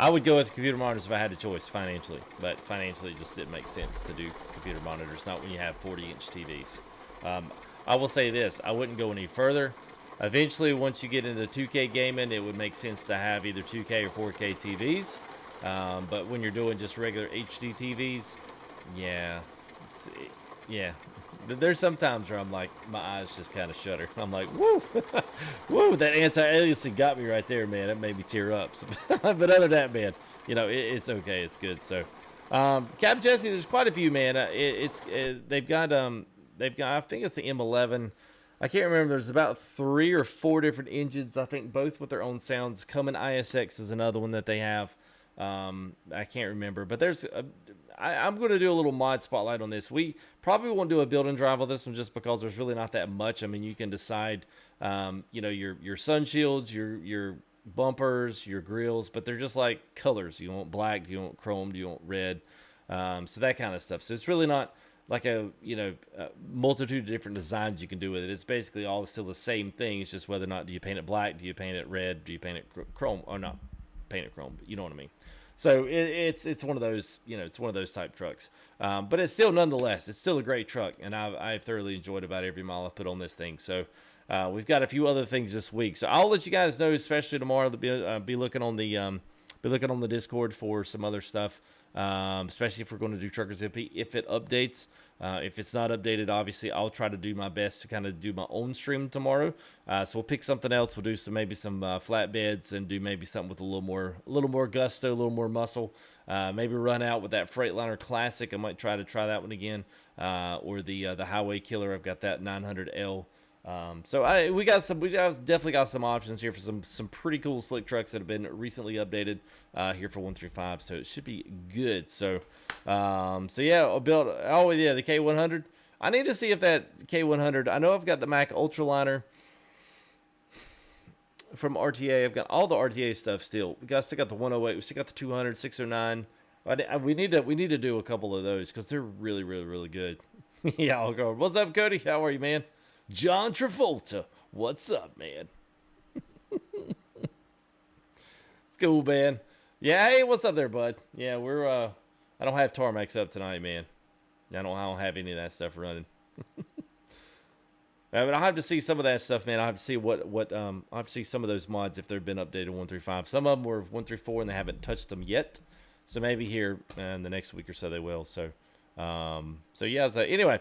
would go with computer monitors if I had a choice financially, but financially it just didn't make sense to do computer monitors, not when you have 40-inch TVs. I will say this, I wouldn't go any further. Eventually, once you get into 2K gaming, it would make sense to have either 2K or 4K TVs. But when you're doing just regular HD TVs, yeah, there's some times where I'm like, my eyes just kind of shudder. I'm like, woo, woo, that anti-aliasing got me right there, man. It made me tear up. So, but other than that, man, it's okay. It's good. So, Cap Jesse, there's quite a few, man. They've got, I think it's the M11. I can't remember. There's about 3 or 4 different engines, I think, both with their own sounds. Cummins ISX is another one that they have. I can't remember, but I'm going to do a little mod spotlight on this. We probably won't do a build and drive on this one just because there's really not that much. I mean, you can decide, your sun shields, your bumpers, your grills, but they're just like colors. You want black, you want chromed, you want red, so that kind of stuff. So it's really not like a multitude of different designs you can do with it. It's basically all still the same thing. It's just whether or not do you paint it black, do you paint it red, do you paint it chrome, or not paint it chrome, but you know what I mean. So it's one of those, it's one of those type trucks. But it's still, nonetheless, it's still a great truck, and I've thoroughly enjoyed about every mile I've put on this thing. So we've got a few other things this week. So I'll let you guys know, especially tomorrow, to be looking on the Discord for some other stuff, especially if we're going to do Truckers MP, if it updates. If it's not updated, obviously, I'll try to do my best to kind of do my own stream tomorrow. So we'll pick something else. We'll do maybe some flatbeds and do maybe something with a little more gusto, a little more muscle. Maybe run out with that Freightliner Classic. I might try that one again, or the Highway Killer. I've got that 900L. So we definitely got some options here for some pretty cool slick trucks that have been recently updated here for 135. So it should be good. So yeah, I'll build. Oh yeah, the K100. I need to see if that K100. I know I've got the Mac Ultraliner from RTA. I've got all the RTA stuff still. Still got the 108. We still got the 200, 609. We need to do a couple of those because they're really, really, really good. Yeah, I'll go. What's up, Cody? How are you, man? John Travolta, what's up, man? It's cool, man. Yeah, hey, what's up there, bud? Yeah, we're I don't have Tarmax up tonight, man. I don't have any of that stuff running. But I'll have to see some of that stuff, man. I'll have to see I'll have to see some of those mods if they've been updated 135. Some of them were 134 and they haven't touched them yet. So maybe here in the next week or so they will. So yeah. So anyway,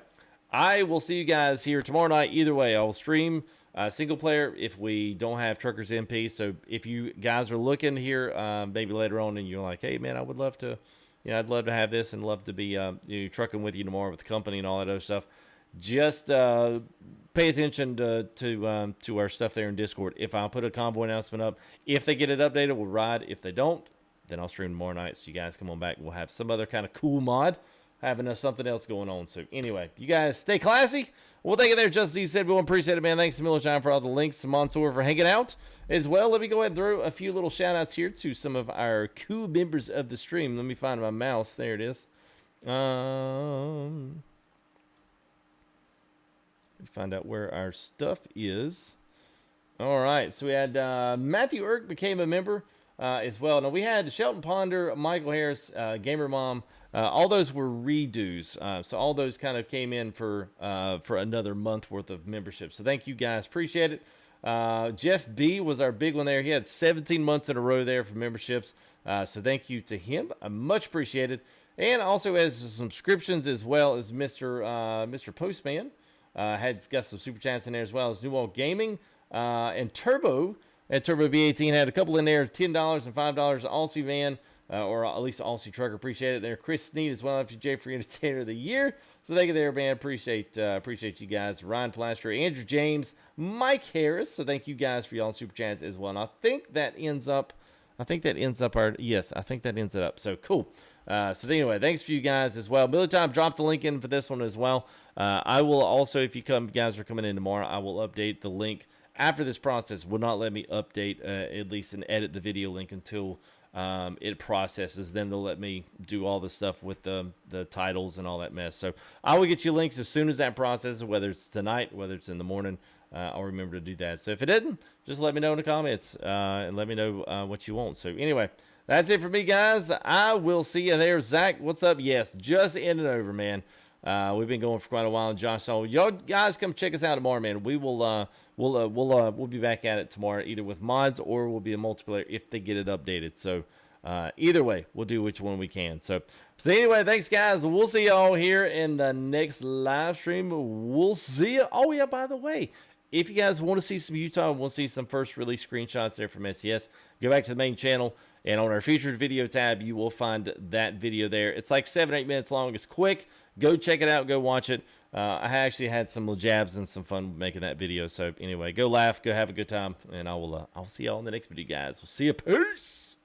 I will see you guys here tomorrow night. Either way, I'll stream single player if we don't have Truckers MP. So if you guys are looking here, maybe later on, and you're like, hey man, I would love to, I'd love to have this and love to be trucking with you tomorrow with the company and all that other stuff. Just pay attention to our stuff there in Discord. If I put a convoy announcement up, if they get it updated, we'll ride. If they don't, then I'll stream tomorrow night. So you guys come on back. We'll have some other kind of cool mod. Having something else going on. So anyway, you guys stay classy. Well, thank you there, Just as you said. We appreciate it, man. Thanks to Millershine for all the links, to Mansour for hanging out as well. Let me go ahead and throw a few little shout outs here to some of our cool members of the stream. Let me find my mouse. There it is. Find out where our stuff is. All right. So we had Matthew Irk became a member as well. Now we had Shelton Ponder, Michael Harris, Gamer Mom. All those were redos, so all those kind of came in for another month worth of membership. So thank you guys, appreciate it. Jeff B was our big one there. He had 17 months in a row there for memberships. So thank you to him. Much appreciated. And also has subscriptions as well as Mr. Postman. Got some super chats in there as well as New World Gaming. And Turbo at Turbo B18 had a couple in there, $10 and $5. Aussie Van, or at least Aussie Trucker. Appreciate it there. Chris Sneed as well, FJ for Entertainer of the Year. So thank you there, man. Appreciate you guys. Ryan Plaster, Andrew James, Mike Harris. So thank you guys for y'all super chats as well. And I think that ends up our, yes, I think that ends it up. So cool. So anyway, thanks for you guys as well. Billy Time, drop the link in for this one as well. I will also, if you guys are coming in tomorrow, I will update the link after this process. Will not let me update at least and edit the video link until it processes. Then they'll let me do all the stuff with the titles and all that mess. So I will get you links as soon as that processes, whether it's tonight, whether it's in the morning. I'll remember to do that. So if it didn't, just let me know in the comments and let me know what you want. So anyway, that's it for me, guys. I will see you there. Zach, what's up? Yes, just ending over, man. We've been going for quite a while, and Josh. So y'all guys, come check us out tomorrow, man. We will we'll be back at it tomorrow, either with mods or we'll be a multiplayer if they get it updated. So either way, we'll do which one we can. So anyway, thanks, guys. We'll see y'all here in the next live stream. We'll see you. Oh yeah, by the way, if you guys want to see some Utah, want to see some first release screenshots there from SES, go back to the main channel, and on our featured video tab, you will find that video there. It's like 7-8 minutes long. It's quick. Go check it out. Go watch it. I actually had some jabs and some fun making that video. So anyway, go laugh, go have a good time, and I'll see y'all in the next video, guys. We'll see you. Peace.